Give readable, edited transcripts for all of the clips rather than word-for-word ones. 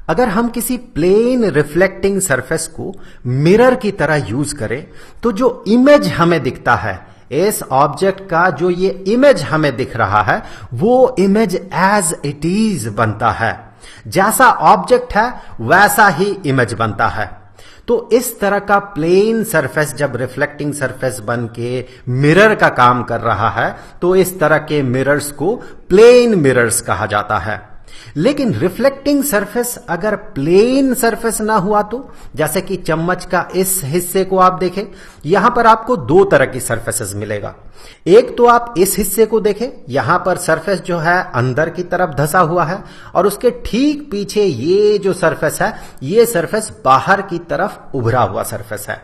अगर हम किसी प्लेन रिफ्लेक्टिंग सरफेस को मिरर की तरह यूज करें तो जो इमेज हमें दिखता है, इस ऑब्जेक्ट का जो ये इमेज हमें दिख रहा है, वो इमेज एज इट इज बनता है। जैसा ऑब्जेक्ट है वैसा ही इमेज बनता है। तो इस तरह का प्लेन सरफेस जब रिफ्लेक्टिंग सरफेस बन के मिरर का काम कर रहा है तो इस तरह के मिरर्स को प्लेन मिरर्स कहा जाता है। लेकिन रिफ्लेक्टिंग सरफेस अगर प्लेन सरफेस ना हुआ तो, जैसे कि चम्मच का इस हिस्से को आप देखें, यहां पर आपको दो तरह की सरफेसेस मिलेगा। एक तो आप इस हिस्से को देखें, यहां पर सरफेस जो है अंदर की तरफ धंसा हुआ है और उसके ठीक पीछे ये जो सरफेस है, ये सरफेस बाहर की तरफ उभरा हुआ सरफेस है।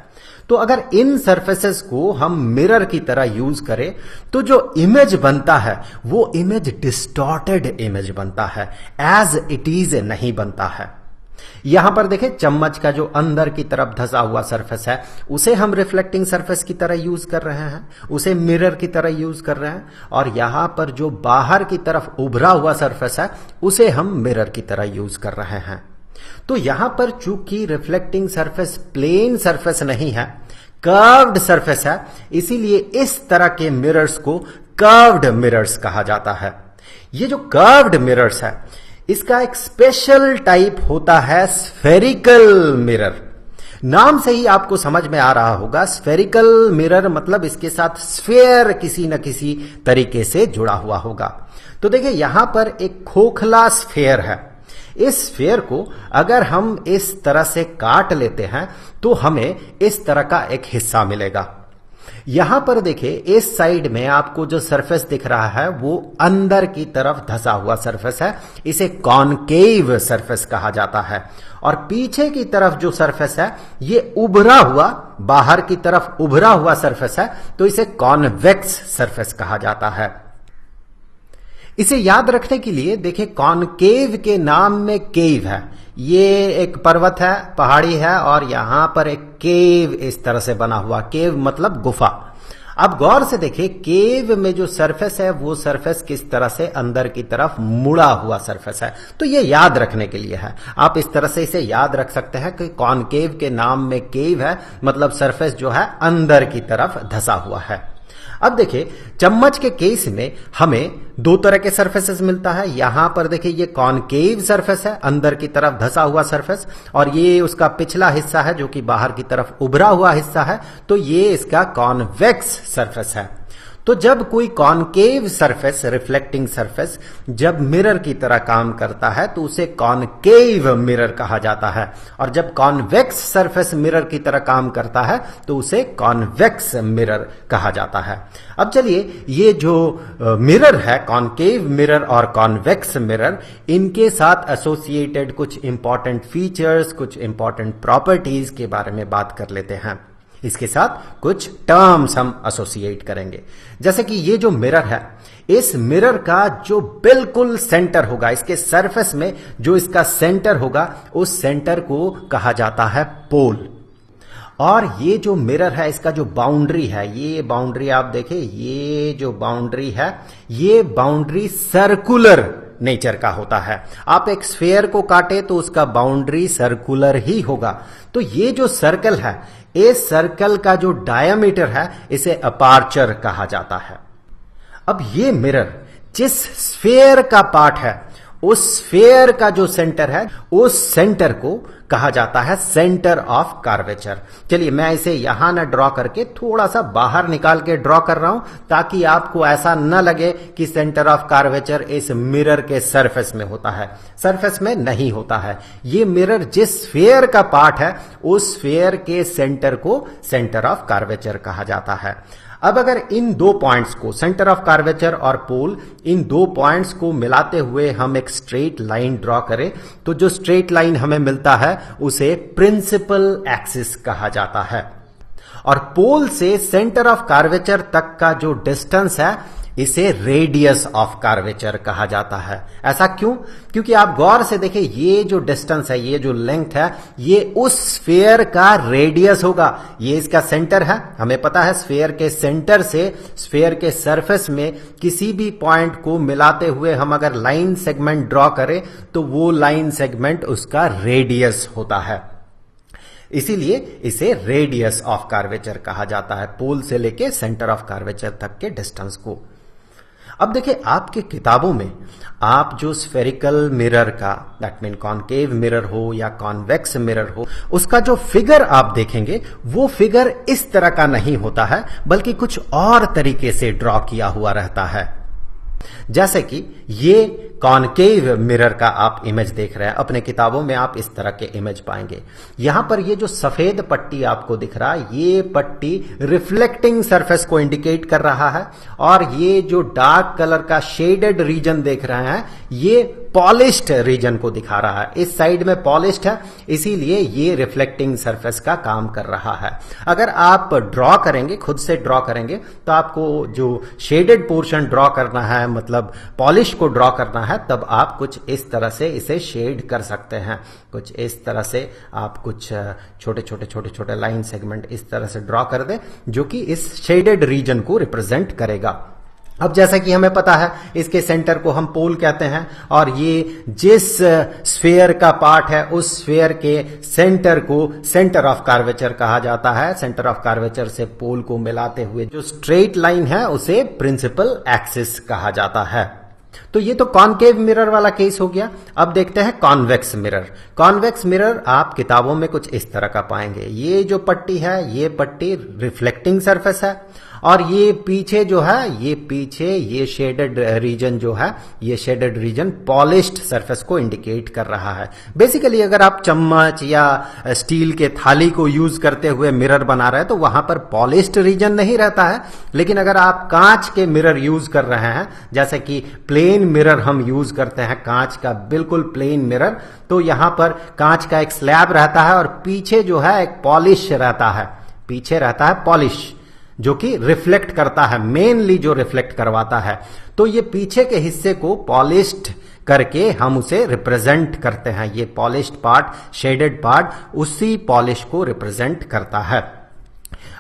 तो अगर इन सरफेसेस को हम मिरर की तरह यूज करें तो जो इमेज बनता है वो इमेज डिस्टॉर्टेड इमेज बनता है, एज इट इज नहीं बनता है। यहां पर देखें, चम्मच का जो अंदर की तरफ धंसा हुआ सरफेस है उसे हम रिफ्लेक्टिंग सरफेस की तरह यूज कर रहे हैं, उसे मिरर की तरह यूज कर रहे हैं, और यहां पर जो बाहर की तरफ उभरा हुआ सरफेस है उसे हम मिरर की तरह यूज कर रहे हैं। तो यहां पर चूंकि रिफ्लेक्टिंग सरफेस प्लेन सरफेस नहीं है, कर्व्ड सरफेस है, इसीलिए इस तरह के मिरर्स को कर्व्ड मिरर्स कहा जाता है। ये जो कर्व्ड मिरर्स है इसका एक स्पेशल टाइप होता है स्फेरिकल मिरर। नाम से ही आपको समझ में आ रहा होगा, स्फेरिकल मिरर मतलब इसके साथ स्फेयर किसी न किसी तरीके से जुड़ा हुआ होगा। तो देखिए यहां पर एक खोखला स्फेयर है। इस स्फेयर को अगर हम इस तरह से काट लेते हैं तो हमें इस तरह का एक हिस्सा मिलेगा। यहां पर देखिए इस साइड में आपको जो सरफेस दिख रहा है वो अंदर की तरफ धंसा हुआ सरफेस है, इसे कॉनकेव सरफेस कहा जाता है। और पीछे की तरफ जो सरफेस है ये उभरा हुआ, बाहर की तरफ उभरा हुआ सरफेस है, तो इसे कॉन्वेक्स सरफेस कहा जाता है। इसे याद रखने के लिए देखिए, कॉनकेव के नाम में केव है, ये एक पर्वत है, पहाड़ी है, और यहां पर एक केव इस तरह से बना हुआ, केव मतलब गुफा। अब गौर से देखिए, केव में जो सरफेस है वो सरफेस किस तरह से अंदर की तरफ मुड़ा हुआ सरफेस है। तो ये याद रखने के लिए है, आप इस तरह से इसे याद रख सकते हैं कि कॉनकेव के नाम में केव है, मतलब सरफेस जो है अंदर की तरफ धंसा हुआ है। अब देखिए, चम्मच के केस में हमें दो तरह के सरफेसेस मिलता है। यहां पर देखिए ये कॉनकेव सरफेस है, अंदर की तरफ धंसा हुआ सरफेस, और ये उसका पिछला हिस्सा है जो कि बाहर की तरफ उभरा हुआ हिस्सा है, तो ये इसका कॉन्वेक्स सरफेस है। तो जब कोई कॉनकेव सरफेस, रिफ्लेक्टिंग सरफेस जब मिरर की तरह काम करता है तो उसे कॉनकेव मिरर कहा जाता है, और जब कॉन्वेक्स सरफेस मिरर की तरह काम करता है तो उसे कॉन्वेक्स मिरर कहा जाता है। अब चलिए, ये जो मिरर है, कॉनकेव मिरर और कॉन्वेक्स मिरर, इनके साथ एसोसिएटेड कुछ इंपॉर्टेंट फीचर्स, कुछ इंपॉर्टेंट प्रॉपर्टीज के बारे में बात कर लेते हैं। इसके साथ कुछ टर्म्स हम एसोसिएट करेंगे। जैसे कि ये जो मिरर है, इस मिरर का जो बिल्कुल सेंटर होगा, इसके सरफेस में जो इसका सेंटर होगा, उस सेंटर को कहा जाता है पोल। और ये जो मिरर है, इसका जो बाउंड्री है, ये बाउंड्री आप देखें, ये जो बाउंड्री है, ये बाउंड्री सर्कुलर नेचर का होता है। आप एक स्फेयर को काटे तो उसका बाउंड्री सर्कुलर ही होगा। तो ये जो सर्कल है, इस सर्कल का जो डायमीटर है, इसे अपार्चर कहा जाता है। अब ये मिरर जिस स्फेयर का पार्ट है, उस स्फेयर का जो सेंटर है, उस सेंटर को कहा जाता है सेंटर ऑफ कर्वेचर। चलिए मैं इसे यहां ना ड्रॉ करके थोड़ा सा बाहर निकाल के ड्रॉ कर रहा हूं, ताकि आपको ऐसा न लगे कि सेंटर ऑफ कर्वेचर इस मिरर के सरफेस में होता है। सरफेस में नहीं होता है। ये मिरर जिस स्फेयर का पार्ट है, उस स्फेयर के सेंटर को सेंटर ऑफ कर्वेचर कहा जाता है। अब अगर इन दो पॉइंट्स को, सेंटर ऑफ कर्वेचर और पोल, इन दो पॉइंट्स को मिलाते हुए हम एक स्ट्रेट लाइन ड्रॉ करें, तो जो स्ट्रेट लाइन हमें मिलता है उसे प्रिंसिपल एक्सिस कहा जाता है। और पोल से सेंटर ऑफ कर्वेचर तक का जो डिस्टेंस है इसे रेडियस ऑफ कर्वेचर कहा जाता है। ऐसा क्यों? क्योंकि आप गौर से देखिए, ये जो डिस्टेंस है, ये जो लेंथ है, ये उस स्फीयर का रेडियस होगा। ये इसका सेंटर है, हमें पता है स्फीयर के सेंटर से स्फीयर के सरफेस में किसी भी पॉइंट को मिलाते हुए हम अगर लाइन सेगमेंट ड्रॉ करें तो वो लाइन सेगमेंट उसका रेडियस होता है। इसीलिए इसे रेडियस ऑफ कर्वेचर कहा जाता है, पोल से लेके सेंटर ऑफ कर्वेचर तक के डिस्टेंस को। अब देखिए, आपके किताबों में आप जो स्फेरिकल मिरर का, दैट मीन कॉनकेव मिरर हो या कॉन्वेक्स मिरर हो, उसका जो फिगर आप देखेंगे वो फिगर इस तरह का नहीं होता है, बल्कि कुछ और तरीके से ड्रॉ किया हुआ रहता है। जैसे कि ये कॉनकेव मिरर का आप इमेज देख रहे हैं, अपने किताबों में आप इस तरह के इमेज पाएंगे। यहां पर ये जो सफेद पट्टी आपको दिख रहा है, ये पट्टी रिफ्लेक्टिंग सरफेस को इंडिकेट कर रहा है, और ये जो डार्क कलर का शेडेड रीजन देख रहे हैं, ये पॉलिश्ड रीजन को दिखा रहा है। इस साइड में पॉलिश्ड है, इसीलिए ये रिफ्लेक्टिंग सरफेस का काम कर रहा है। अगर आप ड्रॉ करेंगे, खुद से ड्रॉ करेंगे, तो आपको जो शेडेड पोर्शन ड्रॉ करना है, मतलब पॉलिश को ड्रॉ करना है, तब आप कुछ इस तरह से इसे शेड कर सकते हैं। कुछ इस तरह से आप कुछ छोटे छोटे लाइन सेगमेंट इस तरह से ड्रॉ कर दें, जो कि इस शेडेड रीजन को रिप्रेजेंट करेगा। अब जैसा कि हमें पता है, इसके सेंटर को हम पोल कहते हैं, और ये जिस स्फीयर का पार्ट है उस स्फीयर के सेंटर को सेंटर ऑफ कर्वेचर कहा जाता है। सेंटर ऑफ कर्वेचर से पोल को मिलाते हुए जो स्ट्रेट लाइन है उसे प्रिंसिपल एक्सिस कहा जाता है। तो ये तो कॉनकेव मिरर वाला केस हो गया। अब देखते हैं कॉन्वेक्स मिरर। कॉन्वेक्स मिरर आप किताबों में कुछ इस तरह का पाएंगे। ये जो पट्टी है, ये पट्टी रिफ्लेक्टिंग सरफेस है, और ये पीछे जो है, ये पीछे ये शेडेड रीजन जो है, ये शेडेड रीजन पॉलिश्ड सरफेस को इंडिकेट कर रहा है। बेसिकली अगर आप चम्मच या स्टील के थाली को यूज करते हुए मिरर बना रहे हैं तो वहां पर पॉलिश्ड रीजन नहीं रहता है। लेकिन अगर आप कांच के मिरर यूज कर रहे हैं, जैसे कि प्लेन मिरर हम यूज करते हैं, कांच का बिल्कुल प्लेन मिरर, तो यहां पर कांच का एक स्लैब रहता है और पीछे जो है एक पॉलिश रहता है, पीछे रहता है पॉलिश, जो कि रिफ्लेक्ट करता है, मेनली जो रिफ्लेक्ट करवाता है। तो ये पीछे के हिस्से को पॉलिश्ड करके हम उसे रिप्रेजेंट करते हैं। ये पॉलिश्ड पार्ट, शेडेड पार्ट, उसी पॉलिश को रिप्रेजेंट करता है।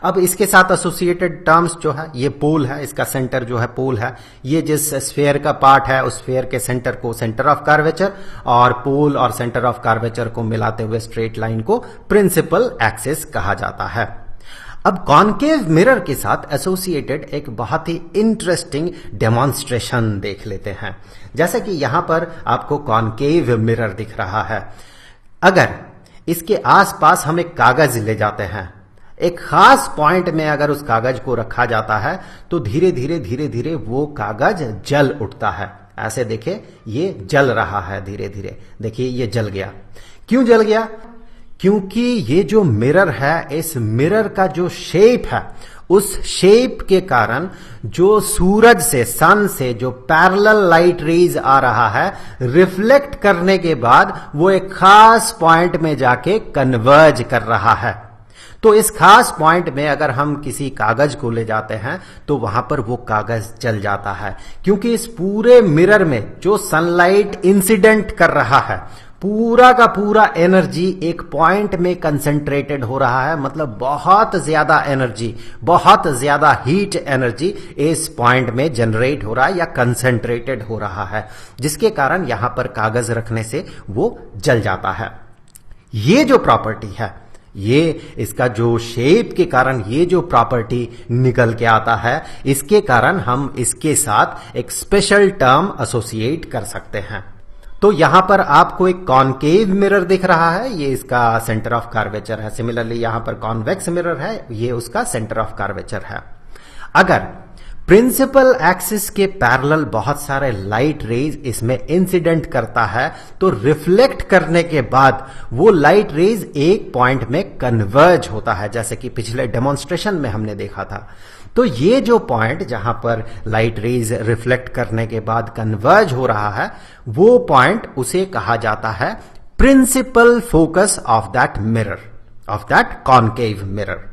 अब इसके साथ एसोसिएटेड टर्म्स जो है, ये पोल है, इसका सेंटर जो है पोल है। ये जिस स्फीयर का पार्ट है उस स्फीयर के सेंटर को सेंटर ऑफ कर्वेचर, और पोल और सेंटर ऑफ कर्वेचर को मिलाते हुए स्ट्रेट लाइन को प्रिंसिपल एक्सिस कहा जाता है। अब कॉनकेव मिरर के साथ एसोसिएटेड एक बहुत ही इंटरेस्टिंग डेमोन्स्ट्रेशन देख लेते हैं। जैसे कि यहां पर आपको कॉनकेव मिरर दिख रहा है। अगर इसके आसपास हम एक कागज ले जाते हैं, एक खास पॉइंट में अगर उस कागज को रखा जाता है, तो धीरे धीरे वो कागज जल उठता है। ऐसे देखिए, ये जल रहा है धीरे धीरे। देखिए, ये जल गया। क्यों जल गया? क्योंकि ये जो मिरर है, इस मिरर का जो शेप है, उस शेप के कारण जो सूरज से, सन से जो पैरेलल लाइट रेज आ रहा है, रिफ्लेक्ट करने के बाद वो एक खास पॉइंट में जाके कन्वर्ज कर रहा है। तो इस खास पॉइंट में अगर हम किसी कागज को ले जाते हैं तो वहां पर वो कागज जल जाता है, क्योंकि इस पूरे मिरर में जो सनलाइट इंसिडेंट कर रहा है, पूरा का पूरा एनर्जी एक पॉइंट में कंसंट्रेटेड हो रहा है। मतलब बहुत ज्यादा एनर्जी, बहुत ज्यादा हीट एनर्जी इस पॉइंट में जनरेट हो रहा है या कंसंट्रेटेड हो रहा है, जिसके कारण यहां पर कागज रखने से वो जल जाता है। ये जो प्रॉपर्टी है, ये इसका जो शेप के कारण ये जो प्रॉपर्टी निकल के आता है, इसके कारण हम इसके साथ एक स्पेशल टर्म एसोसिएट कर सकते हैं। तो यहां पर आपको एक कॉनकेव मिरर दिख रहा है, ये इसका सेंटर ऑफ कर्वेचर है। सिमिलरली यहां पर कॉन्वेक्स मिरर है, ये उसका सेंटर ऑफ कर्वेचर है। अगर प्रिंसिपल एक्सिस के पैरेलल बहुत सारे लाइट रेज इसमें इंसिडेंट करता है, तो रिफ्लेक्ट करने के बाद वो लाइट रेज एक पॉइंट में कन्वर्ज होता है, जैसे कि पिछले डेमोन्स्ट्रेशन में हमने देखा था। तो ये जो पॉइंट जहां पर लाइट रेज रिफ्लेक्ट करने के बाद कन्वर्ज हो रहा है, वो पॉइंट उसे कहा जाता है principal focus of that mirror, of that concave mirror.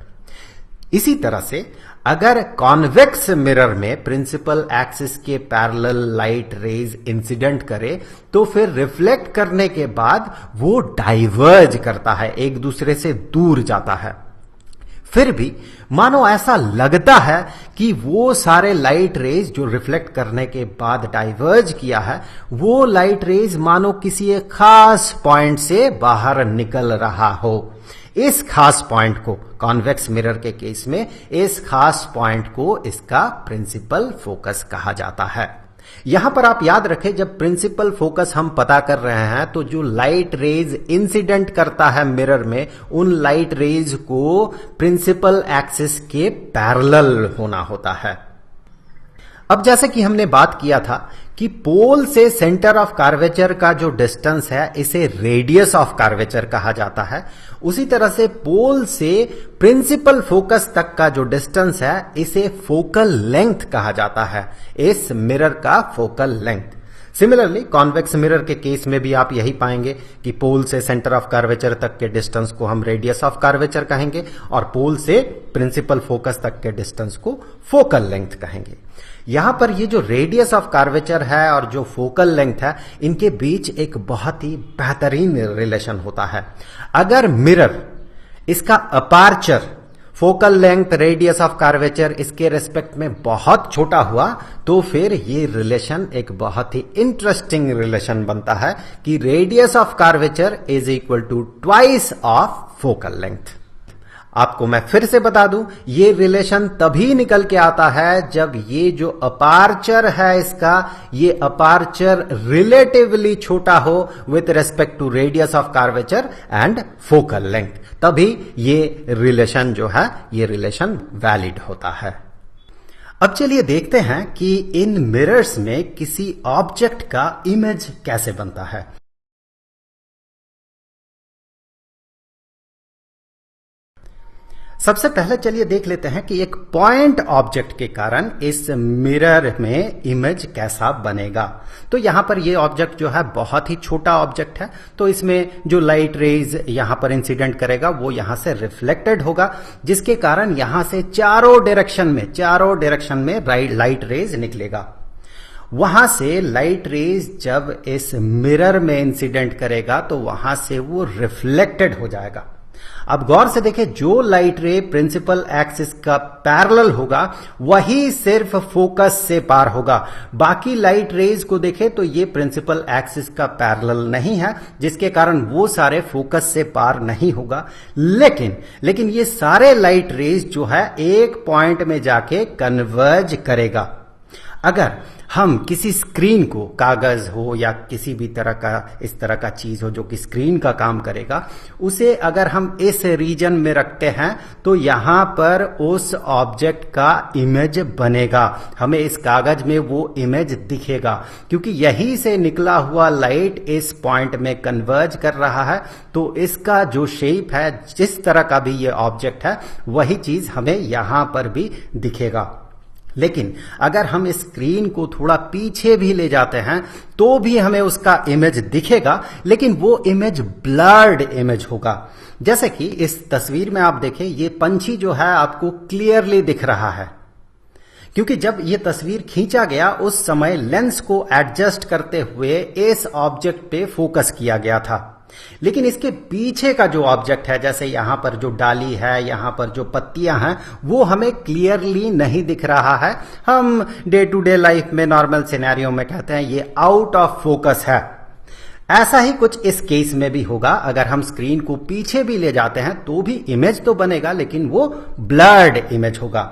इसी तरह से अगर कॉन्वेक्स मिरर में प्रिंसिपल एक्सिस के पैरेलल लाइट रेज इंसिडेंट करे तो फिर रिफ्लेक्ट करने के बाद वो डाइवर्ज करता है, एक दूसरे से दूर जाता है। फिर भी मानो ऐसा लगता है कि वो सारे लाइट रेज जो रिफ्लेक्ट करने के बाद डाइवर्ज किया है, वो लाइट रेज मानो किसी एक खास पॉइंट से बाहर निकल रहा हो। इस खास पॉइंट को, कॉन्वेक्स मिरर के केस में इस खास पॉइंट को इसका प्रिंसिपल फोकस कहा जाता है। यहां पर आप याद रखें, जब प्रिंसिपल फोकस हम पता कर रहे हैं तो जो लाइट रेज इंसिडेंट करता है मिरर में, उन लाइट रेज को प्रिंसिपल एक्सिस के पैरेलल होना होता है। अब जैसे कि हमने बात किया था कि पोल से सेंटर ऑफ कर्वेचर का जो डिस्टेंस है इसे रेडियस ऑफ कर्वेचर कहा जाता है, उसी तरह से पोल से प्रिंसिपल फोकस तक का जो डिस्टेंस है इसे फोकल लेंथ कहा जाता है, इस मिरर का focal length. Similarly convex mirror के केस में भी आप यही पाएंगे कि पोल से सेंटर ऑफ कर्वेचर तक के डिस्टेंस को हम रेडियस ऑफ कर्वेचर कहेंगे और पोल से प्रिंसिपल फोकस तक के डिस्टेंस को फोकल लेंथ कहेंगे। यहां पर ये जो रेडियस ऑफ कर्वेचर है और जो फोकल लेंथ है, इनके बीच एक बहुत ही बेहतरीन रिलेशन होता है। अगर मिरर इसका aperture, focal length, radius of curvature इसके रेस्पेक्ट में बहुत छोटा हुआ तो फिर ये रिलेशन एक बहुत ही इंटरेस्टिंग रिलेशन बनता है कि radius of curvature is equal to twice of focal length. आपको मैं फिर से बता दूं, ये रिलेशन तभी निकल के आता है जब ये जो अपार्चर है इसका, ये अपार्चर रिलेटिवली छोटा हो with respect to radius of curvature and focal length, तभी ये रिलेशन जो है ये रिलेशन वैलिड होता है। अब चलिए देखते हैं कि इन मिरर्स में किसी ऑब्जेक्ट का इमेज कैसे बनता है। सबसे पहले चलिए देख लेते हैं कि एक पॉइंट ऑब्जेक्ट के कारण इस मिरर में इमेज कैसा बनेगा। तो यहां पर ये ऑब्जेक्ट जो है बहुत ही छोटा ऑब्जेक्ट है, तो इसमें जो लाइट रेज यहां पर इंसिडेंट करेगा वो यहां से रिफ्लेक्टेड होगा, जिसके कारण यहां से चारों डायरेक्शन में लाइट रेज निकलेगा। वहां से लाइट रेज जब इस मिरर में इंसिडेंट करेगा तो वहां से वो रिफ्लेक्टेड हो जाएगा। अब गौर से देखें, जो लाइट रे प्रिंसिपल एक्सिस का पैरेलल होगा वही सिर्फ फोकस से पार होगा। बाकी लाइट रेज को देखें तो ये प्रिंसिपल एक्सिस का पैरेलल नहीं है, जिसके कारण वो सारे फोकस से पार नहीं होगा। लेकिन ये सारे लाइट रेज जो है एक पॉइंट में जाके कन्वर्ज करेगा। अगर हम किसी स्क्रीन को, कागज हो या किसी भी तरह का इस तरह का चीज हो जो कि स्क्रीन का काम करेगा, उसे अगर हम इस रीजन में रखते हैं तो यहां पर उस ऑब्जेक्ट का इमेज बनेगा, हमें इस कागज में वो इमेज दिखेगा, क्योंकि यहीं से निकला हुआ लाइट इस पॉइंट में कन्वर्ज कर रहा है। तो इसका जो शेप है, जिस तरह का भी ये ऑब्जेक्ट है, वही चीज हमें यहां पर भी दिखेगा। लेकिन अगर हम इस स्क्रीन को थोड़ा पीछे भी ले जाते हैं तो भी हमें उसका इमेज दिखेगा, लेकिन वो इमेज ब्लर्ड इमेज होगा। जैसे कि इस तस्वीर में आप देखें, ये पंछी जो है आपको क्लियरली दिख रहा है, क्योंकि जब ये तस्वीर खींचा गया उस समय लेंस को एडजस्ट करते हुए इस ऑब्जेक्ट पे फोकस किया गया था। लेकिन इसके पीछे का जो ऑब्जेक्ट है, जैसे यहां पर जो डाली है, यहां पर जो पत्तियां हैं, वो हमें क्लियरली नहीं दिख रहा है। हम डे टू डे लाइफ में नॉर्मल सिनेरियो में कहते हैं ये आउट ऑफ फोकस है। ऐसा ही कुछ इस केस में भी होगा। अगर हम स्क्रीन को पीछे भी ले जाते हैं तो भी इमेज तो बनेगा, लेकिन वो ब्लर्ड इमेज होगा।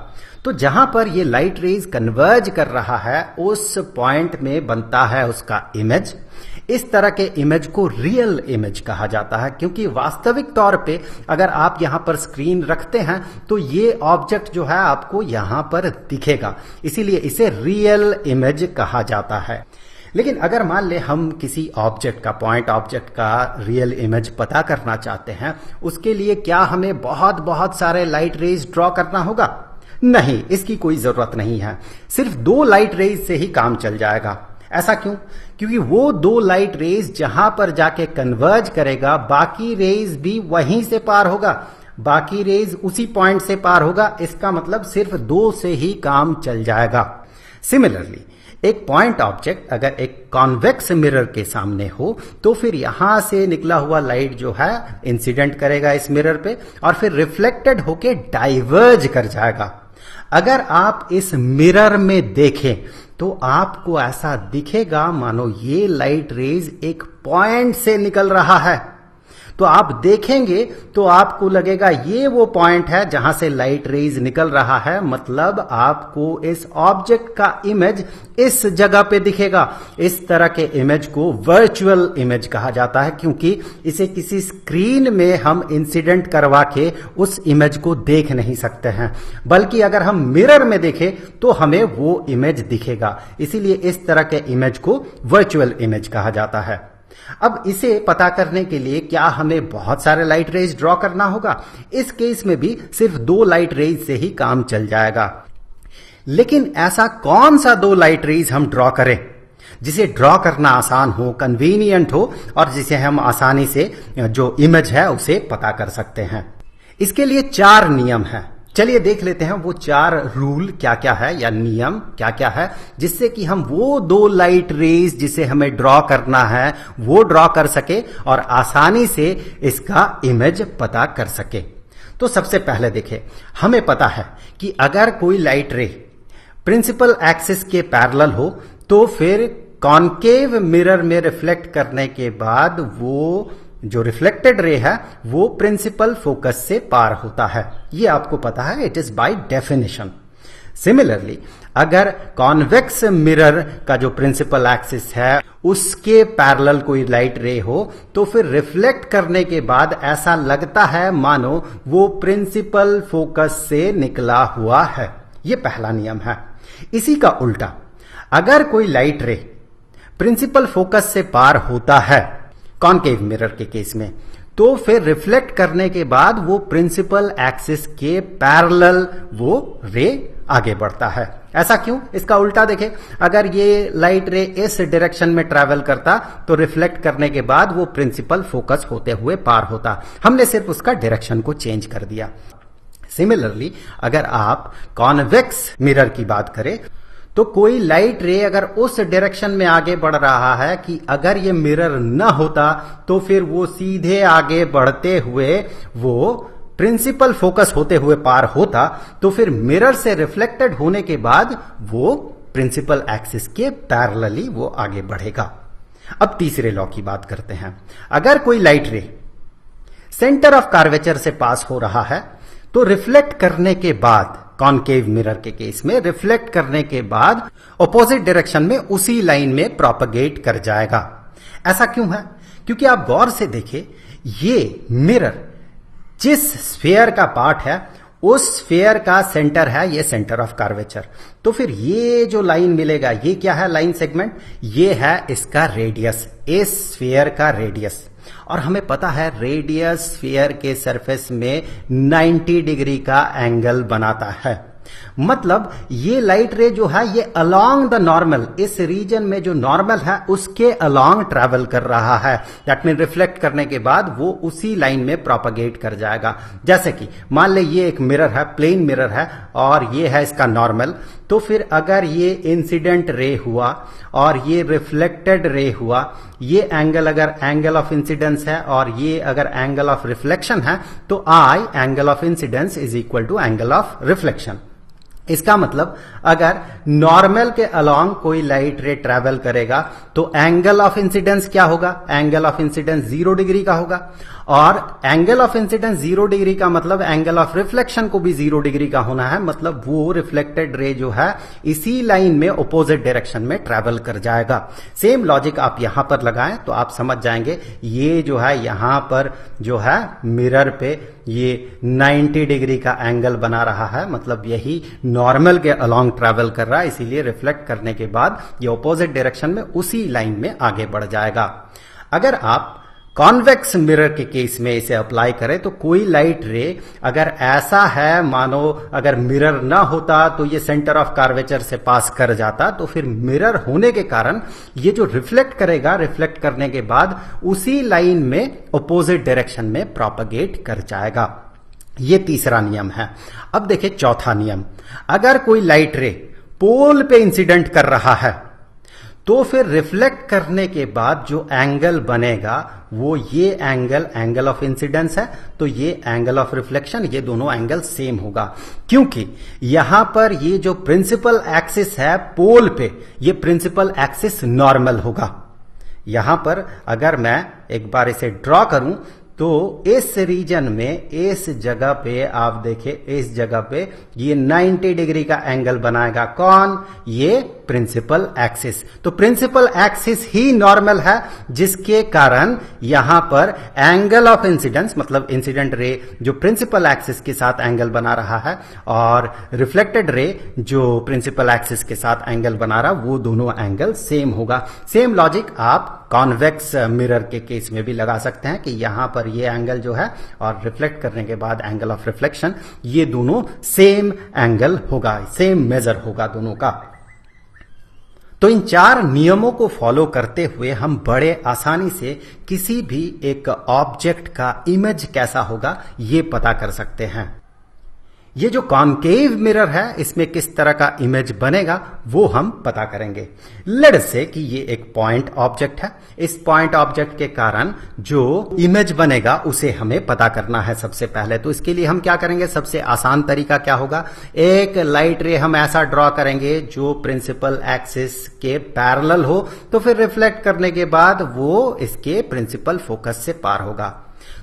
तो जहां पर ये लाइट रेज कन्वर्ज कर रहा है उस पॉइंट में बनता है उसका इमेज। इस तरह के इमेज को रियल इमेज कहा जाता है, क्योंकि वास्तविक तौर पे अगर आप यहां पर स्क्रीन रखते हैं तो ये ऑब्जेक्ट जो है आपको यहां पर दिखेगा, इसीलिए इसे रियल इमेज कहा जाता है। लेकिन अगर मान ले हम किसी ऑब्जेक्ट का, पॉइंट ऑब्जेक्ट का रियल इमेज पता करना चाहते हैं, उसके लिए क्या हमें बहुत सारे लाइट रेज ड्रॉ करना होगा? नहीं, इसकी कोई जरूरत नहीं है। सिर्फ 2 लाइट रेज से ही काम चल जाएगा। ऐसा क्यों? क्योंकि वो 2 लाइट रेज जहां पर जाके कन्वर्ज करेगा, बाकी रेज भी वहीं से पार होगा। बाकी रेज उसी पॉइंट से पार होगा, इसका मतलब सिर्फ 2 से ही काम चल जाएगा। सिमिलरली एक पॉइंट ऑब्जेक्ट अगर एक कॉन्वेक्स मिरर के सामने हो तो फिर यहां से निकला हुआ लाइट जो है इंसिडेंट करेगा इस मिरर पे और फिर रिफ्लेक्टेड होके डाइवर्ज कर जाएगा। अगर आप इस मिरर में देखें तो आपको ऐसा दिखेगा मानो ये लाइट रेज एक पॉइंट से निकल रहा है। तो आप देखेंगे तो आपको लगेगा ये वो पॉइंट है जहां से लाइट रेज निकल रहा है, मतलब आपको इस ऑब्जेक्ट का इमेज इस जगह पे दिखेगा। इस तरह के इमेज को वर्चुअल इमेज कहा जाता है क्योंकि इसे किसी स्क्रीन में हम इंसिडेंट करवा के उस इमेज को देख नहीं सकते हैं, बल्कि अगर हम मिरर में देखें तो हमें वो इमेज दिखेगा। इसीलिए इस तरह के इमेज को वर्चुअल इमेज कहा जाता है। अब इसे पता करने के लिए क्या हमें बहुत सारे लाइट रेज ड्रॉ करना होगा? इस केस में भी सिर्फ 2 लाइट रेज से ही काम चल जाएगा। लेकिन ऐसा कौन सा 2 लाइट रेज हम ड्रॉ करें जिसे ड्रॉ करना आसान हो, कन्वीनियंट हो और जिसे हम आसानी से जो इमेज है उसे पता कर सकते हैं? इसके लिए 4 नियम हैं। चलिए देख लेते हैं वो 4 रूल क्या क्या है या नियम क्या क्या है जिससे कि हम वो 2 लाइट रेज जिसे हमें ड्रॉ करना है वो ड्रॉ कर सके और आसानी से इसका इमेज पता कर सके। तो सबसे पहले देखें, हमें पता है कि अगर कोई लाइट रे प्रिंसिपल एक्सिस के पैरेलल हो तो फिर कॉनकेव मिरर में रिफ्लेक्ट करने के बाद वो जो रिफ्लेक्टेड रे है वो प्रिंसिपल फोकस से पार होता है। ये आपको पता है, it is by definition. Similarly अगर कॉन्वेक्स मिरर का जो प्रिंसिपल एक्सिस है उसके पैरेलल कोई लाइट रे हो तो फिर रिफ्लेक्ट करने के बाद ऐसा लगता है मानो वो प्रिंसिपल फोकस से निकला हुआ है। ये पहला नियम है। इसी का उल्टा, अगर कोई लाइट रे प्रिंसिपल फोकस से पार होता है कॉनकेव मिरर के केस में, तो फिर रिफ्लेक्ट करने के बाद वो प्रिंसिपल एक्सिस के पैरेलल वो रे आगे बढ़ता है। ऐसा क्यों? इसका उल्टा देखें, अगर ये लाइट रे इस डायरेक्शन में ट्रैवल करता तो रिफ्लेक्ट करने के बाद वो प्रिंसिपल फोकस होते हुए पार होता। हमने सिर्फ उसका डायरेक्शन को चेंज कर दिया। सिमिलरली अगर आप कॉन्वेक्स मिरर की बात करें तो कोई लाइट रे अगर उस डायरेक्शन में आगे बढ़ रहा है कि अगर ये मिरर न होता तो फिर वो सीधे आगे बढ़ते हुए वो प्रिंसिपल फोकस होते हुए पार होता, तो फिर मिरर से रिफ्लेक्टेड होने के बाद वो प्रिंसिपल एक्सिस के पैरेलली वो आगे बढ़ेगा। अब तीसरे लॉ की बात करते हैं। अगर कोई लाइट रे सेंटर ऑफ कर्वेचर से पास हो रहा है तो रिफ्लेक्ट करने के बाद, कॉनकेव मिरर के केस में रिफ्लेक्ट करने के बाद ऑपोजिट डायरेक्शन में उसी लाइन में प्रोपगेट कर जाएगा। ऐसा क्यों है? क्योंकि आप गौर से देखें, ये मिरर जिस स्फीयर का पार्ट है उस स्फीयर का सेंटर है ये सेंटर ऑफ कर्वेचर। तो फिर ये जो लाइन मिलेगा ये क्या है? लाइन सेगमेंट, ये है इसका रेडियस, इस स्फीयर का रेडियस। और हमें पता है रेडियस स्फीयर के सरफेस में 90 डिग्री का एंगल बनाता है। मतलब ये लाइट रे जो है ये अलोंग द नॉर्मल, इस रीजन में जो नॉर्मल है उसके अलोंग ट्रैवल कर रहा है। दैट मीन रिफ्लेक्ट करने के बाद वो उसी लाइन में प्रोपगेट कर जाएगा। जैसे कि मान ले ये एक मिरर है, प्लेन मिरर है और ये है इसका नॉर्मल, तो फिर अगर ये इंसिडेंट रे हुआ और ये रिफ्लेक्टेड रे हुआ, ये एंगल अगर एंगल ऑफ इंसिडेंस है और ये अगर एंगल ऑफ रिफ्लेक्शन है तो I angle of incidence is equal to angle of reflection. इसका मतलब अगर नॉर्मल के अलोंग कोई लाइट रे ट्रैवल करेगा तो एंगल ऑफ इंसिडेंस क्या होगा? एंगल ऑफ इंसिडेंस 0 डिग्री का होगा और एंगल ऑफ इंसिडेंस 0 डिग्री का मतलब एंगल ऑफ रिफ्लेक्शन को भी 0 डिग्री का होना है। मतलब वो रिफ्लेक्टेड रे जो है इसी लाइन में ऑपोजिट डायरेक्शन में ट्रैवल कर जाएगा। सेम लॉजिक आप यहां पर लगाएं तो आप समझ जाएंगे। ये जो है यहां पर जो है मिरर पे ये 90 डिग्री का एंगल बना रहा है, मतलब यही नॉर्मल के अलोंग ट्रैवल कर रहा है, इसीलिए रिफ्लेक्ट करने के बाद ये ऑपोजिट डायरेक्शन में उसी लाइन में आगे बढ़ जाएगा। अगर आप कॉन्वेक्स मिरर के केस में इसे अप्लाई करें तो कोई लाइट रे अगर ऐसा है मानो अगर मिरर ना होता तो ये सेंटर ऑफ कर्वेचर से पास कर जाता, तो फिर मिरर होने के कारण ये जो रिफ्लेक्ट करेगा, रिफ्लेक्ट करने के बाद उसी लाइन में ऑपोजिट डायरेक्शन में प्रोपगेट कर जाएगा। ये तीसरा नियम है। अब देखिए चौथा नियम, अगर कोई लाइट रे पोल पे इंसिडेंट कर रहा है तो फिर रिफ्लेक्ट करने के बाद जो एंगल बनेगा वो ये एंगल ऑफ इंसिडेंस है, तो ये एंगल ऑफ रिफ्लेक्शन, ये दोनों एंगल सेम होगा, क्योंकि यहां पर ये जो प्रिंसिपल एक्सिस है पोल पे, ये प्रिंसिपल एक्सिस नॉर्मल होगा। यहां पर अगर मैं एक बार इसे ड्रॉ करूं तो इस रीजन में, इस जगह पे आप देखें, इस जगह पे ये 90 डिग्री का एंगल बनाएगा। कौन? ये प्रिंसिपल एक्सिस। तो प्रिंसिपल एक्सिस ही नॉर्मल है, जिसके कारण यहां पर एंगल ऑफ इंसिडेंस, मतलब इंसिडेंट रे जो प्रिंसिपल एक्सिस के साथ एंगल बना रहा है और रिफ्लेक्टेड रे जो प्रिंसिपल एक्सिस के साथ एंगल बना रहा, वो दोनों एंगल सेम होगा। सेम लॉजिक आप कॉन्वेक्स मिरर के केस में भी लगा सकते हैं कि यहां पर ये एंगल जो है और रिफ्लेक्ट करने के बाद एंगल ऑफ रिफ्लेक्शन, ये दोनों सेम एंगल होगा, सेम मेजर होगा दोनों का। तो इन 4 नियमों को फॉलो करते हुए हम बड़े आसानी से किसी भी एक ऑब्जेक्ट का इमेज कैसा होगा ये पता कर सकते हैं। ये जो कॉनकेव मिरर है इसमें किस तरह का इमेज बनेगा वो हम पता करेंगे। लेट्स से कि ये एक पॉइंट ऑब्जेक्ट है, इस पॉइंट ऑब्जेक्ट के कारण जो इमेज बनेगा उसे हमें पता करना है सबसे पहले। तो इसके लिए हम क्या करेंगे, सबसे आसान तरीका क्या होगा, एक लाइट रे हम ऐसा ड्रॉ करेंगे जो प्रिंसिपल एक्सिस के पैरेलल हो, तो फिर रिफ्लेक्ट करने के बाद वो इसके प्रिंसिपल फोकस से पार होगा।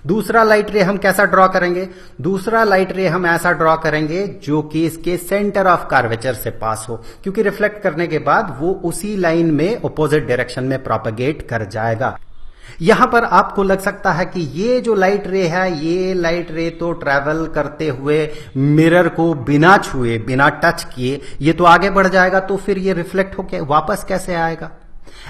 दूसरा लाइट रे हम कैसा ड्रॉ करेंगे, दूसरा लाइट रे हम ऐसा ड्रॉ करेंगे जो कि इसके सेंटर ऑफ कर्वेचर से पास हो, क्योंकि रिफ्लेक्ट करने के बाद वो उसी लाइन में ऑपोजिट डायरेक्शन में प्रोपेगेट कर जाएगा। यहां पर आपको लग सकता है कि ये जो लाइट रे है, ये लाइट रे तो ट्रैवल करते हुए मिरर को बिना छुए, बिना टच किए ये तो आगे बढ़ जाएगा, तो फिर ये रिफ्लेक्ट होके वापस कैसे आएगा?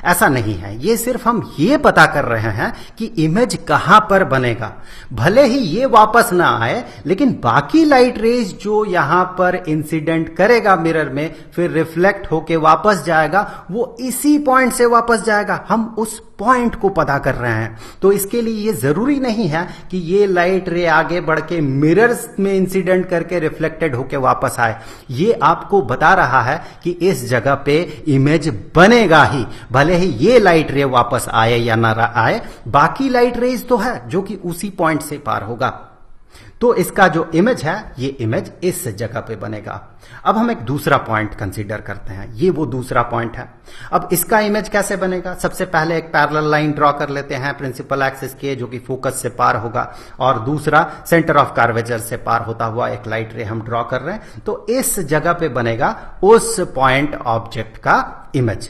ऐसा नहीं है, ये सिर्फ हम ये पता कर रहे हैं कि इमेज कहां पर बनेगा। भले ही ये वापस ना आए, लेकिन बाकी लाइट रेज जो यहां पर इंसिडेंट करेगा मिरर में, फिर रिफ्लेक्ट होके वापस जाएगा, वो इसी पॉइंट से वापस जाएगा। हम उस पॉइंट को पता कर रहे हैं। तो इसके लिए ये जरूरी नहीं है कि ये लाइट रे आगे बढ़ के मिरर्स में इंसिडेंट करके रिफ्लेक्टेड होके वापस आए। ये आपको बता रहा है कि इस जगह पे इमेज बनेगा ही, भले ही ये लाइट रे वापस आए या ना आए, बाकी लाइट रेज तो है जो कि उसी पॉइंट से पार होगा। तो इसका जो इमेज है, ये इमेज इस जगह पे बनेगा। अब हम एक दूसरा पॉइंट कंसीडर करते हैं, ये वो दूसरा पॉइंट है। अब इसका इमेज कैसे बनेगा, सबसे पहले एक पैरेलल लाइन ड्रॉ कर लेते हैं प्रिंसिपल एक्सिस के, जो कि फोकस से पार होगा, और दूसरा सेंटर ऑफ कर्वेचर से पार होता हुआ एक लाइट रे हम ड्रॉ कर रहे हैं। तो इस जगह पे बनेगा उस पॉइंट ऑब्जेक्ट का इमेज।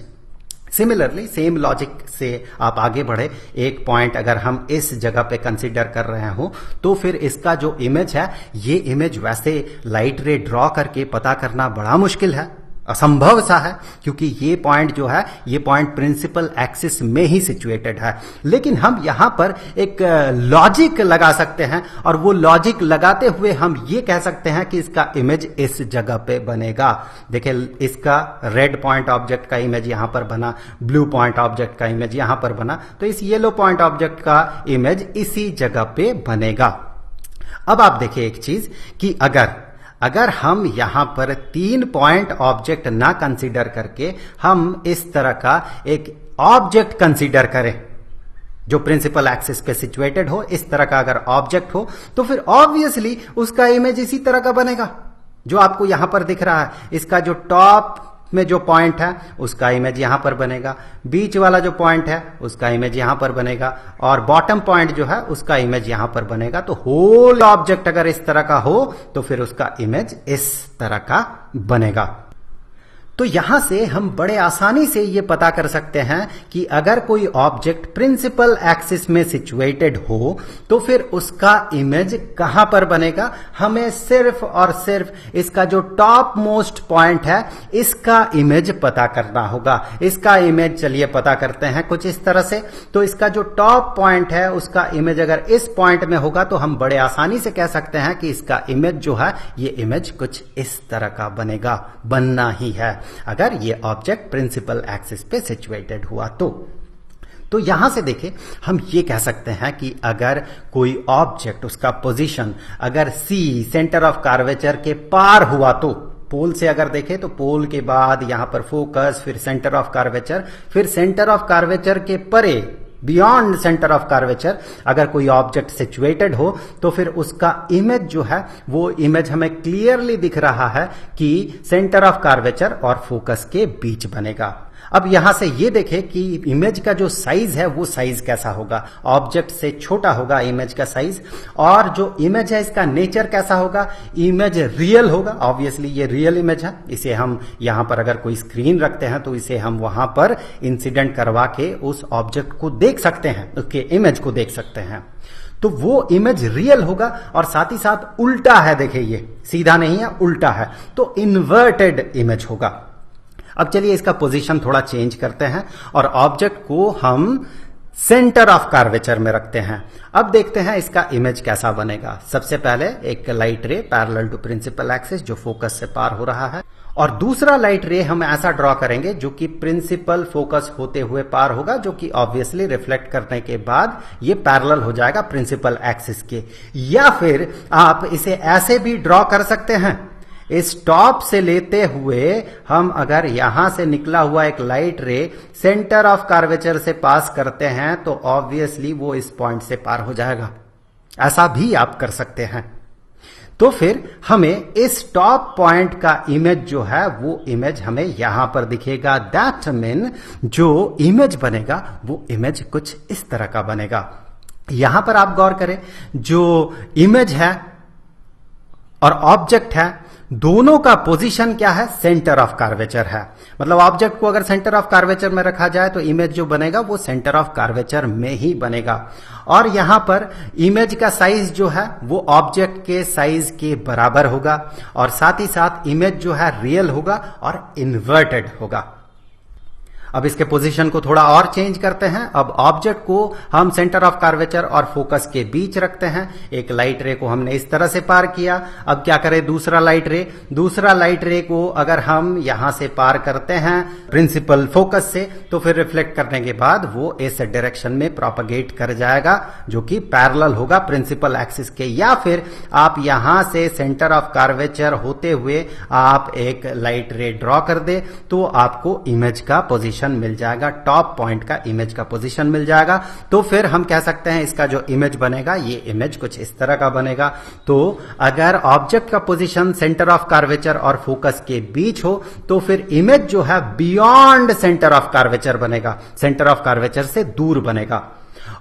सिमिलरली सेम लॉजिक से आप आगे बढ़े, एक पॉइंट अगर हम इस जगह पे कंसीडर कर रहे हो, तो फिर इसका जो इमेज है, ये इमेज वैसे लाइट रे ड्रॉ करके पता करना बड़ा मुश्किल है, असंभव सा है, क्योंकि ये पॉइंट जो है, ये पॉइंट प्रिंसिपल एक्सिस में ही सिचुएटेड है। लेकिन हम यहां पर एक लॉजिक लगा सकते हैं, और वो लॉजिक लगाते हुए हम ये कह सकते हैं कि इसका इमेज इस जगह पे बनेगा। देखिए, इसका रेड पॉइंट ऑब्जेक्ट का इमेज यहां पर बना, ब्लू पॉइंट ऑब्जेक्ट का इमेज यहां पर बना, तो इस येलो पॉइंट ऑब्जेक्ट का इमेज इसी जगह पे बनेगा। अब आप देखिए एक चीज कि अगर हम यहां पर 3 पॉइंट ऑब्जेक्ट ना कंसीडर करके हम इस तरह का एक ऑब्जेक्ट कंसीडर करें जो प्रिंसिपल एक्सिस पे सिचुएटेड हो, इस तरह का अगर ऑब्जेक्ट हो, तो फिर ऑब्वियसली उसका इमेज इसी तरह का बनेगा जो आपको यहां पर दिख रहा है। इसका जो टॉप में जो पॉइंट है उसका इमेज यहां पर बनेगा, बीच वाला जो पॉइंट है उसका इमेज यहां पर बनेगा, और बॉटम पॉइंट जो है उसका इमेज यहां पर बनेगा। तो होल ऑब्जेक्ट अगर इस तरह का हो तो फिर उसका इमेज इस तरह का बनेगा। तो यहां से हम बड़े आसानी से यह पता कर सकते हैं कि अगर कोई ऑब्जेक्ट प्रिंसिपल एक्सिस में सिचुएटेड हो तो फिर उसका इमेज कहां पर बनेगा। हमें सिर्फ और सिर्फ इसका जो टॉप मोस्ट पॉइंट है इसका इमेज पता करना होगा। इसका इमेज चलिए पता करते हैं कुछ इस तरह से। तो इसका जो टॉप पॉइंट है उसका इमेज अगर इस पॉइंट में होगा तो हम बड़े आसानी से कह सकते हैं कि इसका इमेज जो है ये इमेज कुछ इस तरह का बनेगा, बनना ही है अगर ये ऑब्जेक्ट प्रिंसिपल एक्सिस पे सिचुएटेड हुआ। तो तो यहां से देखें, हम ये कह सकते हैं कि अगर कोई ऑब्जेक्ट, उसका पोजीशन अगर सी सेंटर ऑफ कर्वेचर के पार हुआ, तो पोल से अगर देखें तो पोल के बाद यहां पर फोकस, फिर सेंटर ऑफ कर्वेचर, फिर सेंटर ऑफ कर्वेचर के परे बियॉन्ड सेंटर ऑफ कर्वेचर अगर कोई ऑब्जेक्ट सिचुएटेड हो, तो फिर उसका इमेज जो है वो इमेज हमें क्लियरली दिख रहा है कि सेंटर ऑफ कर्वेचर और फोकस के बीच बनेगा। अब यहां से ये देखें कि इमेज का जो साइज है वो साइज कैसा होगा, ऑब्जेक्ट से छोटा होगा इमेज का साइज, और जो इमेज है इसका नेचर कैसा होगा, इमेज रियल होगा। ऑब्वियसली ये रियल इमेज है, इसे हम यहां पर अगर कोई स्क्रीन रखते हैं तो इसे हम वहां पर इंसिडेंट करवा के उस ऑब्जेक्ट को देख सकते हैं, उसके इमेज को देख सकते हैं। तो वो इमेज रियल होगा और साथ ही साथ उल्टा है, देखिए ये सीधा नहीं है, उल्टा है, तो इन्वर्टेड इमेज होगा। अब चलिए इसका पोजीशन थोड़ा चेंज करते हैं और ऑब्जेक्ट को हम सेंटर ऑफ कर्वेचर में रखते हैं। अब देखते हैं इसका इमेज कैसा बनेगा। सबसे पहले एक light ray parallel to principal axis जो फोकस से पार हो रहा है, और दूसरा लाइट रे हम ऐसा ड्रॉ करेंगे जो कि प्रिंसिपल फोकस होते हुए पार होगा, जो कि ऑब्वियसली रिफ्लेक्ट करने के बाद ये पैरेलल हो जाएगा प्रिंसिपल एक्सिस के। या फिर आप इसे ऐसे भी ड्रॉ कर सकते हैं, इस टॉप से लेते हुए हम अगर यहां से निकला हुआ एक लाइट रे सेंटर ऑफ कर्वेचर से पास करते हैं तो ऑब्वियसली वो इस पॉइंट से पार हो जाएगा। ऐसा भी आप कर सकते हैं। तो फिर हमें इस टॉप पॉइंट का इमेज जो है वो इमेज हमें यहां पर दिखेगा। दैट मीन जो इमेज बनेगा वो इमेज कुछ इस तरह का बनेगा। यहां पर आप गौर करें, जो इमेज है और ऑब्जेक्ट है दोनों का पोजीशन क्या है, सेंटर ऑफ कर्वेचर है। मतलब ऑब्जेक्ट को अगर सेंटर ऑफ कर्वेचर में रखा जाए तो इमेज जो बनेगा वो सेंटर ऑफ कर्वेचर में ही बनेगा। और यहां पर इमेज का साइज जो है वो ऑब्जेक्ट के साइज के बराबर होगा, और साथ ही साथ इमेज जो है रियल होगा और इन्वर्टेड होगा। अब इसके पोजीशन को थोड़ा और चेंज करते हैं। अब ऑब्जेक्ट को हम सेंटर ऑफ कर्वेचर और फोकस के बीच रखते हैं। एक लाइट रे को हमने इस तरह से पार किया। अब क्या करें, दूसरा लाइट रे को अगर हम यहां से पार करते हैं प्रिंसिपल फोकस से, तो फिर रिफ्लेक्ट करने के बाद वो इस डायरेक्शन में प्रोपगेट कर जाएगा जो कि पैरेलल होगा प्रिंसिपल एक्सिस के। या फिर आप यहां से सेंटर ऑफ कर्वेचर होते हुए आप एक लाइट रे ड्रॉ कर दे तो आपको इमेज का पोजीशन मिल जाएगा, टॉप पॉइंट का इमेज का पोजीशन मिल जाएगा। तो फिर हम कह सकते हैं इसका जो इमेज बनेगा ये इमेज कुछ इस तरह का बनेगा। तो अगर ऑब्जेक्ट का पोजीशन सेंटर ऑफ कर्वेचर और फोकस के बीच हो तो फिर इमेज जो है बियॉन्ड सेंटर ऑफ कर्वेचर बनेगा, सेंटर ऑफ कर्वेचर से दूर बनेगा।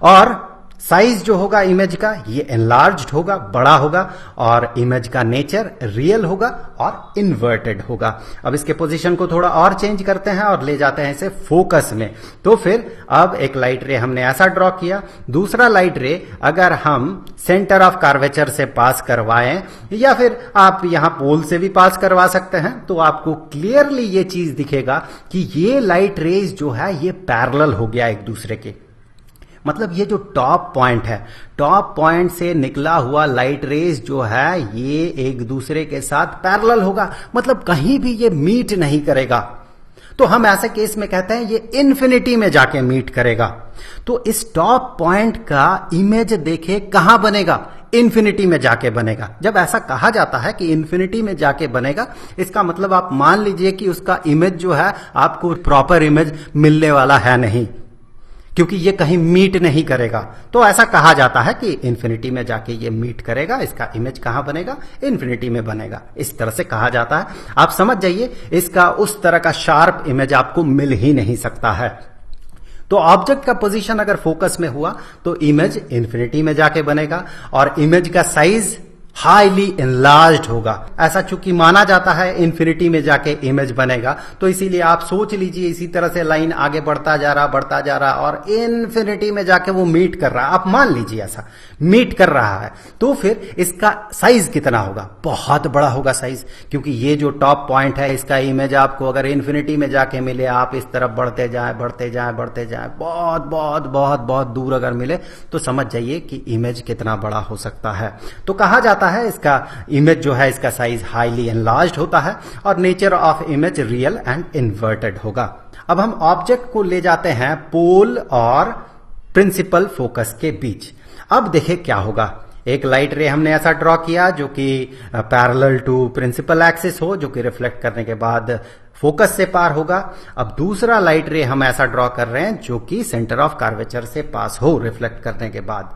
और साइज जो होगा इमेज का ये एनलार्ज्ड होगा, बड़ा होगा, और इमेज का नेचर रियल होगा और इन्वर्टेड होगा। अब इसके पोजीशन को थोड़ा और चेंज करते हैं और ले जाते हैं इसे फोकस में। तो फिर अब एक लाइट रे हमने ऐसा ड्रॉ किया, दूसरा लाइट रे अगर हम सेंटर ऑफ कर्वेचर से पास करवाएं या फिर आप यहां पोल से भी पास करवा सकते हैं, तो आपको क्लियरली ये चीज दिखेगा कि ये लाइट रेज जो है ये पैरेलल हो गया एक दूसरे के। मतलब ये जो टॉप पॉइंट है, टॉप पॉइंट से निकला हुआ लाइट रेज जो है ये एक दूसरे के साथ पैरेलल होगा, मतलब कहीं भी ये मीट नहीं करेगा। तो हम ऐसे केस में कहते हैं ये इन्फिनिटी में जाके मीट करेगा। तो इस टॉप पॉइंट का इमेज देखे कहां बनेगा, इन्फिनिटी में जाके बनेगा। जब ऐसा कहा जाता है कि इन्फिनिटी में जाके बनेगा, इसका मतलब आप मान लीजिए कि उसका इमेज जो है आपको प्रॉपर इमेज मिलने वाला है नहीं, क्योंकि ये कहीं मीट नहीं करेगा। तो ऐसा कहा जाता है कि इन्फिनिटी में जाके ये मीट करेगा, इसका इमेज कहां बनेगा, इन्फिनिटी में बनेगा। इस तरह से कहा जाता है। आप समझ जाइए, इसका उस तरह का शार्प इमेज आपको मिल ही नहीं सकता है। तो ऑब्जेक्ट का पोजीशन अगर फोकस में हुआ तो इमेज इन्फिनिटी में जाके बनेगा और इमेज का साइज हाईली एनलार्ज्ड होगा। ऐसा चूंकि माना जाता है इन्फिनिटी में जाके इमेज बनेगा, तो इसीलिए आप सोच लीजिए इसी तरह से लाइन आगे बढ़ता जा रहा और इन्फिनिटी में जाके वो मीट कर रहा है। आप मान लीजिए ऐसा मीट कर रहा है, तो फिर इसका साइज कितना होगा, बहुत बड़ा होगा साइज, क्योंकि ये जो टॉप पॉइंट है इसका इमेज आपको अगर इन्फिनिटी में जाके मिले, आप इस तरफ बढ़ते जाए बहुत बहुत बहुत बहुत दूर अगर मिले, तो समझ जाइए कि इमेज कितना बड़ा हो सकता है। तो कहा जाता है इसका इमेज जो है इसका साइज हाईली एनलार्ज्ड होता है और nature of image real and inverted होगा। अब हम ऑब्जेक्ट को ले जाते हैं पोल और प्रिंसिपल फोकस के बीच। अब देखें क्या होगा। एक लाइट रे हमने ऐसा ड्रॉ किया जो कि पैरेलल टू प्रिंसिपल एक्सिस हो, जो कि रिफ्लेक्ट करने के बाद फोकस से पार होगा। अब दूसरा लाइट रे हम ऐसा ड्रॉ कर रहे हैं जो कि सेंटर ऑफ कर्वेचर से पास हो रिफ्लेक्ट करने के बाद।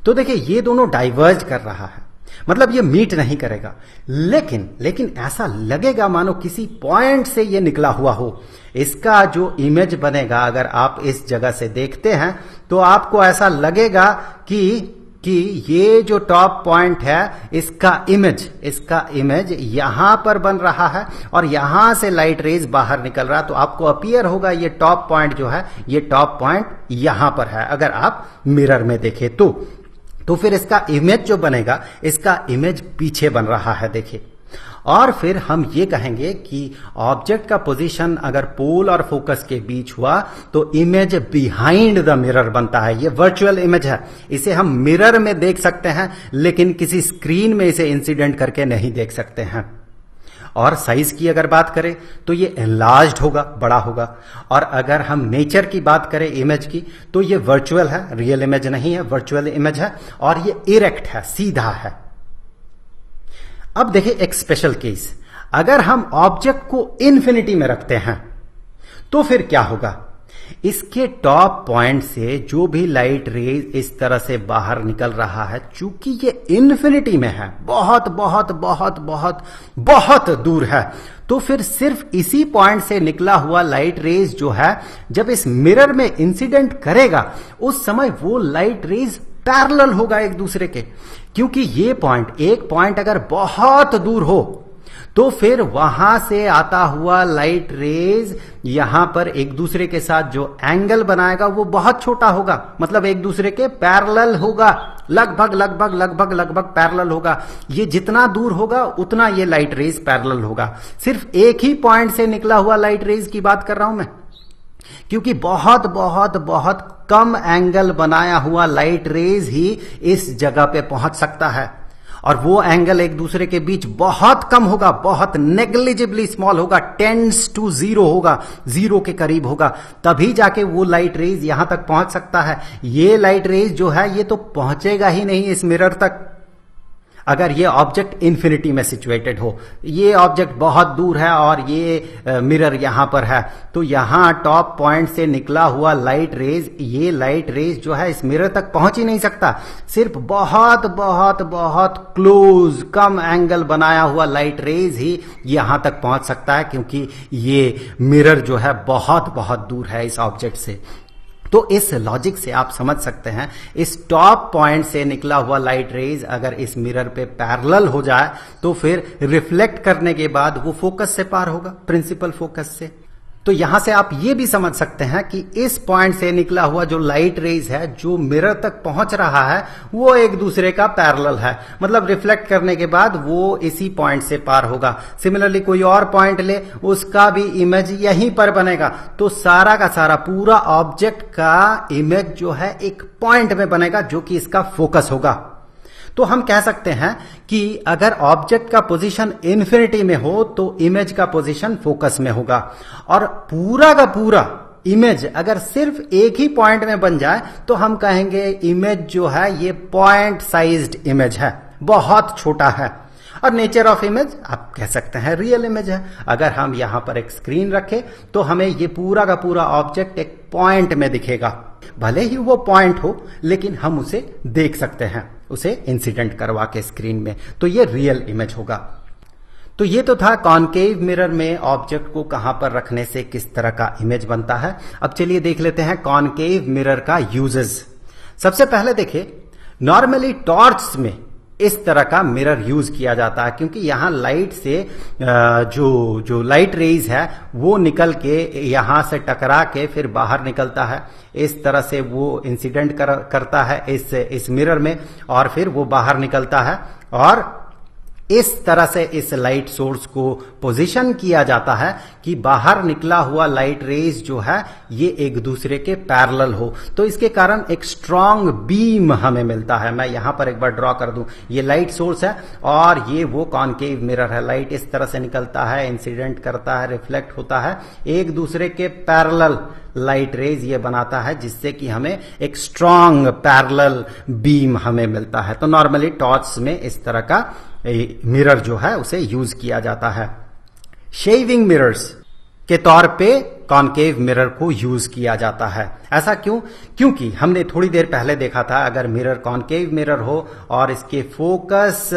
तो देखिए ये दोनों डाइवर्ज कर रहा है, मतलब ये मीट नहीं करेगा, लेकिन ऐसा लगेगा मानो किसी पॉइंट से ये निकला हुआ हो। इसका जो इमेज बनेगा, अगर आप इस जगह से देखते हैं तो आपको ऐसा लगेगा कि ये जो टॉप पॉइंट है इसका इमेज यहां पर बन रहा है और यहां से लाइट रेज बाहर निकल रहा है। तो आपको अपीयर होगा ये टॉप पॉइंट जो है, ये टॉप पॉइंट यहां पर है अगर आप मिरर में देखें तो फिर इसका इमेज जो बनेगा, इसका इमेज पीछे बन रहा है देखिए। और फिर हम ये कहेंगे कि ऑब्जेक्ट का पोजीशन अगर पोल और फोकस के बीच हुआ तो इमेज बिहाइंड द मिरर बनता है। ये वर्चुअल इमेज है, इसे हम मिरर में देख सकते हैं लेकिन किसी स्क्रीन में इसे इंसिडेंट करके नहीं देख सकते हैं। और साइज की अगर बात करें तो ये एनलार्ज्ड होगा, बड़ा होगा। और अगर हम नेचर की बात करें इमेज की, तो ये वर्चुअल है, रियल इमेज नहीं है, वर्चुअल इमेज है और ये इरेक्ट है, सीधा है। अब देखिए एक स्पेशल केस, अगर हम ऑब्जेक्ट को इन्फिनिटी में रखते हैं तो फिर क्या होगा। इसके टॉप पॉइंट से जो भी लाइट रेज इस तरह से बाहर निकल रहा है, चूंकि ये इन्फिनिटी में है, बहुत बहुत बहुत बहुत बहुत दूर है, तो फिर सिर्फ इसी पॉइंट से निकला हुआ लाइट रेज जो है जब इस मिरर में इंसिडेंट करेगा उस समय वो लाइट रेज पैरेलल होगा एक दूसरे के। क्योंकि ये एक पॉइंट अगर बहुत दूर हो तो फिर वहां से आता हुआ लाइट रेज यहां पर एक दूसरे के साथ जो एंगल बनाएगा वो बहुत छोटा होगा, मतलब एक दूसरे के पैरेलल होगा, लगभग पैरेलल होगा। ये जितना दूर होगा उतना ये लाइट रेज पैरेलल होगा। सिर्फ एक ही पॉइंट से निकला हुआ लाइट रेज की बात कर रहा हूं मैं, क्योंकि बहुत बहुत बहुत कम एंगल बनाया हुआ लाइट रेज ही इस जगह पे पहुंच सकता है और वो एंगल एक दूसरे के बीच बहुत कम होगा, बहुत नेग्लिजिबली स्मॉल होगा, टेंड्स टू 0 होगा, 0 के करीब होगा, तभी जाके वो लाइट रेज यहां तक पहुंच सकता है। ये लाइट रेज जो है ये तो पहुंचेगा ही नहीं इस मिरर तक अगर ये ऑब्जेक्ट इन्फिनिटी में सिचुएटेड हो। ये ऑब्जेक्ट बहुत दूर है और ये मिरर यहां पर है, तो यहां टॉप पॉइंट से निकला हुआ लाइट रेज, ये लाइट रेज जो है इस मिरर तक पहुंच ही नहीं सकता। सिर्फ बहुत बहुत बहुत क्लोज कम एंगल बनाया हुआ लाइट रेज ही यहां तक पहुंच सकता है, क्योंकि ये मिरर जो है बहुत बहुत दूर है इस ऑब्जेक्ट से। तो इस लॉजिक से आप समझ सकते हैं इस टॉप पॉइंट से निकला हुआ लाइट रेज अगर इस मिरर पे पैरेलल हो जाए तो फिर रिफ्लेक्ट करने के बाद वो फोकस से पार होगा, प्रिंसिपल फोकस से। तो यहां से आप ये भी समझ सकते हैं कि इस पॉइंट से निकला हुआ जो लाइट रेज है जो मिरर तक पहुंच रहा है वो एक दूसरे का पैरेलल है, मतलब रिफ्लेक्ट करने के बाद वो इसी पॉइंट से पार होगा। सिमिलरली कोई और पॉइंट ले, उसका भी इमेज यहीं पर बनेगा, तो सारा का सारा पूरा ऑब्जेक्ट का इमेज जो है एक पॉइंट में बनेगा जो कि इसका फोकस होगा। तो हम कह सकते हैं कि अगर ऑब्जेक्ट का पोजीशन इन्फिनिटी में हो तो इमेज का पोजीशन फोकस में होगा, और पूरा का पूरा इमेज अगर सिर्फ एक ही पॉइंट में बन जाए तो हम कहेंगे इमेज जो है ये पॉइंट साइज्ड इमेज है, बहुत छोटा है। और नेचर ऑफ इमेज आप कह सकते हैं रियल इमेज है। अगर हम यहां पर एक स्क्रीन रखें तो हमें ये पूरा का पूरा ऑब्जेक्ट एक पॉइंट में दिखेगा, भले ही वो पॉइंट हो लेकिन हम उसे देख सकते हैं, उसे इंसिडेंट करवा के स्क्रीन में, तो ये रियल इमेज होगा। तो ये तो था कॉनकेव मिरर में ऑब्जेक्ट को कहां पर रखने से किस तरह का इमेज बनता है। अब चलिए देख लेते हैं कॉनकेव मिरर का यूजेस। सबसे पहले देखिए, नॉर्मली टॉर्च में इस तरह का मिरर यूज किया जाता है, क्योंकि यहां लाइट से जो लाइट रेज है वो निकल के यहां से टकरा के फिर बाहर निकलता है, इस तरह से वो इंसिडेंट करता है इस मिरर में और फिर वो बाहर निकलता है और इस तरह से इस लाइट सोर्स को पोजीशन किया जाता है कि बाहर निकला हुआ लाइट रेज जो है ये एक दूसरे के पैरेलल हो, तो इसके कारण एक स्ट्रॉन्ग बीम हमें मिलता है। मैं यहां पर एक बार ड्रॉ कर दूं, ये लाइट सोर्स है और ये वो कॉनकेव मिरर है। लाइट इस तरह से निकलता है, इंसिडेंट करता है, रिफ्लेक्ट होता है, एक दूसरे के पैरेलल लाइट रेज ये बनाता है, जिससे कि हमें एक स्ट्रॉन्ग पैरेलल बीम हमें मिलता है। तो नॉर्मली टॉर्च में इस तरह का मिरर जो है उसे यूज किया जाता है। शेविंग मिरर्स के तौर पे कॉनकेव मिरर को यूज किया जाता है। ऐसा क्यों? क्योंकि हमने थोड़ी देर पहले देखा था अगर मिरर कॉनकेव मिरर हो और इसके फोकस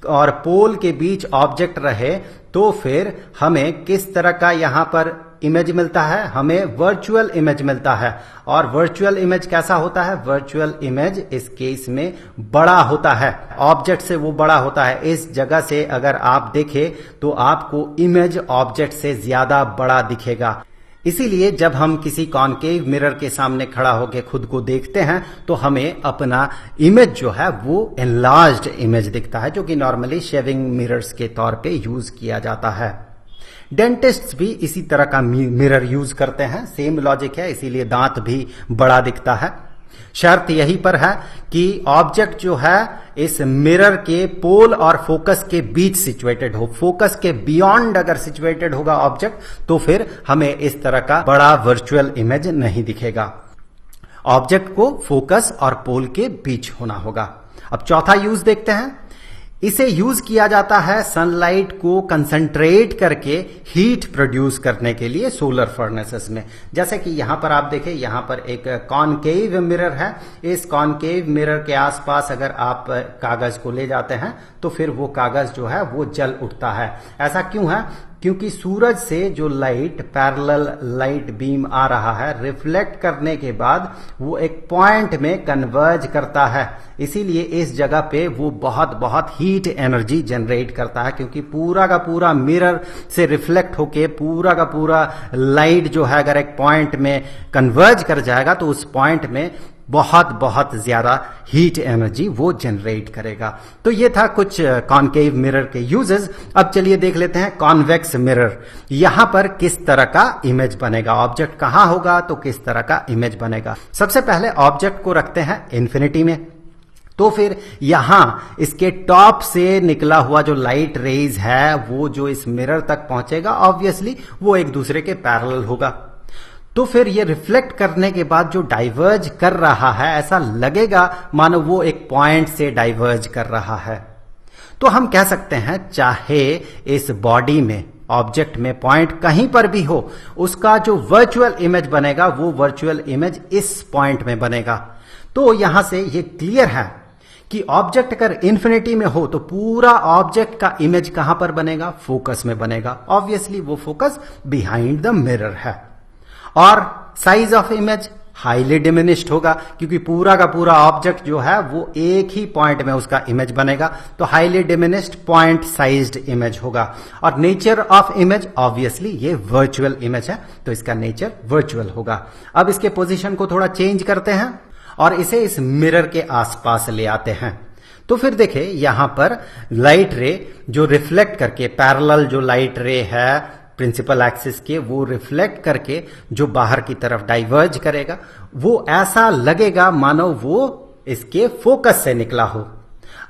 और पोल के बीच ऑब्जेक्ट रहे तो फिर हमें किस तरह का यहां पर इमेज मिलता है? हमें वर्चुअल इमेज मिलता है। और वर्चुअल इमेज कैसा होता है? वर्चुअल इमेज इस केस में बड़ा होता है, ऑब्जेक्ट से वो बड़ा होता है। इस जगह से अगर आप देखें तो आपको इमेज ऑब्जेक्ट से ज्यादा बड़ा दिखेगा। इसीलिए जब हम किसी कॉनकेव मिरर के सामने खड़ा होकर खुद को देखते हैं तो हमें अपना इमेज जो है वो एनलार्ज्ड इमेज दिखता है, जो कि नॉर्मली शेविंग मिरर्स के तौर पे यूज किया जाता है। डेंटिस्ट्स भी इसी तरह का मिरर यूज करते हैं, सेम लॉजिक है, इसीलिए दांत भी बड़ा दिखता है। शर्त यही पर है कि ऑब्जेक्ट जो है इस मिरर के पोल और फोकस के बीच सिचुएटेड हो। फोकस के बियॉन्ड अगर सिचुएटेड होगा ऑब्जेक्ट तो फिर हमें इस तरह का बड़ा वर्चुअल इमेज नहीं दिखेगा। ऑब्जेक्ट को फोकस और पोल के बीच होना होगा। अब चौथा यूज देखते हैं। इसे यूज किया जाता है सनलाइट को कंसंट्रेट करके हीट प्रोड्यूस करने के लिए सोलर फर्नेसेस में। जैसे कि यहां पर आप देखें, यहां पर एक कॉनकेव मिरर है। इस कॉनकेव मिरर के आसपास अगर आप कागज को ले जाते हैं तो फिर वो कागज जो है वो जल उठता है। ऐसा क्यों है? क्योंकि सूरज से जो लाइट पैरेलल लाइट बीम आ रहा है, रिफ्लेक्ट करने के बाद वो एक पॉइंट में कन्वर्ज करता है। इसीलिए इस जगह पे वो बहुत बहुत हीट एनर्जी जनरेट करता है, क्योंकि पूरा का पूरा मिरर से रिफ्लेक्ट होके पूरा का पूरा लाइट जो है अगर एक पॉइंट में कन्वर्ज कर जाएगा तो उस पॉइंट में बहुत बहुत ज्यादा हीट एनर्जी वो जनरेट करेगा। तो ये था कुछ कॉनकेव मिरर के यूजेस। अब चलिए देख लेते हैं कॉन्वेक्स मिरर। यहां पर किस तरह का इमेज बनेगा, ऑब्जेक्ट कहां होगा तो किस तरह का इमेज बनेगा। सबसे पहले ऑब्जेक्ट को रखते हैं इन्फिनिटी में, तो फिर यहां इसके टॉप से निकला हुआ जो लाइट रेज है वो जो इस मिरर तक पहुंचेगा ऑब्वियसली वो एक दूसरे के पैरेलल होगा। तो फिर ये रिफ्लेक्ट करने के बाद जो डाइवर्ज कर रहा है ऐसा लगेगा मानो वो एक पॉइंट से डाइवर्ज कर रहा है। तो हम कह सकते हैं चाहे इस बॉडी में ऑब्जेक्ट में पॉइंट कहीं पर भी हो, उसका जो वर्चुअल इमेज बनेगा वो वर्चुअल इमेज इस पॉइंट में बनेगा। तो यहां से ये क्लियर है कि ऑब्जेक्ट अगर इन्फिनिटी में हो तो पूरा ऑब्जेक्ट का इमेज कहां पर बनेगा? फोकस में बनेगा। ऑब्वियसली वो फोकस बिहाइंड द मिरर है। और size of image highly diminished होगा, क्योंकि पूरा का पूरा ऑब्जेक्ट जो है वो एक ही पॉइंट में उसका इमेज बनेगा। तो highly diminished point sized image होगा। और नेचर ऑफ इमेज ऑब्वियसली ये वर्चुअल इमेज है तो इसका नेचर वर्चुअल होगा। अब इसके पोजीशन को थोड़ा चेंज करते हैं और इसे इस मिरर के आसपास ले आते हैं। तो फिर देखें यहां पर लाइट रे जो रिफ्लेक्ट करके पैरेलल जो लाइट रे है प्रिंसिपल एक्सिस के, वो रिफ्लेक्ट करके जो बाहर की तरफ डाइवर्ज करेगा वो ऐसा लगेगा मानो वो इसके फोकस से निकला हो।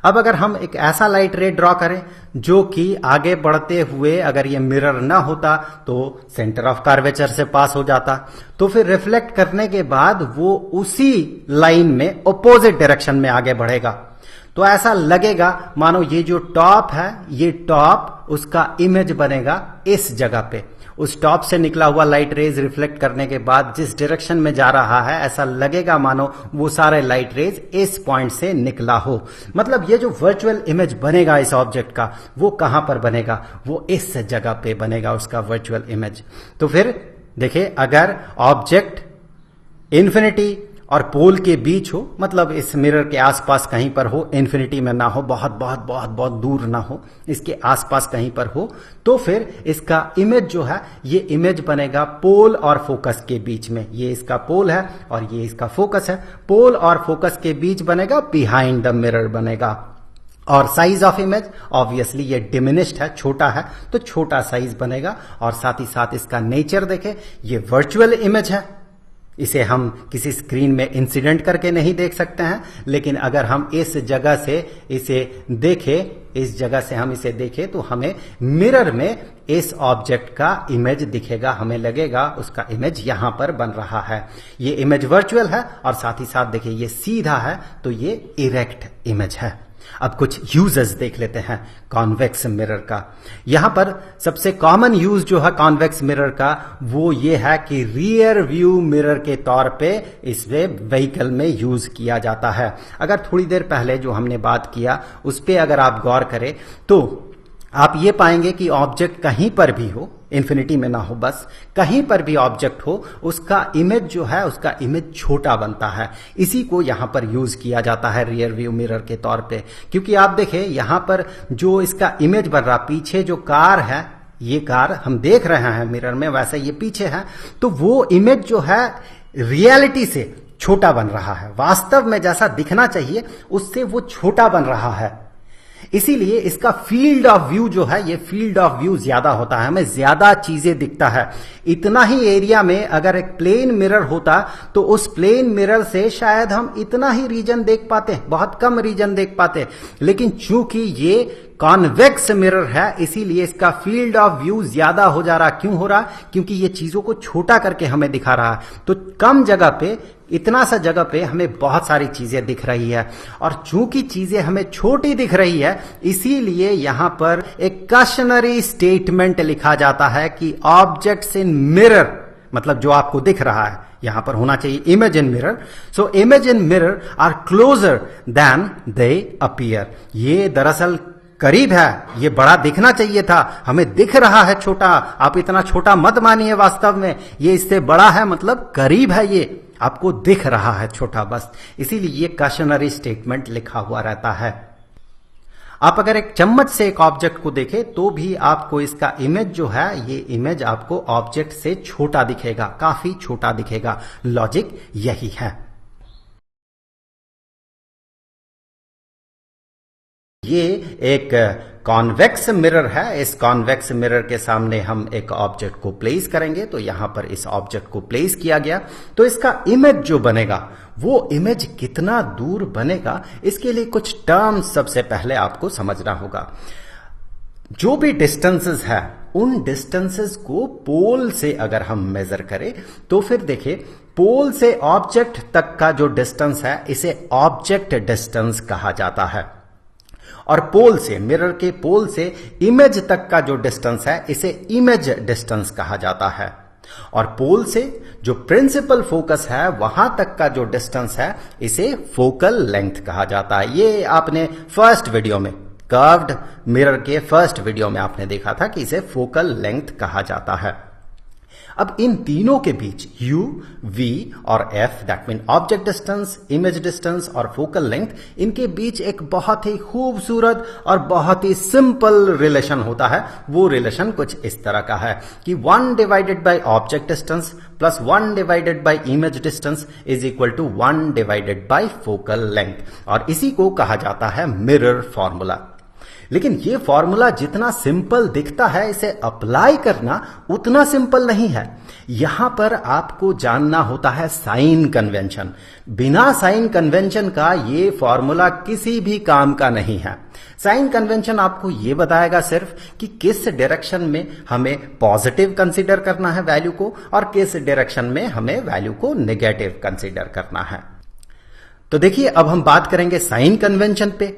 अब अगर हम एक ऐसा लाइट रे ड्रॉ करें जो कि आगे बढ़ते हुए अगर ये मिरर ना होता तो सेंटर ऑफ कर्वेचर से पास हो जाता, तो फिर रिफ्लेक्ट करने के बाद वो उसी लाइन में ऑपोजिट डायरेक्शन में आगे बढ़ेगा। तो ऐसा लगेगा मानो ये जो टॉप है, ये टॉप उसका इमेज बनेगा इस जगह पे। उस टॉप से निकला हुआ लाइट रेज रिफ्लेक्ट करने के बाद जिस डायरेक्शन में जा रहा है ऐसा लगेगा मानो वो सारे लाइट रेज इस पॉइंट से निकला हो। मतलब ये जो वर्चुअल इमेज बनेगा इस ऑब्जेक्ट का वो कहां पर बनेगा? वो इस जगह पे बनेगा उसका वर्चुअल इमेज। तो फिर देखिए अगर ऑब्जेक्ट इन्फिनिटी और पोल के बीच हो, मतलब इस मिरर के आसपास कहीं पर हो, इन्फिनिटी में ना हो, बहुत बहुत बहुत बहुत दूर ना हो, इसके आसपास कहीं पर हो, तो फिर इसका इमेज जो है ये इमेज बनेगा पोल और फोकस के बीच में। ये इसका पोल है और ये इसका फोकस है। पोल और फोकस के बीच बनेगा, बिहाइंड द मिरर बनेगा। और साइज ऑफ इमेज ऑब्वियसली ये डिमिनिश्ड है, छोटा है, तो छोटा साइज बनेगा। और साथ ही साथ इसका नेचर देखें, ये वर्चुअल इमेज है, इसे हम किसी स्क्रीन में इंसिडेंट करके नहीं देख सकते हैं, लेकिन अगर हम इस जगह से इसे देखें, इस जगह से हम इसे देखें तो हमें मिरर में इस ऑब्जेक्ट का इमेज दिखेगा, हमें लगेगा उसका इमेज यहां पर बन रहा है। ये इमेज वर्चुअल है और साथ ही साथ देखिए ये सीधा है, तो ये इरेक्ट इमेज है। अब कुछ यूजेस देख लेते हैं कॉन्वेक्स मिरर का। यहां पर सबसे कॉमन यूज जो है कॉन्वेक्स मिरर का वो ये है कि रियर व्यू मिरर के तौर पे इसे व्हीकल में यूज किया जाता है। अगर थोड़ी देर पहले जो हमने बात किया उस पे अगर आप गौर करें तो आप ये पाएंगे कि ऑब्जेक्ट कहीं पर भी हो, इन्फिनिटी में ना हो, बस कहीं पर भी ऑब्जेक्ट हो, उसका इमेज जो है उसका इमेज छोटा बनता है। इसी को यहां पर यूज किया जाता है रियर व्यू मिरर के तौर पे, क्योंकि आप देखें यहां पर जो इसका इमेज बन रहा, पीछे जो कार है, ये कार हम देख रहे हैं मिरर में, वैसे ये पीछे है, तो वो इमेज जो है रियलिटी से छोटा बन रहा है, वास्तव में जैसा दिखना चाहिए उससे वो छोटा बन रहा है। इसीलिए इसका फील्ड ऑफ व्यू जो है, ये फील्ड ऑफ व्यू ज्यादा होता है, हमें ज्यादा चीजें दिखता है। इतना ही एरिया में अगर एक प्लेन मिरर होता तो उस प्लेन मिरर से शायद हम इतना ही रीजन देख पाते, बहुत कम रीजन देख पाते, लेकिन चूंकि ये कॉन्वेक्स मिरर है इसीलिए इसका फील्ड ऑफ व्यू ज्यादा हो जा रहा। क्यों हो रहा? क्योंकि ये चीजों को छोटा करके हमें दिखा रहा है, तो कम जगह पे, इतना सा जगह पे हमें बहुत सारी चीजें दिख रही है। और चूंकि चीजें हमें छोटी दिख रही है इसीलिए यहां पर एक कॉशनरी स्टेटमेंट लिखा जाता है कि ऑब्जेक्ट्स इन मिरर, मतलब जो आपको दिख रहा है यहां पर होना चाहिए image in mirror, so image in mirror are closer than they appear. ये दरअसल करीब है, ये बड़ा दिखना चाहिए था, हमें दिख रहा है छोटा, आप इतना छोटा मत मानिए, वास्तव में ये इससे बड़ा है, मतलब करीब है, ये आपको दिख रहा है छोटा, बस इसीलिए ये कॉशनरी स्टेटमेंट लिखा हुआ रहता है। आप अगर एक चम्मच से एक ऑब्जेक्ट को देखें तो भी आपको इसका इमेज जो है, ये इमेज आपको ऑब्जेक्ट से छोटा दिखेगा, काफी छोटा दिखेगा। लॉजिक यही है। ये एक कॉन्वेक्स मिरर है, इस कॉन्वेक्स मिरर के सामने हम एक ऑब्जेक्ट को प्लेस करेंगे, तो यहां पर इस ऑब्जेक्ट को प्लेस किया गया, तो इसका इमेज जो बनेगा वो इमेज कितना दूर बनेगा, इसके लिए कुछ टर्म्स सबसे पहले आपको समझना होगा। जो भी डिस्टेंसेस है उन डिस्टेंसेस को पोल से अगर हम मेजर करें तो फिर देखिए पोल से ऑब्जेक्ट तक का जो डिस्टेंस है इसे ऑब्जेक्ट डिस्टेंस कहा जाता है, और पोल से, मिरर के पोल से इमेज तक का जो डिस्टेंस है इसे इमेज डिस्टेंस कहा जाता है, और पोल से जो प्रिंसिपल फोकस है वहां तक का जो डिस्टेंस है इसे फोकल लेंथ कहा जाता है। ये आपने फर्स्ट वीडियो में, कर्व्ड मिरर के फर्स्ट वीडियो में आपने देखा था कि इसे फोकल लेंथ कहा जाता है। अब इन तीनों के बीच U, V और F, that mean object distance, image distance और फोकल लेंथ, इनके बीच एक बहुत ही खूबसूरत और बहुत ही सिंपल रिलेशन होता है। वो रिलेशन कुछ इस तरह का है कि 1 divided by object distance plus 1 divided by image distance is equal to 1 divided by focal length, और इसी को कहा जाता है मिरर फॉर्मूला। लेकिन ये फॉर्मूला जितना सिंपल दिखता है, इसे अप्लाई करना उतना सिंपल नहीं है। यहां पर आपको जानना होता है साइन कन्वेंशन। बिना साइन कन्वेंशन का ये फॉर्मूला किसी भी काम का नहीं है। साइन कन्वेंशन आपको ये बताएगा सिर्फ कि किस डायरेक्शन में हमें पॉजिटिव कंसीडर करना है वैल्यू को, और किस डायरेक्शन में हमें वैल्यू को नेगेटिव कंसीडर करना है। तो देखिए अब हम बात करेंगे साइन कन्वेंशन पे,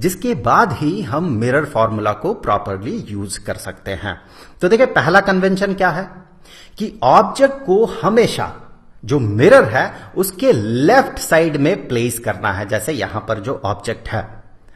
जिसके बाद ही हम मिरर फॉर्मूला को प्रॉपरली यूज कर सकते हैं। तो देखिए पहला कन्वेंशन क्या है कि ऑब्जेक्ट को हमेशा जो मिरर है उसके लेफ्ट साइड में प्लेस करना है। जैसे यहां पर जो ऑब्जेक्ट है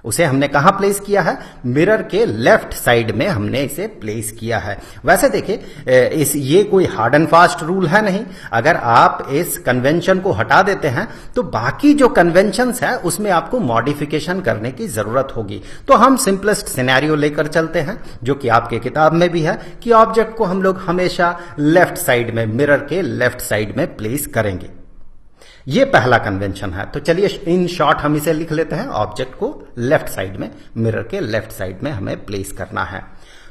उसे हमने कहां प्लेस किया है, मिरर के लेफ्ट साइड में हमने इसे प्लेस किया है। वैसे देखिए ये कोई हार्ड एंड फास्ट रूल है नहीं। अगर आप इस कन्वेंशन को हटा देते हैं तो बाकी जो कन्वेंशंस है उसमें आपको मॉडिफिकेशन करने की जरूरत होगी। तो हम सिंपलेस्ट सिनेरियो लेकर चलते हैं जो कि आपके किताब में भी है कि ऑब्जेक्ट को हम लोग हमेशा लेफ्ट साइड में, मिरर के लेफ्ट साइड में प्लेस करेंगे। ये पहला कन्वेंशन है। तो चलिए इन शॉर्ट हम इसे लिख लेते हैं। ऑब्जेक्ट को लेफ्ट साइड में, मिरर के लेफ्ट साइड में हमें प्लेस करना है।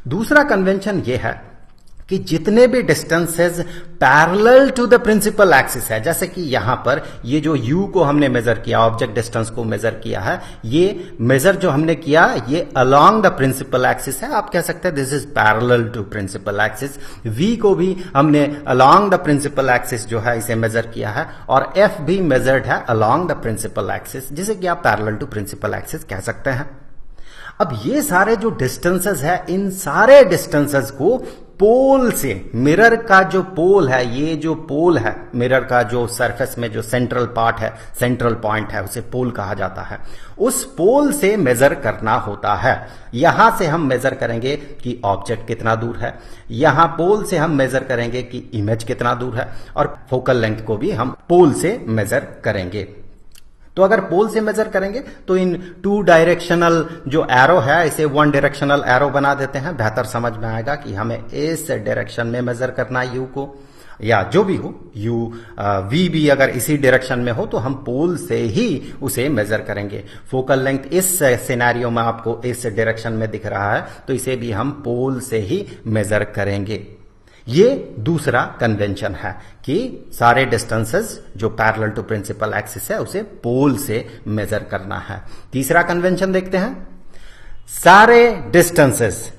दूसरा कन्वेंशन ये है कि जितने भी distances parallel to the principal axis है, जैसे कि यहां पर ये जो u को हमने मेजर किया, ऑब्जेक्ट डिस्टेंस को मेजर किया है, ये मेजर जो हमने किया ये अलोंग द प्रिंसिपल एक्सिस है। आप कह सकते हैं this is parallel to principal axis. v को भी हमने अलोंग द प्रिंसिपल एक्सिस जो है इसे मेजर किया है, और f भी मेजर्ड है अलोंग द प्रिंसिपल एक्सिस, जिसे कि आप पैरेलल टू प्रिंसिपल एक्सिस कह सकते हैं। अब ये सारे जो डिस्टेंसेस है, इन सारे डिस्टेंसेस को पोल से, मिरर का जो पोल है, ये जो पोल है मिरर का, जो सरफेस में जो सेंट्रल पार्ट है, सेंट्रल पॉइंट है, उसे पोल कहा जाता है, उस पोल से मेजर करना होता है। यहां से हम मेजर करेंगे कि ऑब्जेक्ट कितना दूर है, यहां पोल से हम मेजर करेंगे कि इमेज कितना दूर है, और फोकल लेंथ को भी हम पोल से मेजर करेंगे। तो अगर पोल से मेजर करेंगे तो इन 2 डायरेक्शनल जो एरो है, इसे 1 डायरेक्शनल एरो बना देते हैं। बेहतर समझ में आएगा कि हमें इस डायरेक्शन में मेजर करना है यू को, या जो भी हो, यू वी भी अगर इसी डायरेक्शन में हो तो हम पोल से ही उसे मेजर करेंगे। फोकल लेंथ इस सिनेरियो में आपको इस डायरेक्शन में दिख रहा है, तो इसे भी हम पोल से ही मेजर करेंगे। ये दूसरा कन्वेंशन है कि सारे डिस्टेंसेस जो पैरेलल टू प्रिंसिपल एक्सिस है उसे पोल से मेजर करना है। तीसरा कन्वेंशन देखते हैं। सारे डिस्टेंसेस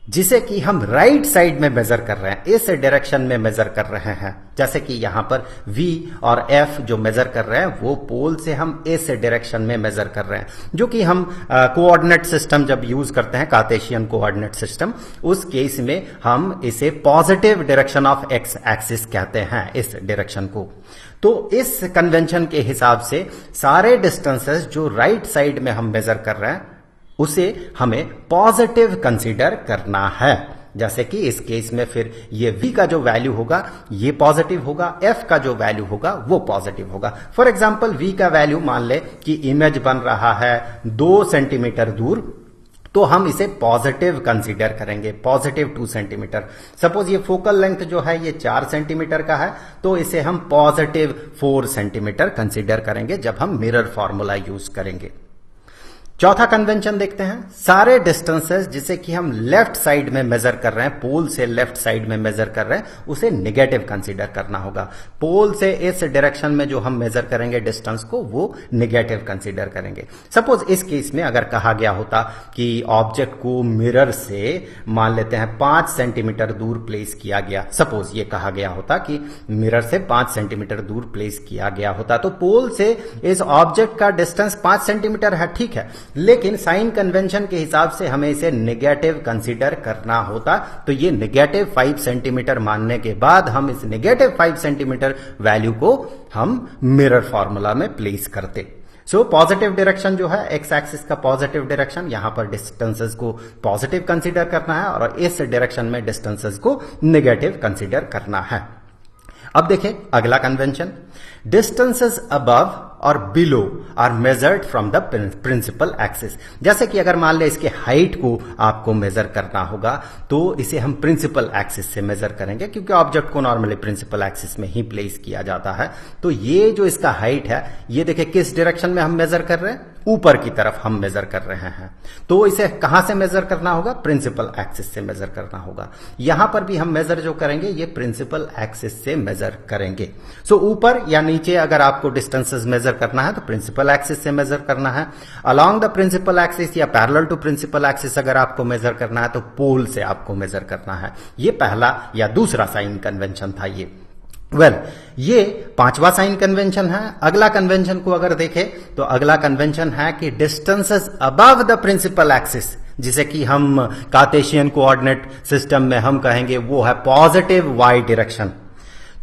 जिसे कि हम राइट साइड में मेजर कर रहे हैं, इस डायरेक्शन में मेजर कर रहे हैं, जैसे कि यहां पर v और f जो मेजर कर रहे हैं वो पोल से हम इस डायरेक्शन में मेजर कर रहे हैं, जो कि हम कोऑर्डिनेट सिस्टम जब यूज करते हैं, कार्टेशियन कोऑर्डिनेट सिस्टम, उस केस में हम इसे positive direction of x axis कहते हैं, इस डायरेक्शन को। तो इस कन्वेंशन के हिसाब से सारे डिस्टेंसेस जो राइट साइड में हम मेजर कर रहे हैं उसे हमें पॉजिटिव कंसीडर करना है। जैसे कि इस केस में फिर ये v का जो वैल्यू होगा ये पॉजिटिव होगा, f का जो वैल्यू होगा वो पॉजिटिव होगा। फॉर एग्जांपल v का वैल्यू मान ले कि इमेज बन रहा है 2 सेंटीमीटर दूर, तो हम इसे पॉजिटिव कंसीडर करेंगे, पॉजिटिव 2 सेंटीमीटर। सपोज ये फोकल लेंथ जो है ये 4 सेंटीमीटर का है, तो इसे हम पॉजिटिव 4 सेंटीमीटर कंसीडर करेंगे जब हम मिरर फॉर्मूला यूज करेंगे। चौथा कन्वेंशन देखते हैं। सारे डिस्टेंसेस जिसे कि हम लेफ्ट साइड में मेजर कर रहे हैं, पोल से लेफ्ट साइड में मेजर कर रहे हैं, उसे नेगेटिव कंसीडर करना होगा। पोल से इस डायरेक्शन में जो हम मेजर करेंगे डिस्टेंस को, वो नेगेटिव कंसीडर करेंगे। सपोज इस केस में अगर कहा गया होता कि ऑब्जेक्ट को मिरर से मान लेते हैं 5 सेंटीमीटर दूर प्लेस किया गया, सपोज ये कहा गया होता कि मिरर से 5 सेंटीमीटर दूर प्लेस किया गया होता, तो पोल से इस ऑब्जेक्ट का डिस्टेंस 5 सेंटीमीटर है, ठीक है, लेकिन साइन कन्वेंशन के हिसाब से हमें इसे नेगेटिव कंसीडर करना होता। तो ये नेगेटिव 5 सेंटीमीटर मानने के बाद हम इस नेगेटिव 5 सेंटीमीटर वैल्यू को हम मिरर फॉर्मूला में प्लेस करते। सो पॉजिटिव डायरेक्शन जो है, एक्स एक्सिस का पॉजिटिव डायरेक्शन, यहां पर डिस्टेंसेस को पॉजिटिव कंसीडर करना है, और इस डायरेक्शन में डिस्टेंसेस को नेगेटिव कंसीडर करना है। अब देखें अगला कन्वेंशन। डिस्टेंसेस अबव और below are measured from the principal axis. जैसे कि अगर मान ले इसके हाइट को आपको मेजर करना होगा, तो इसे हम प्रिंसिपल एक्सिस से मेजर करेंगे, क्योंकि ऑब्जेक्ट को नॉर्मली प्रिंसिपल एक्सिस में ही प्लेस किया जाता है। तो ये जो इसका हाइट है, ये देखिए किस डायरेक्शन में हम मेजर कर रहे हैं, ऊपर की तरफ हम मेजर कर रहे हैं। तो इसे कहां से मेजर करना होगा, प्रिंसिपल एक्सिस से मेजर करना होगा। यहां पर भी हम मेजर जो करेंगे ये प्रिंसिपल एक्सिस से मेजर करेंगे। सो ऊपर या नीचे अगर आपको डिस्टेंसेस मेजर करना है तो प्रिंसिपल एक्सिस से मेजर करना है। अलोंग द प्रिंसिपल एक्सिस या पैरेलल टू प्रिंसिपल एक्सिस अगर आपको मेजर करना है तो पोल से आपको मेजर करना है। ये पहला या दूसरा साइन कन्वेंशन था ये। ये 5वां साइन कन्वेंशन है। अगला कन्वेंशन को अगर देखें तो अगला कन्वेंशन है कि distances above the principal axis, जिसे कि हम कार्टेशियन कोऑर्डिनेट सिस्टम में हम कहेंगे वो है पॉजिटिव वाई डायरेक्शन।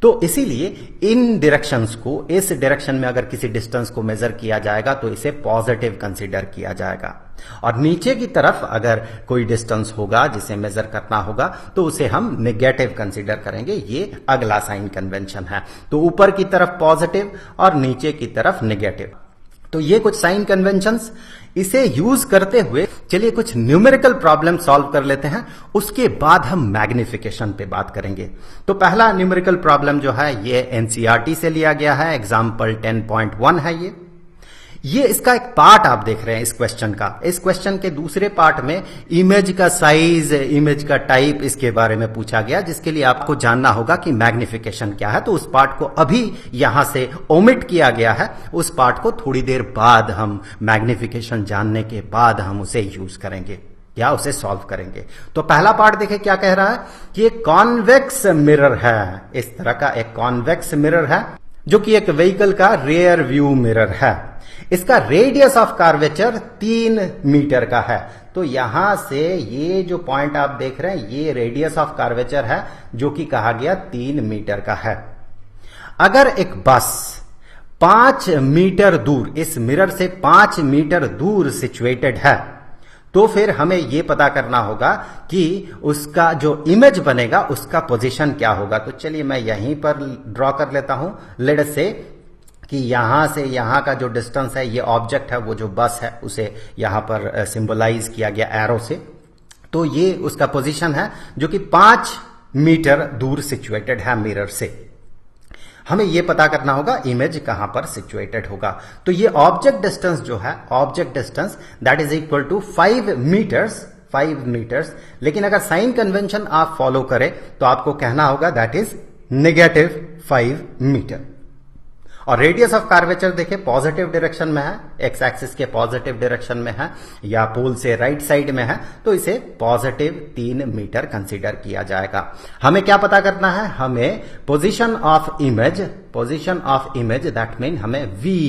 तो इसीलिए इन डायरेक्शंस को, इस डायरेक्शन में अगर किसी डिस्टेंस को मेजर किया जाएगा तो इसे पॉजिटिव कंसीडर किया जाएगा, और नीचे की तरफ अगर कोई डिस्टेंस होगा जिसे मेजर करना होगा तो उसे हम नेगेटिव कंसीडर करेंगे। ये अगला साइन कन्वेंशन है। तो ऊपर की तरफ पॉजिटिव और नीचे की तरफ नेगेटिव। तो ये कुछ साइन कन्वेंशंस, इसे यूज करते हुए चलिए कुछ न्यूमेरिकल प्रॉब्लम सॉल्व कर लेते हैं, उसके बाद हम मैग्निफिकेशन पे बात करेंगे। तो पहला न्यूमेरिकल प्रॉब्लम जो है ये एनसीईआरटी से लिया गया है, एग्जाम्पल 10.1 है ये इसका एक पार्ट आप देख रहे हैं इस क्वेश्चन का। इस क्वेश्चन के दूसरे पार्ट में इमेज का साइज, इमेज का टाइप, इसके बारे में पूछा गया, जिसके लिए आपको जानना होगा कि मैग्निफिकेशन क्या है। तो उस पार्ट को अभी यहां से ओमिट किया गया है, उस पार्ट को थोड़ी देर बाद हम मैग्निफिकेशन जानने के बाद हम उसे यूज करेंगे या उसे सॉल्व करेंगे। तो पहला पार्ट देखें क्या कह रहा है कि एक कॉन्वेक्स मिरर है, इस तरह का एक कॉन्वेक्स मिरर है जो कि एक व्हीकल का रियर व्यू मिरर है। इसका रेडियस ऑफ कर्वेचर 3 मीटर का है। तो यहां से ये जो पॉइंट आप देख रहे हैं ये रेडियस ऑफ कर्वेचर है जो कि कहा गया 3 मीटर का है। अगर एक बस 5 मीटर दूर, इस मिरर से 5 मीटर दूर सिचुएटेड है, तो फिर हमें यह पता करना होगा कि उसका जो इमेज बनेगा उसका पोजीशन क्या होगा। तो चलिए मैं यहीं पर ड्रॉ कर लेता हूं। लेट अस से कि यहां से यहां का जो डिस्टेंस है, ये ऑब्जेक्ट है, वो जो बस है उसे यहां पर सिंबलाइज किया गया एरो से। तो ये उसका पोजीशन है जो कि 5 मीटर दूर सिचुएटेड है मिरर से। हमें यह पता करना होगा इमेज कहां पर सिचुएटेड होगा। तो ये ऑब्जेक्ट डिस्टेंस जो है, object distance that is equal to 5 metres. लेकिन अगर साइन कन्वेंशन आप फॉलो करें तो आपको कहना होगा दैट इज -5 मीटर। और रेडियस ऑफ कर्वेचर देखिए पॉजिटिव डायरेक्शन में है, एक्स एक्सिस के पॉजिटिव डायरेक्शन में है या पोल से राइट साइड में है, तो इसे पॉजिटिव 3 मीटर कंसीडर किया जाएगा। हमें क्या पता करना है, हमें position of image that mean हमें वी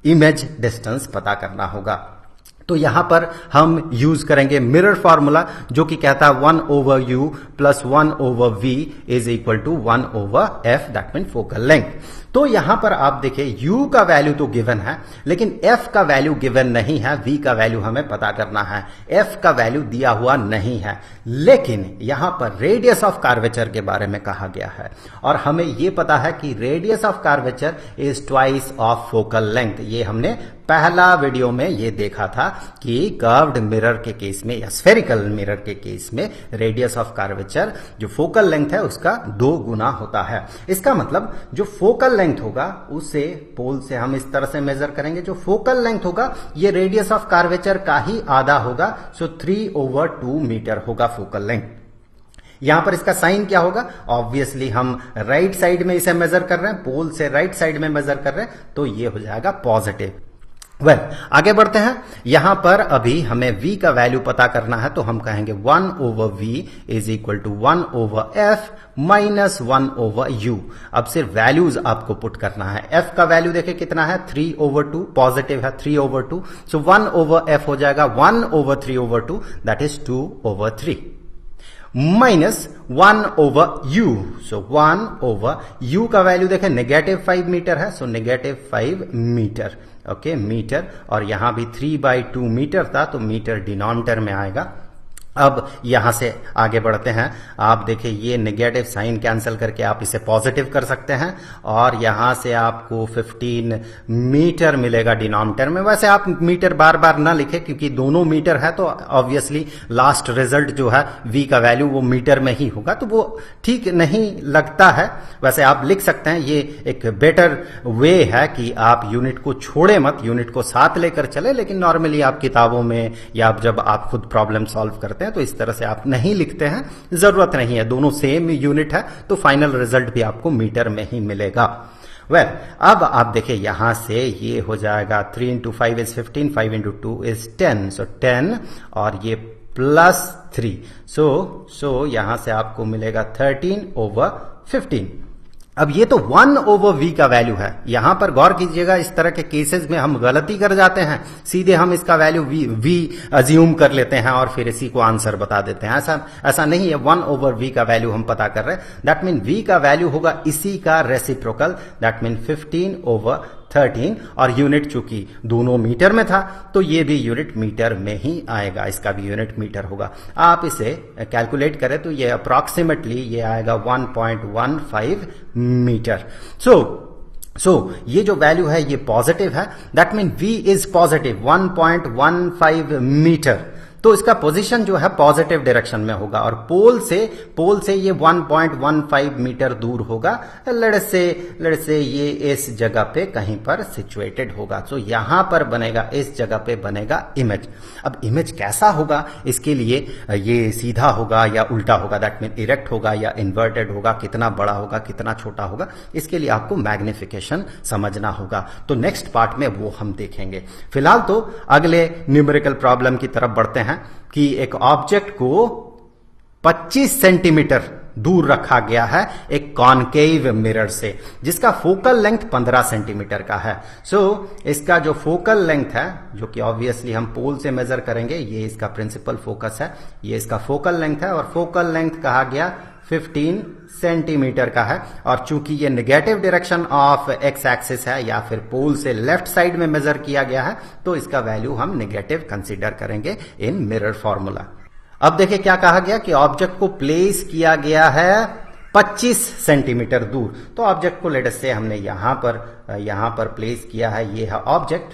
इमेज डिस्टेंस पता करना होगा। तो यहां पर हम यूज करेंगे मिरर फॉर्मूला जो कि कहता है 1/u plus 1/v is equal to 1/f that mean focal length. तो यहां पर आप देखिए u का वैल्यू तो गिवन है, लेकिन f का वैल्यू गिवन नहीं है, v का वैल्यू हमें पता करना है। f का वैल्यू दिया हुआ नहीं है, लेकिन यहां पर रेडियस ऑफ कर्वेचर के बारे में कहा गया है और हमें यह पता है कि radius of curvature is twice of focal length. ये हमने पहला वीडियो में ये देखा था कि कर्व्ड मिरर के केस में या स्फेरिकल मिरर के केस में रेडियस ऑफ कर्वेचर जो फोकल लेंथ है उसका 2 गुना होता है। इसका मतलब जो फोकल लेंथ होगा उसे पोल से हम इस तरह से मेजर करेंगे, जो फोकल लेंथ होगा ये रेडियस ऑफ कर्वेचर का ही आधा होगा, सो 3/2 मीटर होगा फोकल लेंथ। यहां पर इसका साइन क्या होगा, ऑब्वियसली हम राइट साइड में इसे मेजर कर रहे हैं, पोल से राइट साइड में मेजर कर रहे हैं, तो ये हो जाएगा पॉजिटिव। आगे बढ़ते हैं। यहां पर अभी हमें v का वैल्यू पता करना है, तो हम कहेंगे 1/v is equal to 1/f minus 1/u। अब सिर्फ वैल्यूज आपको पुट करना है। f का वैल्यू देखिए कितना है 3/2, पॉजिटिव है 3/2, सो 1/f हो जाएगा 1/3/2 that is 2/3 minus 1/u, so 1/u का वैल्यू देखें -5 मीटर है, सो -5 मीटर, ओके मीटर, और यहां भी 3/2 मीटर था तो मीटर डिनोमिनेटर में आएगा। अब यहां से आगे बढ़ते हैं। आप देखिए ये नेगेटिव साइन कैंसिल करके आप इसे पॉजिटिव कर सकते हैं और यहां से आपको 15 मीटर मिलेगा डिनोमिनेटर में। वैसे आप मीटर बार बार ना लिखें क्योंकि दोनों मीटर है, तो ऑब्वियसली लास्ट रिजल्ट जो है v का वैल्यू वो मीटर में ही होगा, तो वो ठीक नहीं लगता है। वैसे आप लिख सकते हैं, ये एक बेटर वे है कि आप यूनिट को छोड़े मत, यूनिट को साथ लेकर चले। लेकिन नॉर्मली आप किताबों में या जब आप खुद प्रॉब्लम सॉल्व करते हैं तो इस तरह से आप नहीं लिखते हैं, जरूरत नहीं है। दोनों सेम यूनिट है तो फाइनल रिजल्ट भी आपको मीटर में ही मिलेगा। अब आप देखिए यहां से ये हो जाएगा 3 into 5 is 15, 5 into 2 is 10, सो 10 और ये +3, सो यहां से आपको मिलेगा 13/15। अब ये तो 1/v का वैल्यू है। यहां पर गौर कीजिएगा, इस तरह के केसेस में हम गलती कर जाते हैं, सीधे हम इसका वैल्यू v अज्यूम कर लेते हैं और फिर इसी को आंसर बता देते हैं। ऐसा नहीं है। 1/v का वैल्यू हम पता कर रहे हैं, दैट मीन v का वैल्यू होगा इसी का रेसिप्रोकल, दैट मीन 15/13, और यूनिट चूंकि दोनों मीटर में था तो ये भी यूनिट मीटर में ही आएगा, इसका भी यूनिट मीटर होगा। आप इसे कैलकुलेट करें तो ये अप्रॉक्सीमेटली ये आएगा 1.15 मीटर। सो ये जो वैल्यू है ये पॉजिटिव है, that mean v is positive 1.15 metre. तो इसका पोजीशन जो है पॉजिटिव डायरेक्शन में होगा और पोल से ये 1.15 मीटर दूर होगा। लेट्स से ये इस जगह पे कहीं पर सिचुएटेड होगा। यहां पर बनेगा, इस जगह पे बनेगा इमेज। अब इमेज कैसा होगा, इसके लिए ये सीधा होगा या उल्टा होगा, दैट मीन इरेक्ट होगा या इन्वर्टेड होगा, कितना बड़ा होगा कितना छोटा होगा, इसके लिए आपको मैग्निफिकेशन समझना होगा। तो नेक्स्ट पार्ट में वो हम देखेंगे। फिलहाल तो अगले न्यूमेरिकल प्रॉब्लम की तरफ बढ़ते हैं कि एक ऑब्जेक्ट को 25 सेंटीमीटर दूर रखा गया है एक कॉनकेव मिरर से, जिसका फोकल लेंथ 15 सेंटीमीटर का है। इसका जो फोकल लेंथ है, जो कि ऑब्वियसली हम पोल से मेजर करेंगे, ये इसका प्रिंसिपल फोकस है, ये इसका फोकल लेंथ है और फोकल लेंथ कहा गया 15 सेंटीमीटर का है। और चूंकि ये negative direction of x axis है या फिर पोल से लेफ्ट साइड में मेजर किया गया है, तो इसका वैल्यू हम नेगेटिव कंसीडर करेंगे इन मिरर फॉर्मूला। अब देखिए क्या कहा गया कि ऑब्जेक्ट को प्लेस किया गया है 25 सेंटीमीटर दूर। तो ऑब्जेक्ट को लेट्स से हमने यहां पर प्लेस किया है, ये है ऑब्जेक्ट।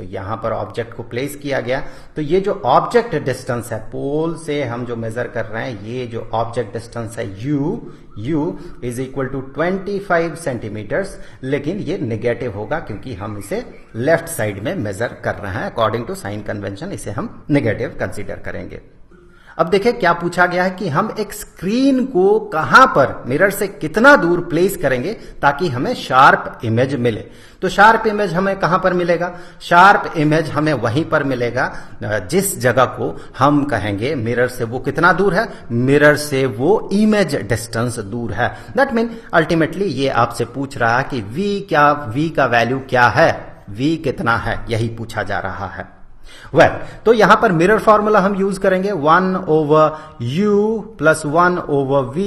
यहां पर ऑब्जेक्ट को प्लेस किया गया। तो ये जो ऑब्जेक्ट डिस्टेंस है पोल से हम जो मेजर कर रहे हैं, ये जो ऑब्जेक्ट डिस्टेंस है u is equal to 25 centimetres, लेकिन ये नेगेटिव होगा क्योंकि हम इसे लेफ्ट साइड में मेजर कर रहे हैं। अकॉर्डिंग टू साइन कन्वेंशन इसे हम नेगेटिव कंसीडर करेंगे। अब देखिए क्या पूछा गया है कि हम एक स्क्रीन को कहां पर, मिरर से कितना दूर प्लेस करेंगे ताकि हमें शार्प इमेज मिले। तो शार्प इमेज हमें कहां पर मिलेगा? शार्प इमेज हमें वहीं पर मिलेगा जिस जगह को हम कहेंगे मिरर से वो कितना दूर है, मिरर से वो इमेज डिस्टेंस दूर है। दैट मीन अल्टीमेटली ये आपसे पूछ रहा है कि v का वैल्यू क्या है, v कितना है, यही पूछा जा रहा है। तो यहां पर मिरर फॉर्मूला हम यूज करेंगे 1 over u plus 1 over v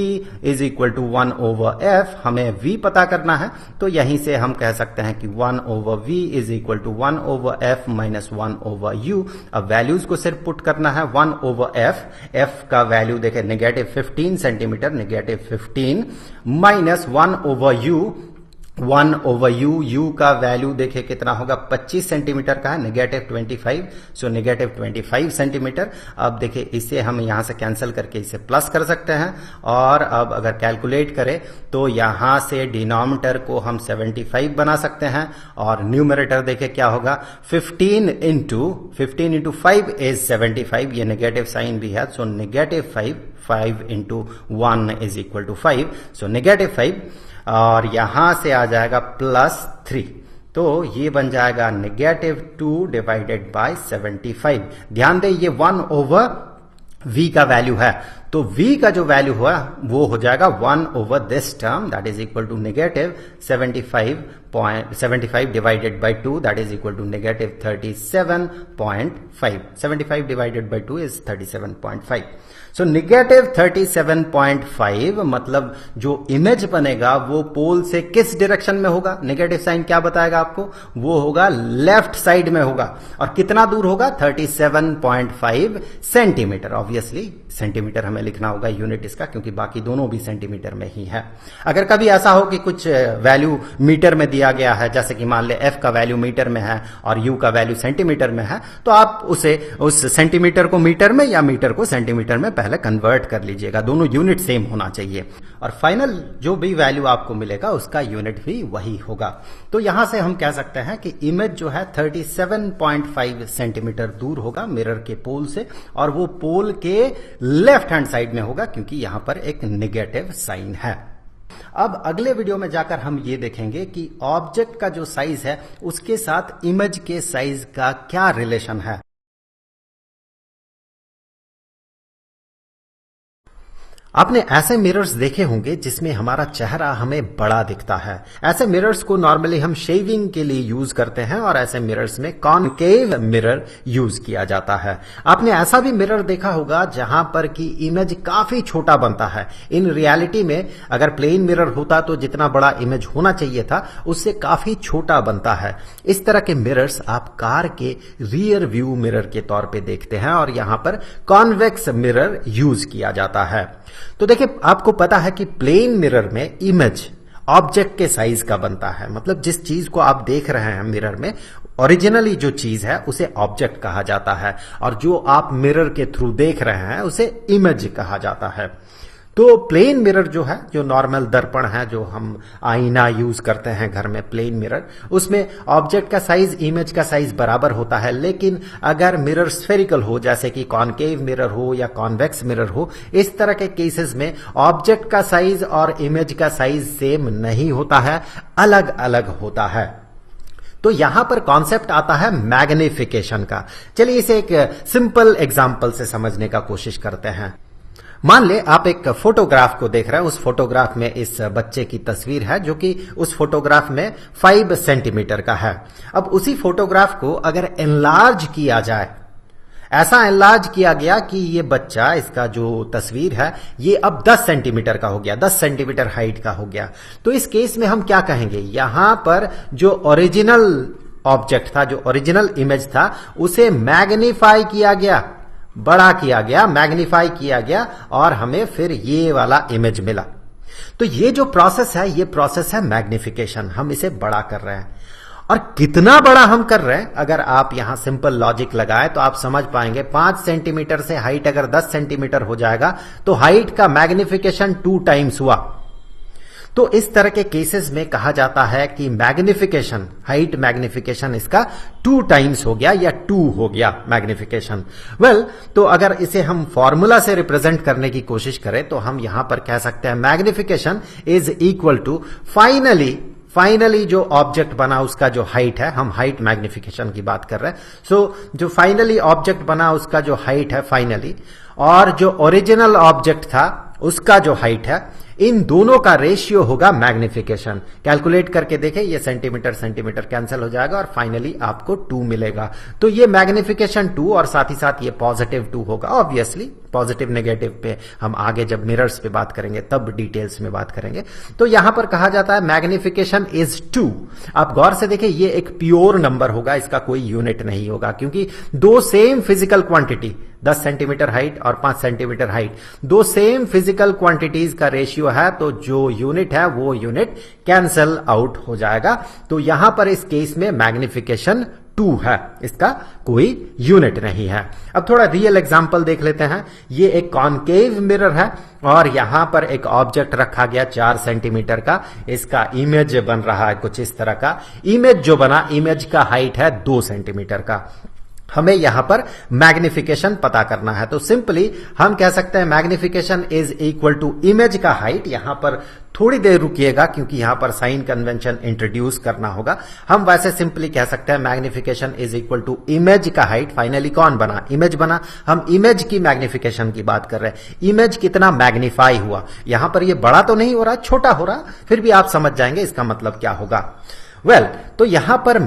is equal to 1 over f। हमें v पता करना है, तो यहीं से हम कह सकते हैं कि 1 over v is equal to 1 over f minus 1 over u। अब वैल्यूज को सिर्फ पुट करना है 1 ओवर f का वैल्यू देखें negative 15 centimetre, negative 15 minus 1 over u, 1 over u का वैल्यू देखे कितना होगा, 25 सेंटीमीटर का है, नेगेटिव 25, सो नेगेटिव 25 सेंटीमीटर। अब देखिए इसे हम यहां से कैंसिल करके इसे प्लस कर सकते हैं और अब अगर कैलकुलेट करें तो यहां से डिनोमिनेटर को हम 75 बना सकते हैं और न्यूमरेटर देखे क्या होगा, 15 इंटू 5 इज 75, ये नेगेटिव साइन भी है, so negative 5 into 1 is equal to 5, so negative 5 और यहां से आ जाएगा प्लस 3, तो ये बन जाएगा नेगेटिव 2 डिवाइडेड बाय 75। ध्यान दें ये 1 ओवर v का वैल्यू है, तो v का जो वैल्यू हुआ वो हो जाएगा 1 over this term, that is equal to negative 75 divided by 2, that is equal to negative 37.5। 75 divided by 2 is 37.5। So negative 37.5 मतलब जो इमेज बनेगा वो पोल से किस डायरेक्शन में होगा, नेगेटिव साइन क्या बताएगा आपको, वो होगा लेफ्ट साइड में होगा। और कितना दूर होगा, 37.5 सेंटीमीटर। ऑब्वियसली सेंटीमीटर हमें लिखना होगा यूनिट इसका, क्योंकि बाकी दोनों भी सेंटीमीटर में ही है। अगर कभी ऐसा हो कि कुछ वैल्यू मीटर में दिया गया है, जैसे कि मान ले f का वैल्यू मीटर में है और u का वैल्यू सेंटीमीटर में है, तो आप उस सेंटीमीटर को मीटर में या मीटर को सेंटीमीटर में पहले कन्वर्ट कर लीजिएगा, दोनों यूनिट सेम होना चाहिए और फाइनल जो भी वैल्यू आपको मिलेगा उसका यूनिट भी वही होगा। तो यहां से हम कह सकते हैं कि इमेज जो है 37.5 सेंटीमीटर दूर होगा मिरर के पोल से, और वो पोल के लेफ्ट हैंड साइड में होगा क्योंकि यहां पर एक नेगेटिव साइन है। अब अगले वीडियो में जाकर हम ये देखेंगे कि ऑब्जेक्ट का जो साइज है उसके साथ इमेज के साइज का क्या रिलेशन है। आपने ऐसे मिरर्स देखे होंगे जिसमें हमारा चेहरा हमें बड़ा दिखता है। ऐसे मिरर्स को नॉर्मली हम शेविंग के लिए यूज करते हैं और ऐसे मिरर्स में कॉनकेव मिरर यूज किया जाता है। आपने ऐसा भी मिरर देखा होगा जहां पर कि इमेज काफी छोटा बनता है। इन रियलिटी में अगर प्लेन मिरर होता तो जितना बड़ा इमेज होना चाहिए था उससे काफी छोटा बनता है। इस तरह के मिरर्स आप कार के रियर व्यू मिरर के तौर पे देखते हैं और यहां पर कॉन्वेक्स मिरर यूज किया जाता है। तो देखिए आपको पता है कि प्लेन मिरर में इमेज ऑब्जेक्ट के साइज का बनता है। मतलब जिस चीज को आप देख रहे हैं मिरर में, ओरिजिनली जो चीज है उसे ऑब्जेक्ट कहा जाता है, और जो आप मिरर के थ्रू देख रहे हैं उसे इमेज कहा जाता है। तो प्लेन मिरर जो है, जो नॉर्मल दर्पण है, जो हम आईना यूज करते हैं घर में, प्लेन मिरर, उसमें ऑब्जेक्ट का साइज इमेज का साइज बराबर होता है। लेकिन अगर मिरर स्फेरिकल हो, जैसे कि कॉनकेव मिरर हो या कॉन्वेक्स मिरर हो, इस तरह के केसेस में ऑब्जेक्ट का साइज और इमेज का साइज सेम नहीं होता है, अलग अलग होता है। तो यहां पर कॉन्सेप्ट आता है मैग्निफिकेशन का। चलिए इसे एक सिंपल एग्जांपल से समझने का कोशिश करते हैं। मान ले आप एक फोटोग्राफ को देख रहे हैं, उस फोटोग्राफ में इस बच्चे की तस्वीर है जो कि उस फोटोग्राफ में 5 सेंटीमीटर का है। अब उसी फोटोग्राफ को अगर एनलार्ज किया जाए, ऐसा एनलार्ज किया गया कि ये बच्चा, इसका जो तस्वीर है, ये अब 10 सेंटीमीटर का हो गया, 10 सेंटीमीटर हाइट का हो गया। तो इस केस में हम क्या कहेंगे, यहां पर जो ओरिजिनल ऑब्जेक्ट था, जो ओरिजिनल इमेज था, उसे मैग्नीफाई किया गया, बड़ा किया गया, मैग्नीफाई किया गया, और हमें फिर ये वाला इमेज मिला। तो ये जो प्रोसेस है, ये प्रोसेस है मैग्निफिकेशन। हम इसे बड़ा कर रहे हैं, और कितना बड़ा हम कर रहे हैं, अगर आप यहां सिंपल लॉजिक लगाए तो आप समझ पाएंगे। 5 सेंटीमीटर से हाइट अगर 10 सेंटीमीटर हो जाएगा तो हाइट का मैग्निफिकेशन 2 टाइम्स हुआ। तो इस तरह के केसेस में कहा जाता है कि मैग्निफिकेशन, हाइट मैग्निफिकेशन इसका 2 टाइम्स हो गया या 2 हो गया मैग्निफिकेशन। वेल, तो अगर इसे हम फॉर्मूला से रिप्रेजेंट करने की कोशिश करें तो हम यहां पर कह सकते हैं magnification is equal to finally जो ऑब्जेक्ट बना उसका जो हाइट है, हम हाइट मैग्निफिकेशन की बात कर रहे हैं। सो जो फाइनली ऑब्जेक्ट बना उसका जो हाइट है फाइनली, और जो ओरिजिनल ऑब्जेक्ट था उसका जो हाइट है, इन दोनों का रेशियो होगा मैग्निफिकेशन। कैलकुलेट करके देखें, ये सेंटीमीटर सेंटीमीटर कैंसिल हो जाएगा और फाइनली आपको 2 मिलेगा। तो ये मैग्निफिकेशन 2, और साथ ही साथ ये पॉजिटिव 2 होगा। ऑब्वियसली पॉजिटिव नेगेटिव पे हम आगे जब मिरर्स पे बात करेंगे तब डिटेल्स में बात करेंगे। तो यहां पर कहा जाता है मैग्निफिकेशन इज 2। आप गौर से देखिए, ये एक प्योर नंबर होगा, इसका कोई यूनिट नहीं होगा, क्योंकि दो same physical quantity, 10 centimetre height और 5 सेंटीमीटर हाइट, दो सेम फिजिकल क्वांटिटीज का रेशियो है, तो जो यूनिट है वो यूनिट कैंसल आउट हो जाएगा। तो यहां पर इस केस में मैग्निफिकेशन 2 है, इसका कोई यूनिट नहीं है। अब थोड़ा रियल एग्जांपल देख लेते हैं। ये एक कॉनकेव मिरर है और यहां पर एक ऑब्जेक्ट रखा गया 4 सेंटीमीटर का, इसका इमेज बन रहा है कुछ इस तरह का। इमेज जो बना, इमेज का हाइट है 2 सेंटीमीटर का। हमें यहां पर मैग्निफिकेशन पता करना है, तो सिंपली हम कह सकते हैं magnification is equal to image का हाइट। यहां पर थोड़ी देर रुकिएगा क्योंकि यहां पर साइन कन्वेंशन इंट्रोड्यूस करना होगा। हम वैसे सिंपली कह सकते हैं magnification is equal to image का हाइट। फाइनली कौन बना, इमेज बना। हम इमेज की मैग्निफिकेशन की बात कर रहे हैं, इमेज कितना मैग्नीफाई हुआ। यहां पर ये बड़ा तो नहीं हो रहा, छोटा हो रहा, फिर भी आप समझ जाएंगे इसका मतलब क्या होगा। वेल, तो यहां पर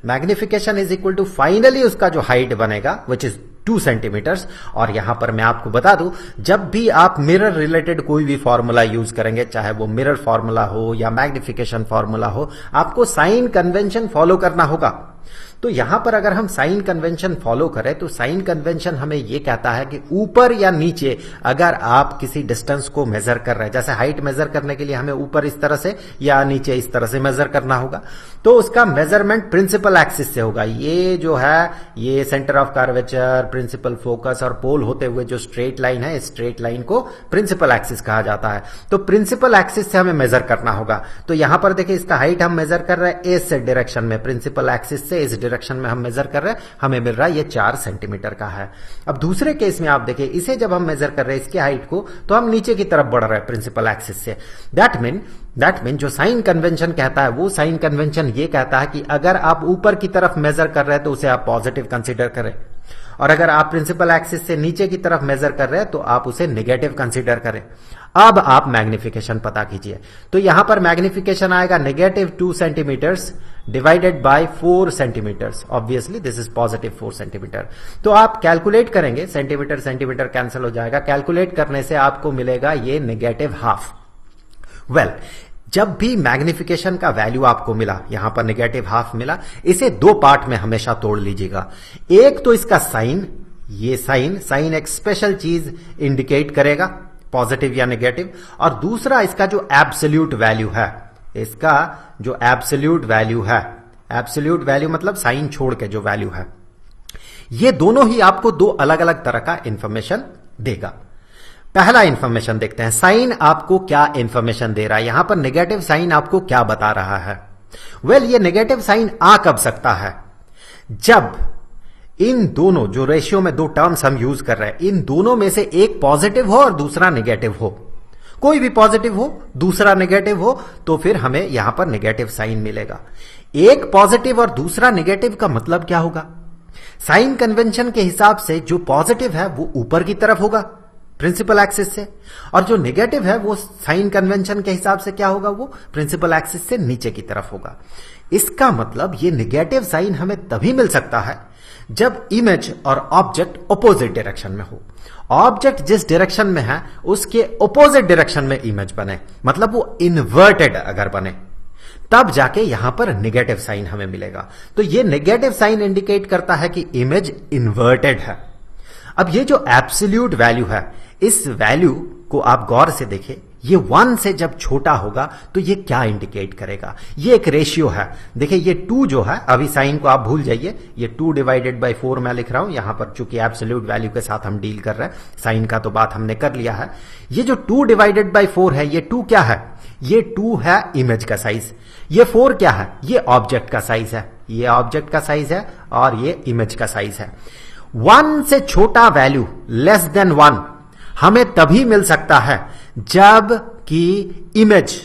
magnification is equal to finally उसका जो हाइट बनेगा विच इज 2 सेंटीमीटर्स। और यहां पर मैं आपको बता दूं, जब भी आप मिरर रिलेटेड कोई भी फॉर्मूला यूज करेंगे, चाहे वो मिरर फॉर्मूला हो या मैग्निफिकेशन फॉर्मूला हो, आपको साइन कन्वेंशन फॉलो करना होगा। तो यहां पर अगर हम साइन कन्वेंशन फॉलो करें तो साइन कन्वेंशन हमें यह कहता है कि ऊपर या नीचे अगर आप किसी डिस्टेंस को मेजर कर रहे हैं, जैसे हाइट मेजर करने के लिए हमें ऊपर इस तरह से या नीचे इस तरह से मेजर करना होगा, तो उसका मेजरमेंट प्रिंसिपल एक्सिस से होगा। ये जो है, ये centre of curvature, principal focus और पोल होते हुए जो स्ट्रेट लाइन है, स्ट्रेट लाइन को प्रिंसिपल एक्सिस कहा जाता है। तो प्रिंसिपल एक्सिस से हमें मेजर करना होगा। तो यहां पर देखिए, इसका हाइट हम मेजर कर रहे हैं इस डायरेक्शन में, प्रिंसिपल एक्सिस से इस डायरेक्शन में हम मेजर कर रहे हैं, हमें मिल रहा है ये 4 सेंटीमीटर का है। अब दूसरे केस में आप देखिए, इसे जब हम मेजर कर रहे हैं इसके हाइट को, तो हम नीचे की तरफ बढ़ रहे हैं प्रिंसिपल एक्सिस से। दैट मीन जो साइन कन्वेंशन कहता है, वो साइन कन्वेंशन ये कहता है कि अगर आप ऊपर की तरफ मेजर कर रहे हैं तो उसे आप पॉजिटिव कंसीडर करें, और अगर आप प्रिंसिपल एक्सिस से नीचे की तरफ मेजर कर रहे हैं तो आप उसे नेगेटिव कंसीडर करें। अब आप मैग्निफिकेशन पता कीजिए, तो यहां पर मैग्निफिकेशन आएगा -2 centimetres divided by 4 centimetres. Obviously this is positive 4 centimetre. तो आप कैलकुलेट करेंगे, सेंटीमीटर सेंटीमीटर कैंसिल हो जाएगा, कैलकुलेट करने से आपको मिलेगा ये -1/2। वेल, जब भी मैग्निफिकेशन का वैल्यू आपको मिला, यहां पर -1/2 मिला, इसे 2 पार्ट में हमेशा तोड़ लीजिएगा। एक तो इसका साइन, ये साइन एक स्पेशल चीज इंडिकेट करेगा, पॉजिटिव या नेगेटिव, और दूसरा इसका जो एब्सोल्यूट वैल्यू है, इसका जो एब्सोल्यूट वैल्यू है, एब्सोल्यूट वैल्यू मतलब साइन छोड़ के जो वैल्यू है, ये दोनों ही आपको दो अलग अलग तरह का इंफॉर्मेशन देगा। पहला इंफॉर्मेशन देखते हैं, साइन आपको क्या इंफॉर्मेशन दे रहा है। यहां पर नेगेटिव साइन आपको क्या बता रहा है? वेल, ये नेगेटिव साइन आ कब सकता है? जब इन दोनों जो रेशियो में दो टर्म्स हम यूज कर रहे हैं, इन दोनों में से एक पॉजिटिव हो और दूसरा नेगेटिव हो। कोई भी पॉजिटिव हो, दूसरा नेगेटिव हो, तो फिर हमें यहां पर नेगेटिव साइन मिलेगा। एक पॉजिटिव और दूसरा नेगेटिव का मतलब क्या होगा? साइन कन्वेंशन के हिसाब से जो पॉजिटिव है वो ऊपर की तरफ होगा प्रिंसिपल एक्सिस से, और जो नेगेटिव है वो साइन कन्वेंशन के हिसाब से क्या होगा? वो प्रिंसिपल एक्सिस से नीचे की तरफ होगा। इसका मतलब ये नेगेटिव साइन हमें तभी मिल सकता है जब इमेज और ऑब्जेक्ट ऑपोजिट डायरेक्शन में हो। ऑब्जेक्ट जिस डायरेक्शन में है उसके ऑपोजिट डायरेक्शन में इमेज बने, मतलब वो इन्वर्टेड अगर बने, तब जाके यहां पर नेगेटिव साइन हमें मिलेगा। तो ये नेगेटिव साइन इंडिकेट करता है कि इमेज इन्वर्टेड है। अब ये जो एब्सोल्यूट वैल्यू है, इस वैल्यू को आप गौर से देखें, ये 1 से जब छोटा होगा तो ये क्या इंडिकेट करेगा? ये एक रेशियो है। देखिए ये 2 जो है, अभी साइन को आप भूल जाइए, ये 2 डिवाइडेड बाय 4 मैं लिख रहा हूं यहां पर, चूंकि एब्सोल्यूट वैल्यू के साथ हम डील कर रहे हैं, साइन का तो बात हमने कर लिया है। ये जो 2 डिवाइडेड बाय 4 है, ये 2 क्या है? ये 2 है इमेज का साइज। ये 4 क्या है? ये ऑब्जेक्ट का साइज है। ये ऑब्जेक्ट का साइज है और ये इमेज का साइज है। 1 से छोटा वैल्यू लेस देन 1 हमें तभी मिल सकता है जब कि इमेज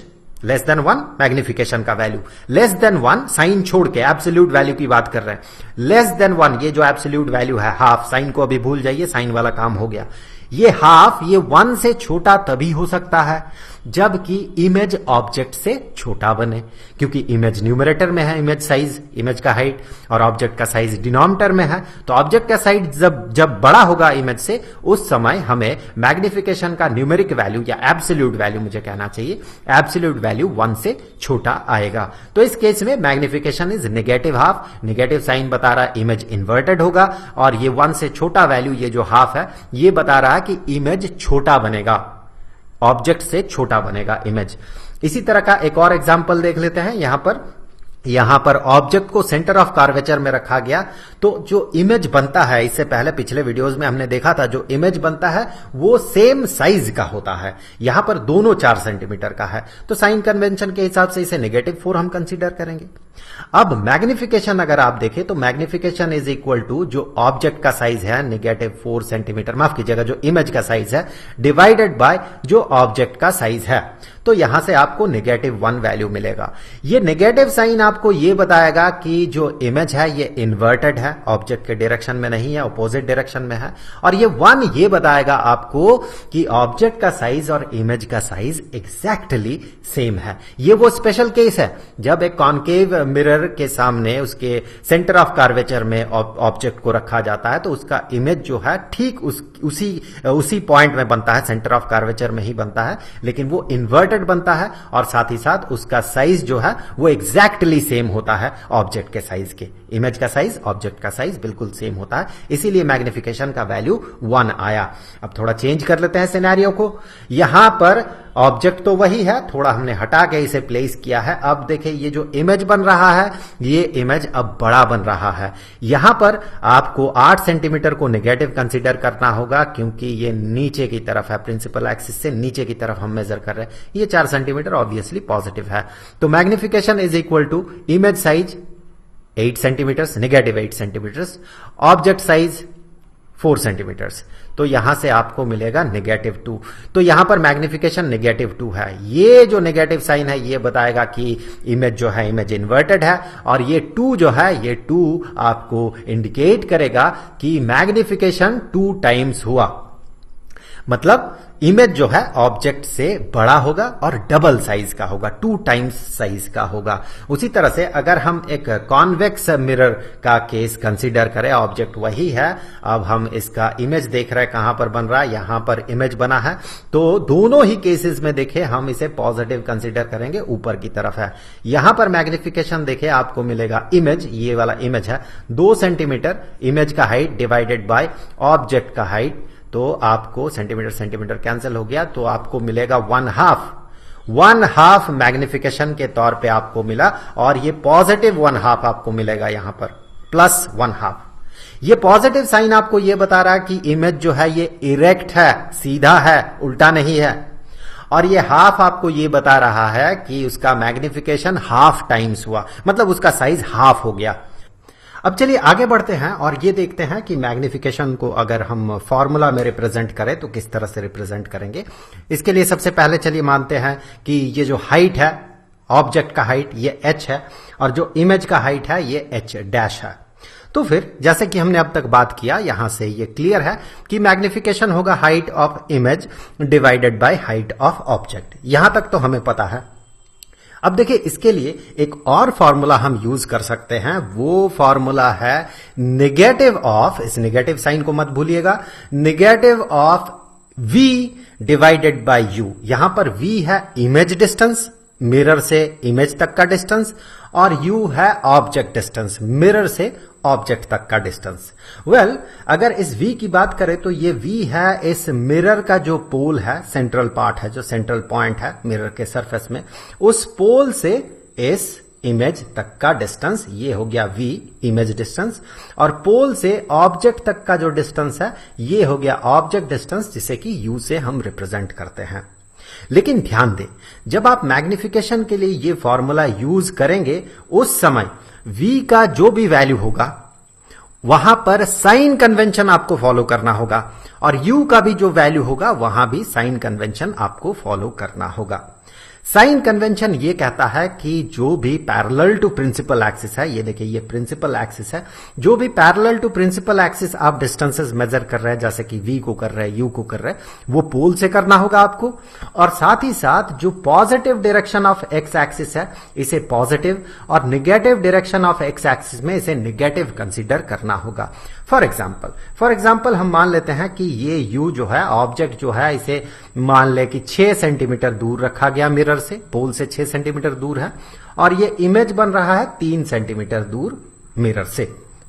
लेस देन 1 मैग्निफिकेशन का वैल्यू, लेस देन 1 साइन छोड़ के एब्सोल्यूट वैल्यू की बात कर रहे हैं। लेस देन 1 ये जो एब्सोल्यूट वैल्यू है हाफ, साइन को अभी भूल जाइए, साइन वाला काम हो गया। ये हाफ, ये 1 से छोटा तभी हो सकता है जबकि इमेज ऑब्जेक्ट से छोटा बने, क्योंकि इमेज न्यूमरेटर में है, इमेज साइज, इमेज का हाइट, और ऑब्जेक्ट का साइज डिनोमिनेटर में है। तो ऑब्जेक्ट का साइज जब बड़ा होगा इमेज से, उस समय हमें मैग्निफिकेशन का न्यूमेरिक वैल्यू या एब्सोल्यूट वैल्यू मुझे कहना चाहिए, एब्सोल्यूट वैल्यू 1 से छोटा आएगा। तो इस केस में magnification is negative half, negative sign बता रहा है इमेज इन्वर्टेड होगा, और ये 1 से छोटा वैल्यू, ये जो हाफ है, ये बता रहा है कि इमेज छोटा बनेगा, ऑब्जेक्ट से छोटा बनेगा इमेज। इसी तरह का एक और एग्जांपल देख लेते हैं। यहां पर ऑब्जेक्ट को सेंटर ऑफ कर्वेचर में रखा गया, तो जो इमेज बनता है, इससे पहले पिछले वीडियोस में हमने देखा था, जो इमेज बनता है वो सेम साइज का होता है। यहां पर दोनों 4 सेंटीमीटर का है, तो साइन कन्वेंशन के हिसाब से इसे -4 हम कंसीडर करेंगे। अब मैग्निफिकेशन अगर आप देखें तो मैग्निफिकेशन इज इक्वल टू जो ऑब्जेक्ट का साइज है -4 सेंटीमीटर, माफ कीजिएगा, जो इमेज का साइज है, डिवाइडेड बाय जो ऑब्जेक्ट का साइज है। तो यहां से आपको -1 वैल्यू मिलेगा। ये नेगेटिव साइन आपको ये बताएगा कि जो इमेज है ये इन्वर्टेड है, ऑब्जेक्ट के डायरेक्शन में नहीं है, ऑपोजिट डायरेक्शन में है। और ये 1 ये बताएगा आपको कि ऑब्जेक्ट का साइज और इमेज का साइज एग्जैक्टली सेम है। ये वो स्पेशल केस है जब एक कॉन्केव मिरर के सामने उसके सेंटर ऑफ कर्वेचर में ऑब्जेक्ट को रखा जाता है, तो उसका इमेज जो है ठीक उसी पॉइंट में बनता है, सेंटर ऑफ कर्वेचर में ही बनता है, लेकिन वो इन्वर्टेड बनता है, और साथ ही साथ उसका साइज जो है वो एग्जैक्टली सेम होता है ऑब्जेक्ट के साइज के। इमेज का साइज, ऑब्जेक्ट का साइज बिल्कुल सेम होता है, इसीलिए मैग्निफिकेशन का वैल्यू 1 आया। अब थोड़ा चेंज कर लेते हैं सिनेरियो को। यहां पर ऑब्जेक्ट तो वही है, थोड़ा हमने हटा के इसे प्लेस किया है। अब देखिए ये जो इमेज बन रहा है, ये इमेज अब बड़ा बन रहा है। यहां पर आपको 8 सेंटीमीटर को नेगेटिव कंसीडर करना होगा, क्योंकि ये नीचे की तरफ है, प्रिंसिपल एक्सिस से नीचे की तरफ हम मेजर कर रहे हैं। ये 4 सेंटीमीटर ऑब्वियसली पॉजिटिव है। तो magnification is equal to image size 8 centimetres, -8 centimetres, object size 4 centimetres. तो यहां से आपको मिलेगा -2। तो यहां पर मैग्निफिकेशन -2 है। ये जो नेगेटिव साइन है ये बताएगा कि इमेज जो है इमेज इन्वर्टेड है, और ये 2 जो है, ये 2 आपको इंडिकेट करेगा कि मैग्निफिकेशन 2 टाइम्स हुआ, मतलब इमेज जो है ऑब्जेक्ट से बड़ा होगा और डबल साइज का होगा, 2 टाइम्स साइज का होगा। उसी तरह से अगर हम एक कॉन्वेक्स मिरर का केस कंसीडर करें, ऑब्जेक्ट वही है, अब हम इसका इमेज देख रहे हैं कहां पर बन रहा है, यहां पर इमेज बना है, तो दोनों ही केसेस में देखें हम इसे पॉजिटिव कंसीडर करेंगे, ऊपर की तरफ है। यहां पर मैग्निफिकेशन देखें आपको मिलेगा इमेज, ये वाला इमेज है 2 सेंटीमीटर, इमेज का हाइट डिवाइडेड बाय ऑब्जेक्ट का हाइट तो आपको सेंटीमीटर सेंटीमीटर कैंसिल हो गया, तो आपको मिलेगा 1/2 मैग्निफिकेशन के तौर पे आपको मिला, और ये पॉजिटिव 1/2 आपको मिलेगा यहां पर, +1/2। ये पॉजिटिव साइन आपको ये बता रहा है कि इमेज जो है ये इरेक्ट है, सीधा है, उल्टा नहीं है। और ये हाफ आपको ये बता रहा है कि उसका मैग्निफिकेशन हाफ टाइम्स हुआ, मतलब उसका साइज हाफ हो गया। अब चलिए आगे बढ़ते हैं और ये देखते हैं कि मैग्निफिकेशन को अगर हम फॉर्मूला में रिप्रेजेंट करें तो किस तरह से रिप्रेजेंट करेंगे। इसके लिए सबसे पहले चलिए मानते हैं कि ये जो हाइट है, ऑब्जेक्ट का हाइट, ये h है, और जो इमेज का हाइट है ये h' है। तो फिर जैसे कि हमने अब तक बात किया, यहां से ये क्लियर है कि मैग्निफिकेशन होगा height of image divided by height of object. यहां तक तो हमें पता है। अब देखिए, इसके लिए एक और फॉर्मूला हम यूज कर सकते हैं। वो फॉर्मूला है नेगेटिव ऑफ, इस नेगेटिव साइन को मत भूलिएगा, negative of v divided by u। यहां पर v है इमेज डिस्टेंस, मिरर से इमेज तक का डिस्टेंस, और u है ऑब्जेक्ट डिस्टेंस, मिरर से ऑब्जेक्ट तक का डिस्टेंस। अगर इस v की बात करें तो ये v है इस मिरर का जो पोल है, सेंट्रल पार्ट है, जो सेंट्रल पॉइंट है मिरर के सरफेस में, उस पोल से इस इमेज तक का डिस्टेंस, ये हो गया v इमेज डिस्टेंस, और पोल से ऑब्जेक्ट तक का जो डिस्टेंस है ये हो गया ऑब्जेक्ट डिस्टेंस, जिसे कि u से हम रिप्रेजेंट करते हैं। लेकिन ध्यान दें, जब आप मैग्निफिकेशन के लिए ये फॉर्मूला यूज करेंगे, उस समय v का जो भी वैल्यू होगा वहां पर साइन कन्वेंशन आपको फॉलो करना होगा, और u का भी जो वैल्यू होगा वहां भी साइन कन्वेंशन आपको फॉलो करना होगा। साइन कन्वेंशन ये कहता है कि जो भी पैरेलल टू प्रिंसिपल एक्सिस है, ये देखिए ये प्रिंसिपल एक्सिस है, जो भी पैरेलल टू प्रिंसिपल एक्सिस आप डिस्टेंसेस मेजर कर रहे हैं, जैसे कि v को कर रहे हैं, u को कर रहे हैं, वो पोल से करना होगा आपको। और साथ ही साथ जो positive direction of x axis है, इसे पॉजिटिव, और negative direction of x axis में इसे निगेटिव कंसीडर करना होगा। फॉर एग्जाम्पल हम मान लेते हैं कि ये u जो है, ऑब्जेक्ट जो है, इसे मान ले कि 6 सेंटीमीटर दूर रखा गया मिरर से, पोल से 6 सेंटीमीटर दूर है, और ये इमेज बन रहा है 3 सेंटीमीटर दूर मिरर से,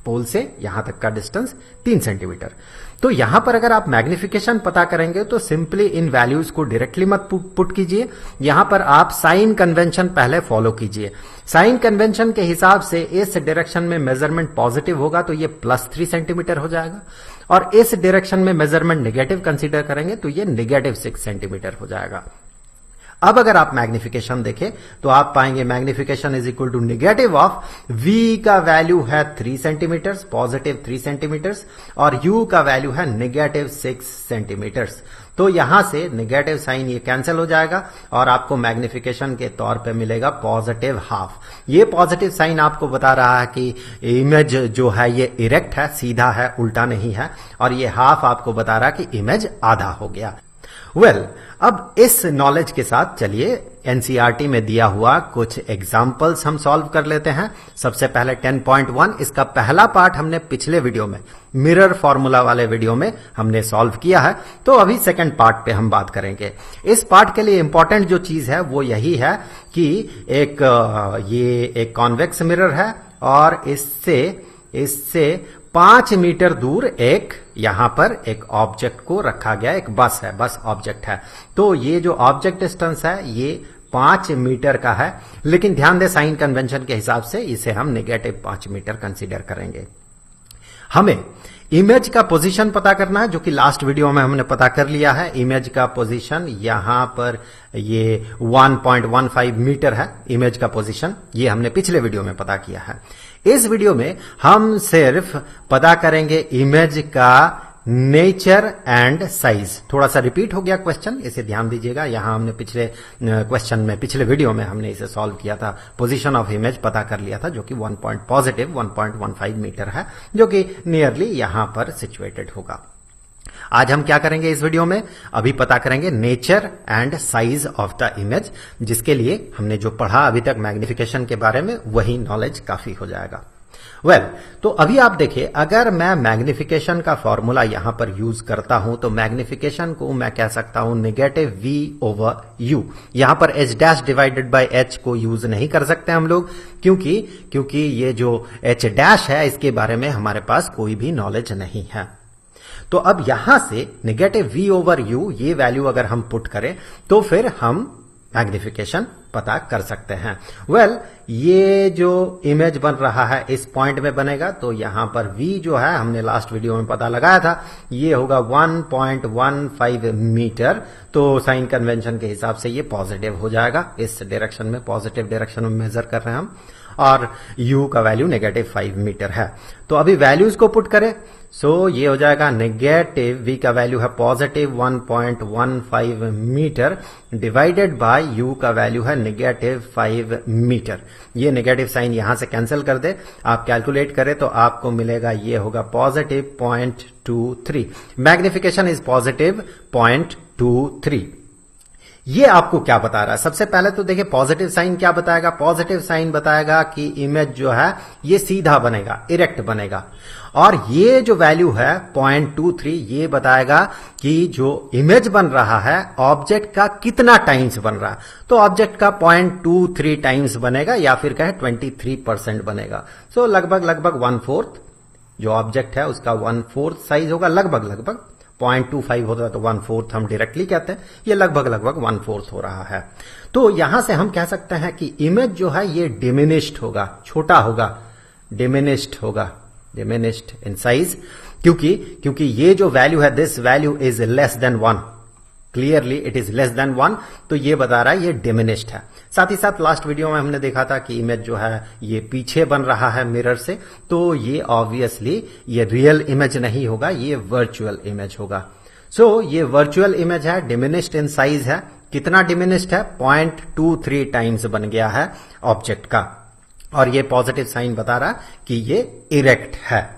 पोल से यहां तक का डिस्टेंस 3 सेंटीमीटर। तो यहां पर अगर आप मैग्निफिकेशन पता करेंगे तो सिंपली इन वैल्यूज को डायरेक्टली मत पुट कीजिए, यहां पर आप साइन कन्वेंशन पहले फॉलो कीजिए। साइन कन्वेंशन के हिसाब से इस डायरेक्शन में मेजरमेंट पॉजिटिव होगा तो ये +3 सेंटीमीटर हो जाएगा, और इस डायरेक्शन में मेजरमेंट नेगेटिव कंसीडर करेंगे तो ये -6 सेंटीमीटर हो जाएगा। अब अगर आप मैग्निफिकेशन देखें तो आप पाएंगे magnification is equal to negative of v का वैल्यू है 3 सेंटीमीटर, पॉजिटिव 3 सेंटीमीटर, और u का वैल्यू है -6 सेंटीमीटर। तो यहां से नेगेटिव साइन ये कैंसिल हो जाएगा और आपको मैग्निफिकेशन के तौर पे मिलेगा +1/2। ये पॉजिटिव साइन आपको बता रहा है कि इमेज जो है ये इरेक्ट है, सीधा है, उल्टा नहीं है, और ये हाफ आपको बता रहा है कि इमेज आधा हो गया। अब इस नॉलेज के साथ चलिए एनसीईआरटी में दिया हुआ कुछ एग्जाम्पल्स हम सॉल्व कर लेते हैं। सबसे पहले 10.1, इसका पहला पार्ट हमने पिछले वीडियो में, मिरर फॉर्मूला वाले वीडियो में हमने सॉल्व किया है, तो अभी सेकंड पार्ट पे हम बात करेंगे। इस पार्ट के लिए इंपॉर्टेंट जो चीज है वो यही है कि ये एक कॉन्वेक्स मिरर है, और इससे 5 मीटर दूर यहां पर एक ऑब्जेक्ट को रखा गया, एक बस है, बस ऑब्जेक्ट है। तो ये जो ऑब्जेक्ट डिस्टेंस है ये 5 मीटर का है, लेकिन ध्यान दें साइन कन्वेंशन के हिसाब से इसे हम -5 मीटर कंसीडर करेंगे। हमें इमेज का पोजीशन पता करना है, जो कि लास्ट वीडियो में हमने पता कर लिया है। इमेज का पोजीशन यहां पर ये 1.15 मीटर है, इमेज का पोजीशन, ये हमने पिछले वीडियो में पता किया है। इस वीडियो में हम सिर्फ पता करेंगे इमेज का नेचर एंड साइज। थोड़ा सा रिपीट हो गया क्वेश्चन, इसे ध्यान दीजिएगा। यहां हमने पिछले क्वेश्चन में, पिछले वीडियो में हमने इसे सॉल्व किया था, पोजीशन ऑफ इमेज पता कर लिया था, जो कि 1.15 मीटर है, जो कि नियरली यहां पर सिचुएटेड होगा। आज हम क्या करेंगे इस वीडियो में, अभी पता करेंगे nature and size of the image, जिसके लिए हमने जो पढ़ा अभी तक मैग्निफिकेशन के बारे में, वही नॉलेज काफी हो जाएगा। तो अभी आप देखिए, अगर मैं मैग्निफिकेशन का फॉर्मूला यहां पर यूज करता हूं तो मैग्निफिकेशन को मैं कह सकता हूं -v/u। यहां पर h' डिवाइडेड बाय h को यूज नहीं कर सकते हम लोग, क्योंकि ये जो h' है इसके बारे में हमारे पास कोई भी नॉलेज नहीं है। तो अब यहां से नेगेटिव v ओवर u ये वैल्यू अगर हम पुट करें तो फिर हम मैग्निफिकेशन पता कर सकते हैं। वेल, ये जो इमेज बन रहा है इस पॉइंट में बनेगा, तो यहां पर v जो है हमने लास्ट वीडियो में पता लगाया था, ये होगा 1.15 मीटर। तो साइन कन्वेंशन के हिसाब से ये पॉजिटिव हो जाएगा, इस डायरेक्शन में, पॉजिटिव डायरेक्शन में मेजर कर रहे हैं हम, और u का वैल्यू नेगेटिव 5 मीटर है। तो अभी वैल्यूज को पुट करें, सो ये हो जाएगा नेगेटिव v का वैल्यू है positive 1.15 metre divided by u का वैल्यू है नेगेटिव 5 मीटर। ये नेगेटिव साइन यहां से कैंसिल कर दे, आप कैलकुलेट करें तो आपको मिलेगा, ये होगा पॉजिटिव 0.23। Magnification is positive 0.23। ये आपको क्या बता रहा है? सबसे पहले तो देखिए पॉजिटिव साइन क्या बताएगा। पॉजिटिव साइन बताएगा कि इमेज जो है ये सीधा बनेगा, इरेक्ट बनेगा। और ये जो वैल्यू है 0.23 ये बताएगा कि जो इमेज बन रहा है ऑब्जेक्ट का कितना टाइम्स बन रहा है। तो ऑब्जेक्ट का 0.23 टाइम्स बनेगा, या फिर कहे 23% बनेगा। सो लगभग 1/4 जो ऑब्जेक्ट है उसका 1/4 साइज होगा, लगभग 0.25 होता है तो 1/4 हम डायरेक्टली कहते हैं, ये लगभग 1/4 हो रहा है। तो यहां से हम कह सकते हैं कि इमेज जो है ये डिमिनिश्ड होगा, छोटा होगा, डिमिनिश्ड इन साइज, क्योंकि ये जो वैल्यू है, this value is less than 1, clearly it is less than 1, तो ये बता रहा है ये डिमिनिश्ड है। साथ ही साथ लास्ट वीडियो में हमने देखा था कि इमेज जो है ये पीछे बन रहा है मिरर से, तो ये ऑब्वियसली ये रियल इमेज नहीं होगा, ये वर्चुअल इमेज होगा। सो ये वर्चुअल इमेज है, डिमिनिश्ड इन साइज है। कितना डिमिनिश्ड है? 0.23 टाइम्स बन गया है ऑब्जेक्ट का, और ये पॉजिटिव साइन बता रहा कि ये इरेक्ट है,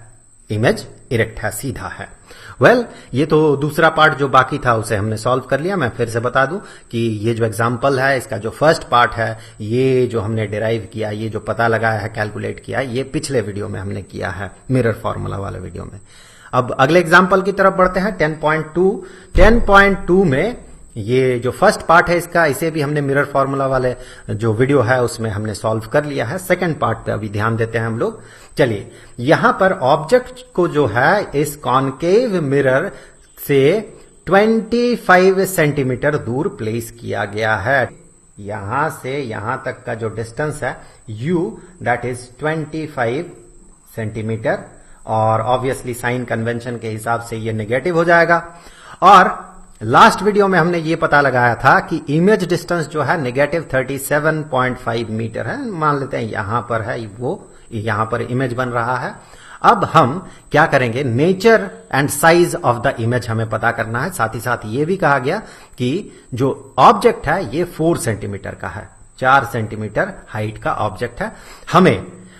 इमेज इरेक्ट है, सीधा है। वेल, ये तो दूसरा पार्ट जो बाकी था उसे हमने सॉल्व कर लिया। मैं फिर से बता दूं कि ये जो एग्जांपल है इसका जो फर्स्ट पार्ट है, ये जो हमने डिराइव किया, ये जो पता लगाया है, कैलकुलेट किया, ये पिछले वीडियो में हमने किया है, मिरर फॉर्मूला वाले वीडियो में। अब अगले एग्जांपल की तरफ बढ़ते हैं, 10.2 में ये जो फर्स्ट पार्ट है इसका, इसे भी हमने मिरर फॉर्मूला वाले जो वीडियो है उसमें हमने सॉल्व कर लिया है। सेकंड पार्ट पे अभी ध्यान देते हैं हम लोग। चलिए, यहां पर ऑब्जेक्ट को जो है इस कॉनकेव मिरर से 25 सेंटीमीटर दूर प्लेस किया गया है। यहां से यहां तक का जो डिस्टेंस है u, दैट इज 25 सेंटीमीटर, और ऑब्वियसली साइन कन्वेंशन के हिसाब से ये नेगेटिव हो जाएगा। और लास्ट वीडियो में हमने ये पता लगाया था कि इमेज डिस्टेंस जो है नेगेटिव 37.5 मीटर है। मान लेते हैं यहां पर है, वो यहां पर इमेज बन रहा है। अब हम क्या करेंगे, nature and size of the image हमें पता करना है। साथ ही साथ ये भी कहा गया कि जो ऑब्जेक्ट है ये 4 सेंटीमीटर का है, 4 सेंटीमीटर हाइट का ऑब्जेक्ट है।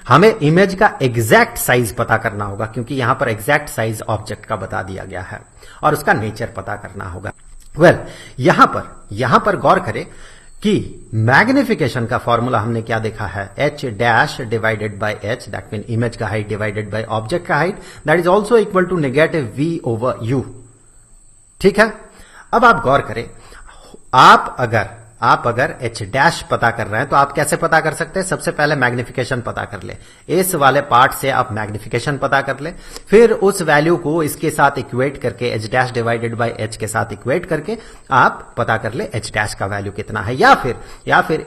हमें इमेज का एग्जैक्ट साइज पता करना होगा, क्योंकि यहां पर एग्जैक्ट साइज ऑब्जेक्ट का बता दिया गया है, और उसका नेचर पता करना होगा। वेल, यहां पर गौर करें कि मैग्निफिकेशन का फॉर्मूला हमने क्या देखा है, h dash divided by h, that mean image का हाइट डिवाइडेड बाय ऑब्जेक्ट का height, that is also equal to negative v over u। ठीक है, अब आप गौर करें, आप अगर h डैश पता कर रहे हैं तो आप कैसे पता कर सकते हैं? सबसे पहले मैग्निफिकेशन पता कर ले, इस वाले पार्ट से आप मैग्निफिकेशन पता कर ले, फिर उस वैल्यू को इसके साथ इक्वेट करके, h dash divided by h के साथ इक्वेट करके आप पता कर ले h डैश का वैल्यू कितना है, या फिर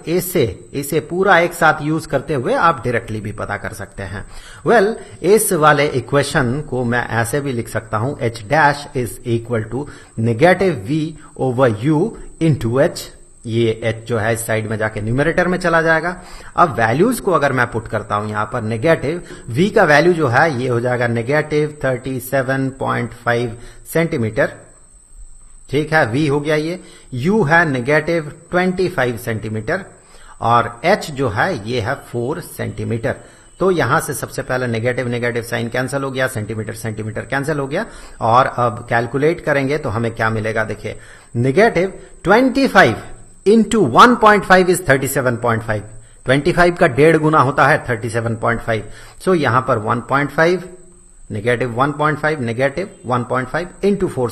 इसे पूरा एक साथ यूज करते हुए आप डायरेक्टली भी पता कर सकते हैं। वेल, इस वाले इक्वेशन को मैं ऐसे भी लिख सकता हूं, h dash is equal to negative v over u into h। ये h जो है इस साइड में जाके न्यूमरेटर में चला जाएगा। अब वैल्यूज को अगर मैं पुट करता हूं यहां पर, नेगेटिव v का वैल्यू जो है ये हो जाएगा नेगेटिव 37.5 सेंटीमीटर। ठीक है, v हो गया, ये u है नेगेटिव 25 सेंटीमीटर, और h जो है ये है 4 सेंटीमीटर। तो यहां से सबसे पहले नेगेटिव साइन कैंसिल हो गया, सेंटीमीटर कैंसिल हो गया, और अब कैलकुलेट करेंगे तो हमें क्या मिलेगा, देखिए नेगेटिव 25 इंटू 1.5 इज 37.5, 25 का 1.5 गुना होता है 37.5। सो यहां पर 1.5 नेगेटिव 1.5 इंटू 4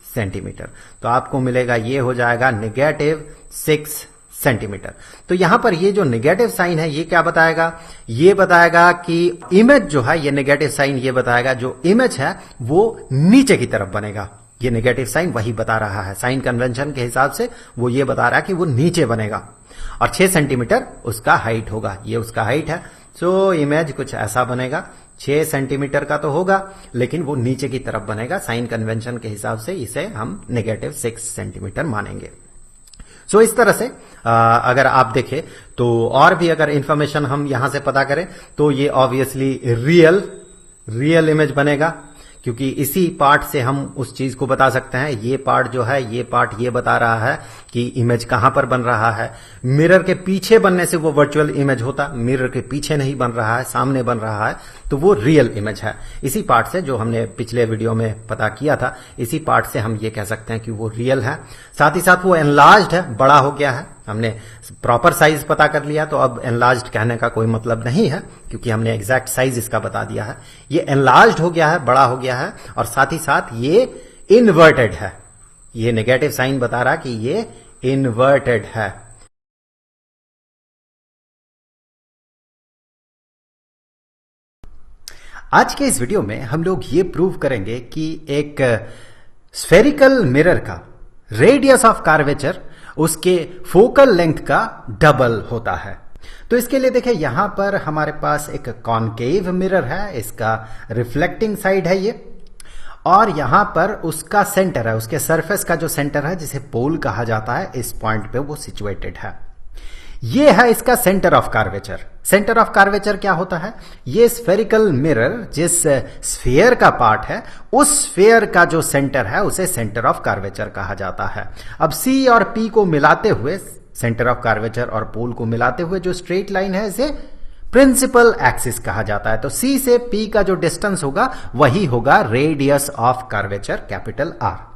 सेंटीमीटर, तो आपको मिलेगा, ये हो जाएगा नेगेटिव 6 सेंटीमीटर। तो यहां पर ये जो नेगेटिव साइन है ये क्या बताएगा, ये बताएगा कि इमेज जो है, ये नेगेटिव साइन ये बताएगा जो इमेज है वो नीचे की तरफ बनेगा। ये नेगेटिव साइन वही बता रहा है, साइन कन्वेंशन के हिसाब से वो ये बता रहा है कि वो नीचे बनेगा और 6 सेंटीमीटर उसका हाइट होगा, ये उसका हाइट है। सो इमेज कुछ ऐसा बनेगा, 6 सेंटीमीटर का तो होगा लेकिन वो नीचे की तरफ बनेगा। साइन कन्वेंशन के हिसाब से इसे हम नेगेटिव 6 सेंटीमीटर मानेंगे। सो इस तरह से अगर आप देखें तो और भी अगर इंफॉर्मेशन हम यहां से पता करें तो ये ऑब्वियसली रियल इमेज बनेगा, क्योंकि इसी पार्ट से हम उस चीज को बता सकते हैं। ये पार्ट जो है, ये पार्ट ये बता रहा है कि इमेज कहां पर बन रहा है। मिरर के पीछे बनने से वो वर्चुअल इमेज होता, मिरर के पीछे नहीं बन रहा है, सामने बन रहा है, तो वो रियल इमेज है। इसी पार्ट से, जो हमने पिछले वीडियो में पता किया था, इसी पार्ट से हम ये कह सकते हैं कि वो रियल है। साथ ही साथ वो एनलार्ज्ड है, बड़ा हो गया है। हमने प्रॉपर साइज पता कर लिया, तो अब एनलार्ज्ड कहने का कोई मतलब नहीं है, क्योंकि हमने एग्जैक्ट साइज इसका बता दिया है। ये एनलार्ज्ड हो गया है, बड़ा हो गया है, और साथ ही साथ ये इन्वर्टेड है। ये नेगेटिव साइन बता रहा कि ये इन्वर्टेड है। आज के इस वीडियो में हम लोग ये प्रूव करेंगे कि एक स्फेरिकल मिरर का रेडियस ऑफ कर्वेचर उसके फोकल लेंथ का डबल होता है। तो इसके लिए देखिए, यहां पर हमारे पास एक कॉनकेव मिरर है, इसका रिफ्लेक्टिंग साइड है ये, और यहां पर उसका सेंटर है, उसके सरफेस का जो सेंटर है जिसे पोल कहा जाता है, इस पॉइंट पे वो सिचुएटेड है। ये है इसका centre of curvature. Centre of curvature क्या होता है, ये स्फेरिकल मिरर जिस स्फीयर का पार्ट है, उस स्फीयर का जो सेंटर है उसे सेंटर ऑफ कर्वेचर कहा जाता है। अब सी और पी को मिलाते हुए, सेंटर ऑफ कर्वेचर और पोल को मिलाते हुए जो स्ट्रेट लाइन है, इसे प्रिंसिपल एक्सिस कहा जाता है। तो सी से पी का जो डिस्टेंस होगा वही होगा radius of curvature, capital R.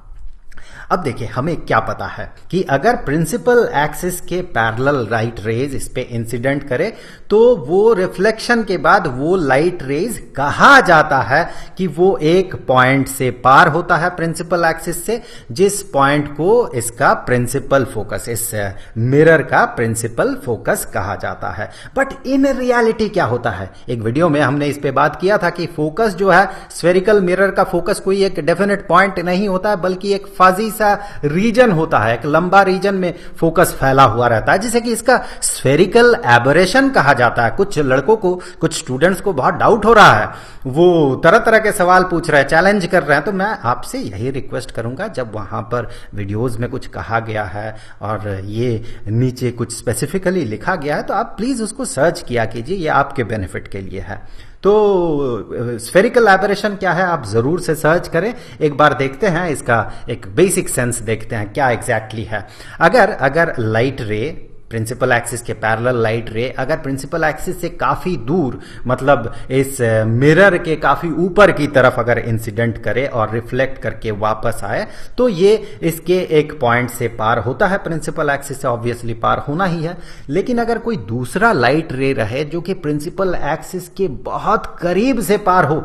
अब देखिए, हमें क्या पता है कि अगर प्रिंसिपल एक्सिस के पैरेलल लाइट रेज इस पे इंसिडेंट करे तो वो रिफ्लेक्शन के बाद वो लाइट रेज कहा जाता है कि वो एक पॉइंट से पार होता है प्रिंसिपल एक्सिस से, जिस पॉइंट को इसका प्रिंसिपल फोकस, इस मिरर का प्रिंसिपल फोकस कहा जाता है। बट इन रियलिटी क्या होता है, एक वीडियो में हमने इस पे बात किया था कि फोकस जो है, स्फेरिकल मिरर का फोकस कोई एक डेफिनेट पॉइंट नहीं होता है, बल्कि एक फाजी सा रीजन होता है, एक लंबा रीजन में फोकस फैला हुआ रहता है, जिसे कि इसका स्फेरिकल एबरेशन कहा जाता है। कुछ लड़कों को, कुछ स्टूडेंट्स को बहुत डाउट हो रहा है, वो तरह तरह के सवाल पूछ रहे हैं, चैलेंज कर रहे हैं। तो मैं आपसे यही रिक्वेस्ट करूंगा, जब वहां पर वीडियोस में कुछ कहा गया है और ये नीचे कुछ स्पेसिफिकली लिखा गया है, तो आप प्लीज उसको सर्च किया कीजिए, ये आपके बेनिफिट के लिए है। तो स्फेरिकल एबरेशन क्या है, आप जरूर से सर्च करें, एक बार देखते हैं, इसका एक बेसिक सेंस देखते हैं क्या एग्जैक्टली है। अगर लाइट रे, प्रिंसिपल एक्सिस के पैरेलल लाइट रे अगर प्रिंसिपल एक्सिस से काफी दूर, मतलब इस मिरर के काफी ऊपर की तरफ अगर इंसिडेंट करे और रिफ्लेक्ट करके वापस आए, तो ये इसके एक पॉइंट से पार होता है, प्रिंसिपल एक्सिस से ऑब्वियसली पार होना ही है। लेकिन अगर कोई दूसरा लाइट रे रहे जो कि प्रिंसिपल एक्सिस के बहुत करीब से पार हो,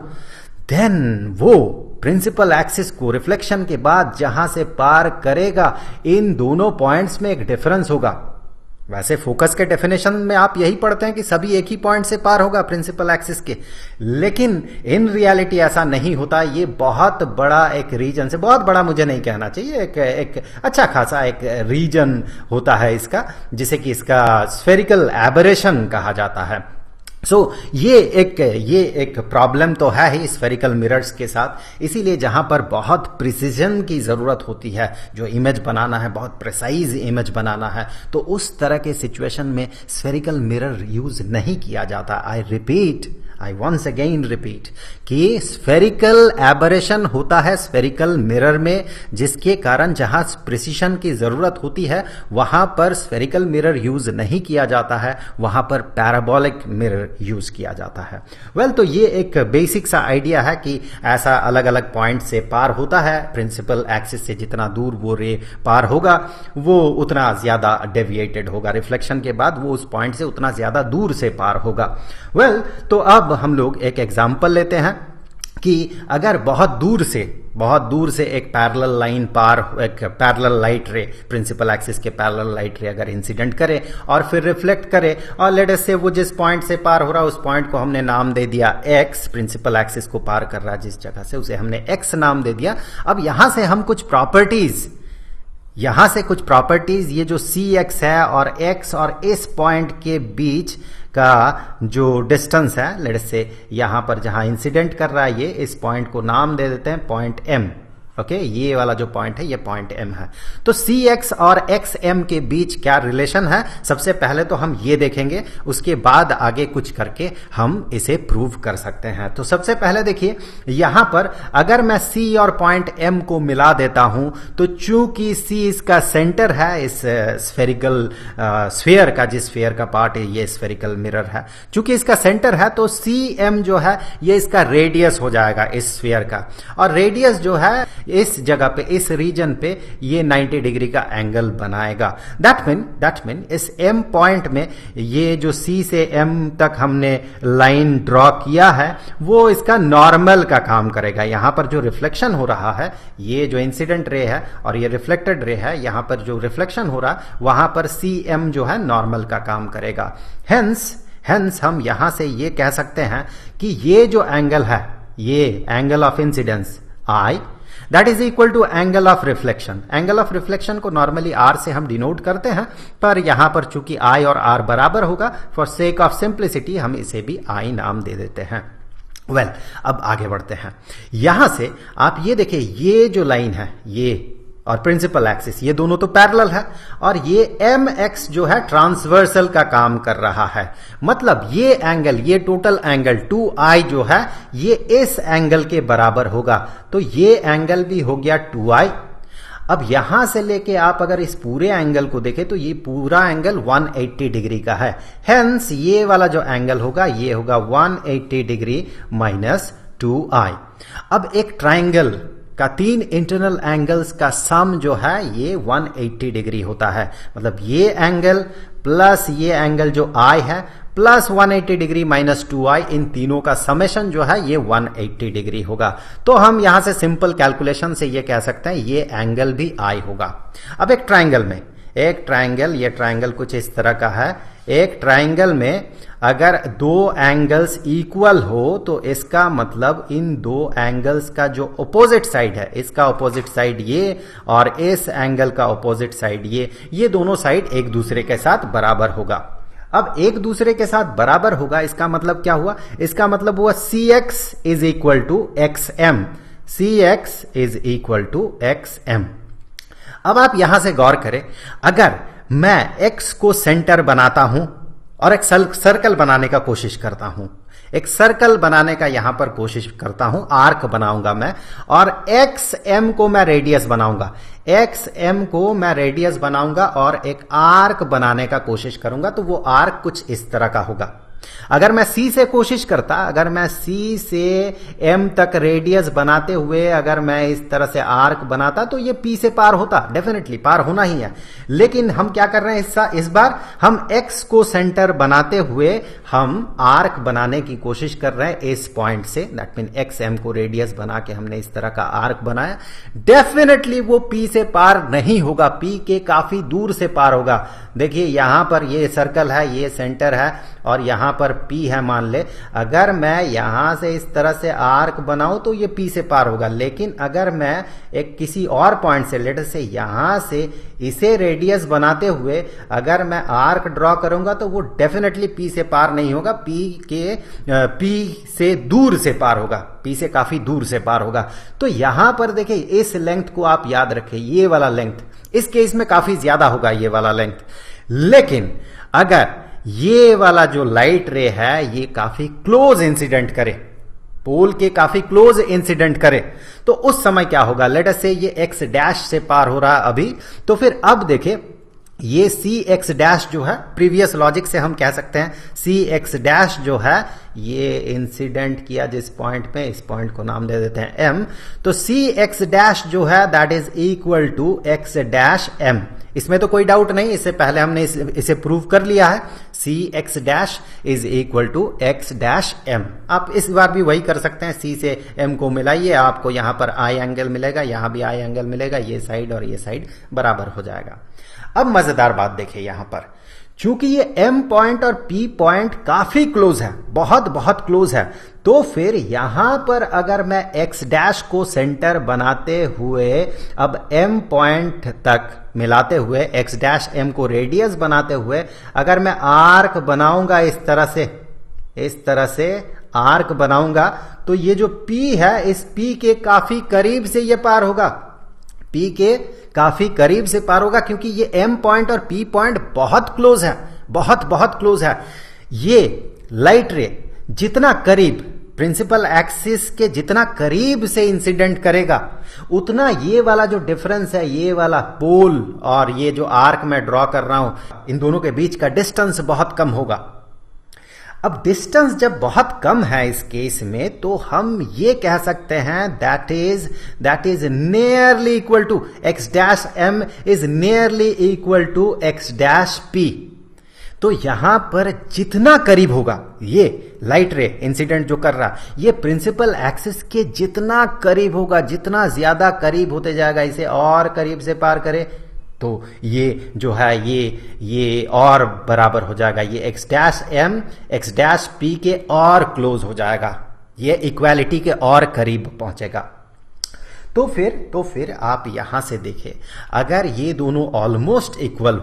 देन वो प्रिंसिपल एक्सिस को रिफ्लेक्शन के बाद जहां से पार करेगा, इन दोनों पॉइंट्स में एक डिफरेंस होगा। वैसे फोकस के डेफिनेशन में आप यही पढ़ते हैं कि सभी एक ही पॉइंट से पार होगा प्रिंसिपल एक्सिस के, लेकिन इन रियलिटी ऐसा नहीं होता। ये बहुत बड़ा एक रीजन से, बहुत बड़ा मुझे नहीं कहना चाहिए, एक अच्छा खासा एक रीजन होता है इसका, जिसे कि इसका स्फेरिकल एबरेशन कहा जाता है। ये एक प्रॉब्लम तो है ही स्फेरिकल मिरर्स के साथ। इसीलिए जहां पर बहुत प्रिसीजन की जरूरत होती है, जो इमेज बनाना है, बहुत प्रिसाइज इमेज बनाना है, तो उस तरह के सिचुएशन में स्फेरिकल मिरर यूज नहीं किया जाता। आई वंस अगेन रिपीट कि स्फेरिकल एबरेशन होता है स्फेरिकल मिरर में, जिसके कारण जहां प्रिसीजन की जरूरत होती है वहां पर स्फेरिकल मिरर यूज नहीं किया जाता है, वहां पर पैराबोलिक मिरर यूज किया जाता है। तो ये एक बेसिक सा आइडिया है कि ऐसा अलग अलग पॉइंट से पार होता है। प्रिंसिपल एक्सिस से जितना दूर वो रे पार होगा, वो उतना ज्यादा डेविएटेड होगा, रिफ्लेक्शन के बाद वो उस पॉइंट से उतना ज्यादा दूर से पार होगा। तो अब हम लोग एक एग्जाम्पल लेते हैं। कि अगर बहुत दूर से एक पैरेलल लाइन एक parallel light ray, principal axis के पैरेलल लाइट रे अगर इंसिडेंट करे और फिर रिफ्लेक्ट करे, और लेट अस से वो जिस पॉइंट से पार हो रहा है उस पॉइंट को हमने नाम दे दिया x, प्रिंसिपल एक्सिस को पार कर रहा है जिस जगह से उसे हमने x नाम दे दिया। अब यहां से हम कुछ प्रॉपर्टीज ये जो cx है और x और इस पॉइंट के बीच का जो डिस्टेंस है, लेट अस से यहां पर जहां इंसिडेंट कर रहा है ये, इस पॉइंट को नाम दे देते हैं पॉइंट m। ओके, ये वाला जो पॉइंट है ये पॉइंट m है। तो cx और xm के बीच क्या रिलेशन है, सबसे पहले तो हम ये देखेंगे, उसके बाद आगे कुछ करके हम इसे प्रूव कर सकते हैं। तो सबसे पहले देखिए, यहां पर अगर मैं c और पॉइंट m को मिला देता हूं तो चूंकि c इसका सेंटर है इस स्फेरिकल स्फीयर का, जिस स्फीयर का पार्ट है ये स्फेरिकल मिरर है, चूंकि इसका सेंटर है तो cm जो है ये इसका रेडियस हो जाएगा इस स्फीयर का, और रेडियस जो है इस जगह पे, इस रीजन पे ये 90 डिग्री का एंगल बनाएगा। दैट मीन इस m पॉइंट में ये जो c से m तक हमने लाइन ड्रॉ किया है वो इसका नॉर्मल का काम करेगा। यहां पर जो रिफ्लेक्शन हो रहा है, ये जो इंसिडेंट रे है और ये रिफ्लेक्टेड रे है, यहां पर जो रिफ्लेक्शन हो रहा है वहां पर cm जो है नॉर्मल का काम करेगा। हेंस हम यहां से ये कह सकते हैं कि ये जो एंगल है, ये angle of incidence I, that is equal to angle of reflection. Angle of reflection को नॉर्मली R से हम डिनोट करते हैं, पर यहां पर चूंकि I और R बराबर होगा, फॉर सेक ऑफ सिंप्लिसिटी हम इसे भी I नाम दे देते हैं। वेल, अब आगे बढ़ते हैं। यहां से आप ये देखिए, ये जो लाइन है ये और प्रिंसिपल एक्सिस ये दोनों तो पैरेलल है, और ये mx जो है ट्रांसवर्सल का काम कर रहा है। मतलब ये एंगल, ये टोटल एंगल 2i जो है ये इस एंगल के बराबर होगा, तो ये एंगल भी हो गया 2i। अब यहां से लेके आप अगर इस पूरे एंगल को देखें तो ये पूरा एंगल 180 डिग्री का है। हेंस ये वाला जो एंगल होगा ये होगा 180 डिग्री माइनस 2i। अब एक ट्राइंगल का 3 इंटरनल एंगल्स का सम जो है ये 180 डिग्री होता है। मतलब ये एंगल प्लस ये एंगल जो I है प्लस 180 डिग्री माइनस 2i, इन तीनों का समेशन जो है ये 180 डिग्री होगा। तो हम यहां से सिंपल कैलकुलेशन से ये कह सकते हैं ये एंगल भी I होगा। अब एक ट्राइंगल में, ये ट्राइंगल कुछ इस तरह का है। एक ट्राइंगल में अगर दो एंगल्स इक्वल हो तो इसका मतलब इन दो एंगल्स का जो अपोजिट साइड है, इसका अपोजिट साइड ये और इस एंगल का अपोजिट साइड ये दोनों साइड एक दूसरे के साथ बराबर होगा। अब एक दूसरे के साथ बराबर होगा, इसका मतलब क्या हुआ? इसका मतलब हुआ cx is equal to xm। cx is equal to xm। अब आप यहां से गौर करें, अगर मैं x को सेंटर बनाता हूं और एक सर्कल बनाने का कोशिश करता हूं, एक सर्कल बनाने का यहां पर कोशिश करता हूं, आर्क बनाऊंगा मैं, और xm को मैं रेडियस बनाऊंगा, xm को मैं रेडियस बनाऊंगा और एक आर्क बनाने का कोशिश करूंगा, तो वो आर्क कुछ इस तरह का होगा। अगर मैं C से कोशिश करता, अगर मैं C से M तक रेडियस बनाते हुए अगर मैं इस तरह से आर्क बनाता तो ये P से पार होता, डेफिनेटली पार होना ही है। लेकिन हम क्या कर रहे हैं, इस बार हम X को सेंटर बनाते हुए हम आर्क बनाने की कोशिश कर रहे हैं इस पॉइंट से। दैट मीन XM को रेडियस बना के हमने इस तरह का आर्क बनाया। डेफिनेटली वो P से पार नहीं होगा, P के काफी दूर से पार होगा। देखिए यहां पर ये सर्कल है, ये सेंटर है और यहां पर P है मान ले। अगर मैं यहां से इस तरह से आर्क बनाऊं तो ये P से पार होगा, लेकिन अगर मैं एक किसी और पॉइंट से, लेटर से यहां से इसे रेडियस बनाते हुए अगर मैं आर्क ड्रॉ करूंगा तो वो डेफिनेटली P से पार नहीं होगा, P से दूर से पार होगा, P से काफी दूर से पार होगा। तो यहां पर देखिए इस लेंथ को आप याद रखें, ये वाला लेंथ इस केस में काफी ज्यादा होगा ये वाला लेंथ। लेकिन अगर ये वाला जो लाइट रे है ये काफी क्लोज इंसिडेंट करे, पोल के काफी क्लोज इंसिडेंट करे, तो उस समय क्या होगा? लेट अस से ये x डैश से पार हो रहा है अभी, तो फिर अब देखे ये सी एक्स डैश जो है, प्रीवियस लॉजिक से हम कह सकते हैं सी एक्स डैश जो है ये इंसिडेंट किया जिस पॉइंट पे, इस पॉइंट को नाम दे देते हैं एम, तो सी एक्स डैश जो है that is equal to X dash M. इसमें तो कोई डाउट नहीं, इससे पहले हमने इसे प्रूव कर लिया है। C X dash is equal to X dash M. आप इस बार भी वही कर सकते हैं, सी से एम को मिलाइए, आपको यहां पर आई एंगल मिलेगा, यहां भी आई एंगल मिलेगा, ये साइड और ये साइड बराबर हो जाएगा। अब मजेदार बात देखिए यहां पर, चूंकि ये एम पॉइंट और पी पॉइंट काफी क्लोज है, बहुत बहुत क्लोज है, तो फिर यहां पर अगर मैं एक्स डैश को सेंटर बनाते हुए अब एम पॉइंट तक मिलाते हुए, एक्स डैश एम को रेडियस बनाते हुए अगर मैं आर्क बनाऊंगा इस तरह से आर्क बनाऊंगा, तो ये जो पी है इस पी के काफी करीब से ये पार होगा, पी के काफी करीब से पार होगा, क्योंकि ये एम पॉइंट और पी पॉइंट बहुत क्लोज है, बहुत बहुत क्लोज है। ये लाइट रे जितना करीब प्रिंसिपल एक्सिस के जितना करीब से इंसिडेंट करेगा, उतना ये वाला जो डिफरेंस है, ये वाला पोल और ये जो आर्क मैं ड्रॉ कर रहा हूं, इन दोनों के बीच का डिस्टेंस बहुत कम होगा। अब डिस्टेंस जब बहुत कम है इस केस में, तो हम ये कह सकते हैं that is nearly equal to X dash M is nearly equal to X dash P. तो यहां पर जितना करीब होगा ये लाइट रे इंसिडेंट जो कर रहा, ये प्रिंसिपल एक्सिस के जितना करीब होगा, जितना ज्यादा करीब होते जाएगा, इसे और करीब से पार करे, तो ये जो है ये और बराबर हो जाएगा, ये X dash M X dash P के और क्लोज हो जाएगा, ये इक्वालिटी के और करीब पहुंचेगा। तो फिर आप यहां से देखें, अगर ये दोनों ऑलमोस्ट इक्वल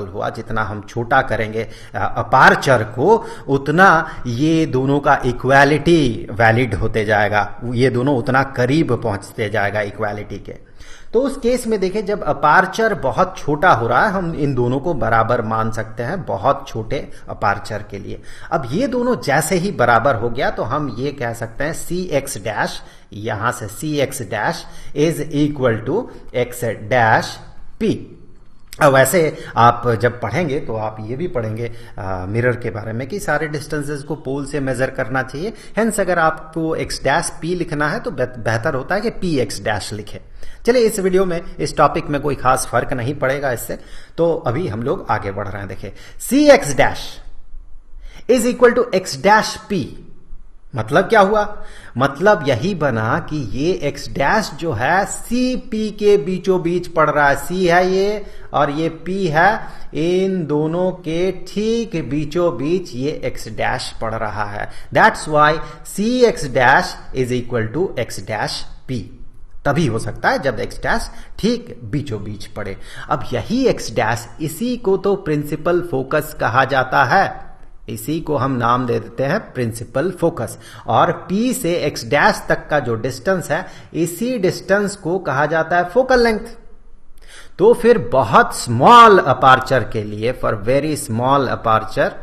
हुआ, जितना हम छोटा करेंगे अपार्चर को, उतना ये दोनों का इक्वालिटी वैलिड होते जाएगा, ये दोनों उतना करीब पहुंचते जाएगा इक्वालिटी के। तो उस केस में देखें, जब अपार्चर बहुत छोटा हो रहा है, हम इन दोनों को बराबर मान सकते हैं बहुत छोटे अपार्चर के लिए। अब ये दोनों जैसे ही बराबर हो गया, तो हम ये कह सकते हैं सी एक्स डैश, यहां से C X dash is equal to X dash P. अब वैसे आप जब पढ़ेंगे तो आप ये भी पढ़ेंगे मिरर के बारे में कि सारे डिस्टेंसेस को पोल से मेजर करना चाहिए। हेंस अगर आपको एक्स डैश पी लिखना है तो बेहतर होता है कि पी एक्स डैश लिखे। चलिए, इस वीडियो में इस टॉपिक में कोई खास फर्क नहीं पड़ेगा इससे, तो अभी हम लोग आगे बढ़ रहे हैं। देखिए, C X dash is equal to X dash P, मतलब क्या हुआ? मतलब यही बना कि ये एक्स डैश जो है सी पी के बीचों बीच पड़ रहा है, सी है ये और ये पी है, इन दोनों के ठीक बीचों बीच ये एक्स डैश पड़ रहा है। That's why C X dash is equal to X dash P. तभी हो सकता है जब एक्स डैश ठीक बीचों बीच पड़े। अब यही एक्स डैश, इसी को तो प्रिंसिपल फोकस कहा जाता है, इसी को हम नाम दे देते हैं प्रिंसिपल फोकस। और P से x डैश तक का जो डिस्टेंस है, इसी डिस्टेंस को कहा जाता है फोकल लेंथ। तो फिर बहुत स्मॉल अपार्चर के लिए, फॉर वेरी स्मॉल अपार्चर,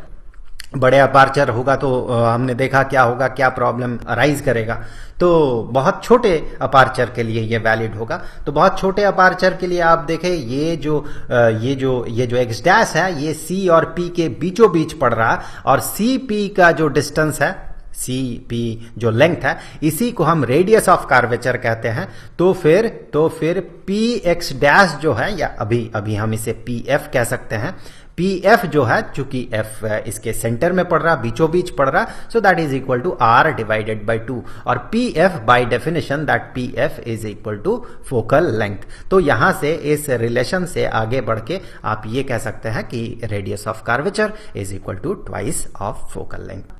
बड़े अपार्चर होगा तो हमने देखा क्या होगा, क्या प्रॉब्लम अराइज करेगा। तो बहुत छोटे अपार्चर के लिए ये वैलिड होगा। तो बहुत छोटे अपार्चर के लिए आप देखें, ये जो एक्स डैश है, ये सी और पी के बीचों बीच पड़ रहा, और सी पी का जो डिस्टेंस है, सी पी जो लेंथ है, इसी को हम रेडियस ऑफ कर्वेचर कहते हैं। तो फिर पी एक्स डैश जो है, या अभी हम इसे पी एफ कह सकते हैं। पी एफ जो है, चूंकि एफ इसके सेंटर में पड़ रहा, बीचों बीच पड़ रहा, so that is equal to R divided by 2। और P F by definition that P F is equal to focal length. तो यहां से इस रिलेशन से आगे बढ़ के आप ये कह सकते हैं कि radius of curvature is equal to twice of focal length.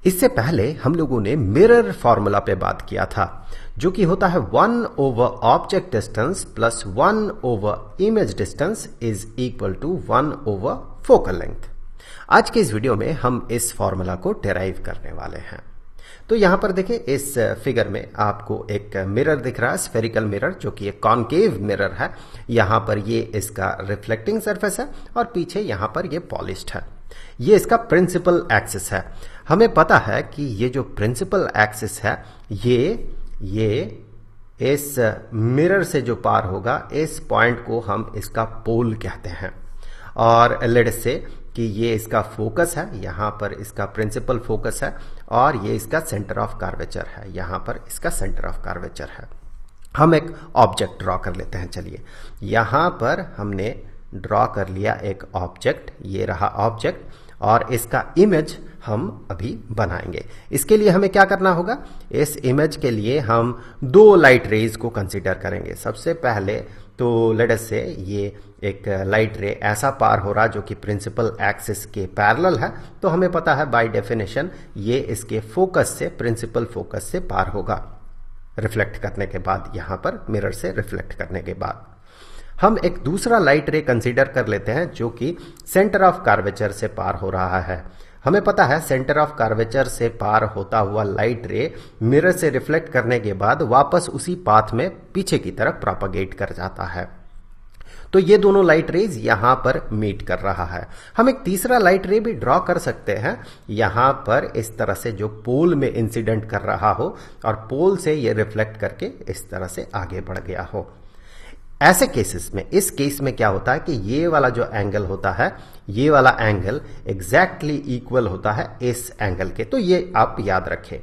इससे पहले हम लोगों ने मिरर फॉर्मूला पे बात किया था, जो कि होता है 1 over object distance plus 1 over image distance is equal to 1 over focal length. आज के इस वीडियो में हम इस फॉर्मूला को डिराइव करने वाले हैं। तो यहां पर देखिए, इस फिगर में आपको एक मिरर दिख रहा है, स्फेरिकल मिरर, जो कि एक कॉनकेव मिरर है। यहां पर ये इसका रिफ्लेक्टिंग सरफेस है और पीछे यहां पर ये पॉलिश्ड है। ये इसका प्रिंसिपल एक्सिस है। हमें पता है कि ये जो प्रिंसिपल एक्सिस है, ये इस मिरर से जो पार होगा इस पॉइंट को हम इसका पोल कहते हैं। और लेट्स से कि ये इसका फोकस है, यहां पर इसका प्रिंसिपल फोकस है और ये इसका सेंटर ऑफ कर्वेचर है, यहां पर इसका सेंटर ऑफ कर्वेचर है। हम एक ऑब्जेक्ट ड्रॉ कर लेते हैं। चलिए यहां पर हमने ड्रॉ कर लिया एक ऑब्जेक्ट, ये रहा ऑब्जेक्ट और इसका इमेज हम अभी बनाएंगे। इसके लिए हमें क्या करना होगा, इस इमेज के लिए हम दो लाइट रेज को कंसीडर करेंगे। सबसे पहले तो लेट अस से ये एक लाइट रे ऐसा पार हो रहा जो कि प्रिंसिपल एक्सिस के पैरेलल है, तो हमें पता है बाय डेफिनेशन ये इसके फोकस से, प्रिंसिपल फोकस से पार होगा रिफ्लेक्ट करने के बाद, यहां पर मिरर से रिफ्लेक्ट करने के बाद। हम एक दूसरा लाइट रे कंसीडर कर लेते हैं जो कि सेंटर ऑफ कर्वेचर से पार हो रहा है। हमें पता है सेंटर ऑफ कर्वेचर से पार होता हुआ लाइट रे मिरर से रिफ्लेक्ट करने के बाद वापस उसी पाथ में पीछे की तरफ प्रोपेगेट कर जाता है। तो ये दोनों लाइट रेज यहां पर मीट कर रहा है। हम एक तीसरा लाइट रे भी ड्रॉ कर सकते हैं, यहां पर इस तरह से जो पोल में इंसिडेंट कर रहा हो और पोल से ये रिफ्लेक्ट करके इस तरह से आगे बढ़ गया हो। ऐसे केसेस में, इस केस में क्या होता है कि ये वाला जो एंगल होता है, ये वाला एंगल एग्जैक्टली इक्वल होता है इस एंगल के, तो ये आप याद रखें।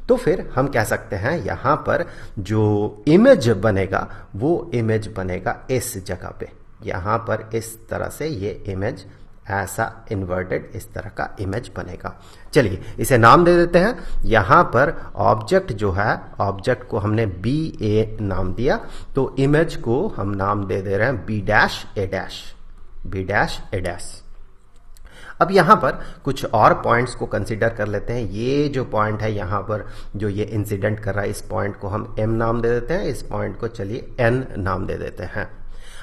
तो फिर हम कह सकते हैं यहां पर जो इमेज बनेगा वो इमेज बनेगा इस जगह पे, यहां पर इस तरह से ये इमेज ऐसा इन्वर्टेड इस तरह का इमेज बनेगा। चलिए इसे नाम दे देते हैं। यहां पर ऑब्जेक्ट जो है, ऑब्जेक्ट को हमने बी ए नाम दिया, तो इमेज को हम नाम दे रहे हैं B dash A dash, B dash A dash. अब यहां पर कुछ और पॉइंट्स को कंसीडर कर लेते हैं। ये जो पॉइंट है यहां पर जो ये इंसिडेंट कर रहा है, इस पॉइंट को हम एम नाम दे देते हैं, इस पॉइंट को चलिए एन नाम दे देते हैं।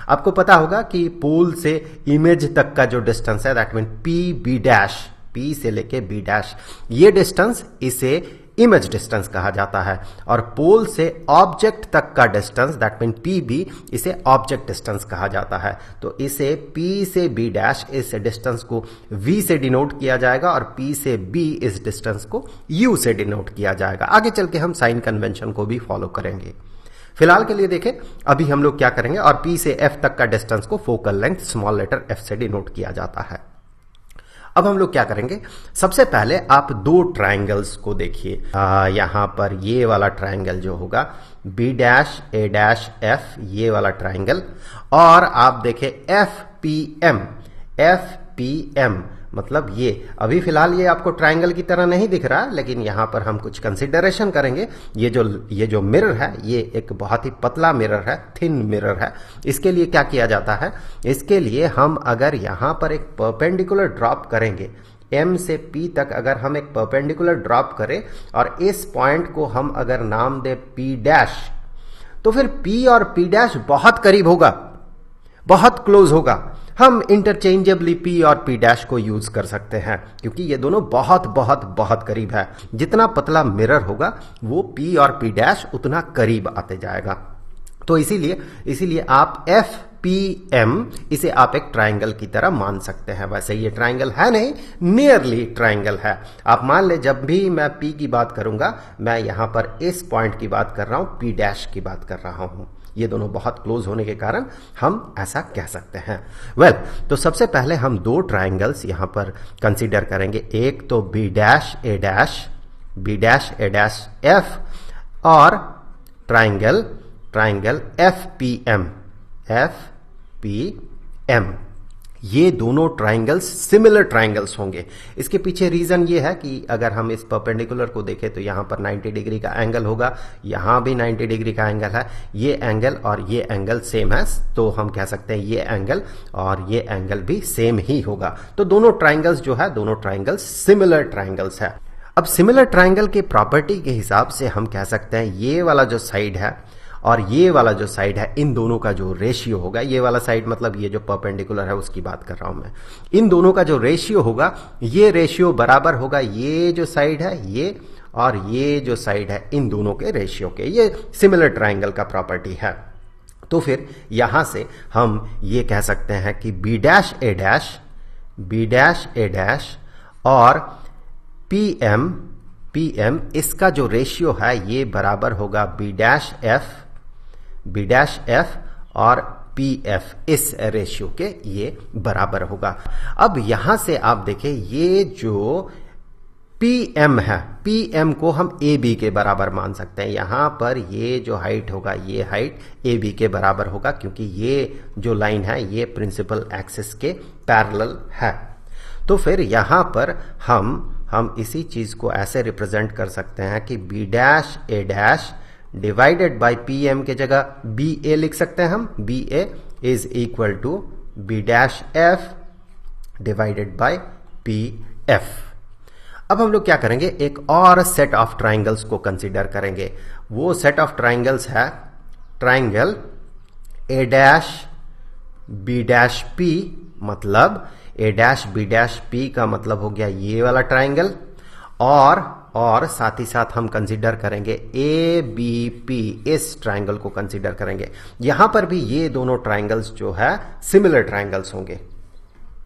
आपको पता होगा कि पोल से इमेज तक का जो डिस्टेंस है that mean P B dash, P से लेके बी डैश, ये डिस्टेंस इसे इमेज डिस्टेंस कहा जाता है। और पोल से ऑब्जेक्ट तक का distance that mean P B, इसे ऑब्जेक्ट डिस्टेंस कहा जाता है। तो इसे पी से बी डैश, इस डिस्टेंस को वी से डिनोट किया जाएगा और पी से बी इस डिस्टेंस को यू से डिनोट किया जाएगा। आगे चल के हम साइन कन्वेंशन को भी फॉलो करेंगे। फिलहाल के लिए देखें, अभी हम लोग क्या करेंगे, और P से F तक का डिस्टेंस को focal length small letter f से डिनोट किया जाता है। अब हम लोग क्या करेंगे, सबसे पहले आप दो ट्राइंगल्स को देखिए। यहां पर ये वाला ट्राइंगल जो होगा B dash A dash F, ये वाला ट्राइंगल, और आप देखें FPM, FPM मतलब ये अभी फिलहाल ये आपको ट्राइंगल की तरह नहीं दिख रहा, लेकिन यहां पर हम कुछ कंसिडरेशन करेंगे। ये जो मिरर है ये एक बहुत ही पतला मिरर है, थिन मिरर है। इसके लिए क्या किया जाता है, इसके लिए हम अगर यहां पर एक परपेंडिकुलर ड्रॉप करेंगे, M से P तक अगर हम एक परपेंडिकुलर ड्रॉप करें और इस पॉइंट को हम अगर नाम दे P डैश, तो फिर P और P डैश बहुत करीब होगा, बहुत क्लोज होगा। हम इंटरचेंजेबली P और P डैश को यूज कर सकते हैं क्योंकि ये दोनों बहुत बहुत बहुत करीब है। जितना पतला मिरर होगा वो P और P डैश उतना करीब आते जाएगा। तो इसीलिए आप FPM इसे आप एक ट्राइंगल की तरह मान सकते हैं। वैसे ये ट्राइंगल है नहीं, नियरली ट्राइंगल है। आप मान ले जब भी मैं P की बात करूंगा, मैं यहां पर इस पॉइंट की बात कर रहा हूं, P डैश की बात कर रहा हूं। ये दोनों बहुत क्लोज होने के कारण हम ऐसा कह सकते हैं। वेल, तो सबसे पहले हम दो ट्राइंगल्स यहां पर कंसीडर करेंगे। एक तो B dash A dash, B dash A dash F, और ट्राइंगल FPM, FPM। ये दोनों ट्राइंगल्स सिमिलर ट्राइंगल्स होंगे। इसके पीछे रीजन ये है कि अगर हम इस परपेंडिकुलर को देखें तो यहां पर 90 डिग्री का एंगल होगा, यहां भी 90 डिग्री का एंगल है। ये एंगल और ये एंगल सेम है, तो हम कह सकते हैं ये एंगल और ये एंगल भी सेम ही होगा। तो दोनों ट्राइंगल्स जो है, दोनों ट्राइंगल्स सिमिलर ट्राइंगल्स है। अब सिमिलर ट्राइंगल के प्रॉपर्टी के हिसाब से हम कह सकते हैं ये वाला जो साइड है और ये वाला जो साइड है, इन दोनों का जो रेशियो होगा, ये वाला साइड मतलब ये जो परपेंडिकुलर है उसकी बात कर रहा हूं मैं, इन दोनों का जो रेशियो होगा, ये रेशियो बराबर होगा ये जो साइड है ये और ये जो साइड है इन दोनों के रेशियो के। ये सिमिलर ट्राइंगल का प्रॉपर्टी है। तो फिर यहां से हम ये कह सकते हैं कि B dash A dash, B dash A dash और PM इसका जो रेशियो है ये बराबर होगा B dash F B dash F और पी एफ इस रेशियो के ये बराबर होगा। अब यहां से आप देखें ये जो पीएम है, पीएम को हम ए बी के बराबर मान सकते हैं। यहां पर ये जो हाइट होगा ये हाइट ए बी के बराबर होगा क्योंकि ये जो लाइन है ये प्रिंसिपल एक्सिस के पैरेलल है। तो फिर यहां पर हम इसी चीज को ऐसे रिप्रेजेंट कर सकते हैं कि B dash A dash divided by P M के जगह बी ए लिख सकते हैं हम। B A is equal to B dash F divided by P F. अब हम लोग क्या करेंगे, एक और सेट ऑफ ट्राइंगल्स को कंसीडर करेंगे। वो सेट ऑफ ट्राइंगल्स है triangle A dash B dash P, मतलब A dash B dash P का मतलब हो गया ये वाला ट्राइंगल, और साथ ही साथ हम कंसीडर करेंगे ए बी पी, इस ट्राइंगल को कंसीडर करेंगे। यहां पर भी ये दोनों ट्राइंगल्स जो है सिमिलर ट्राइंगल्स होंगे।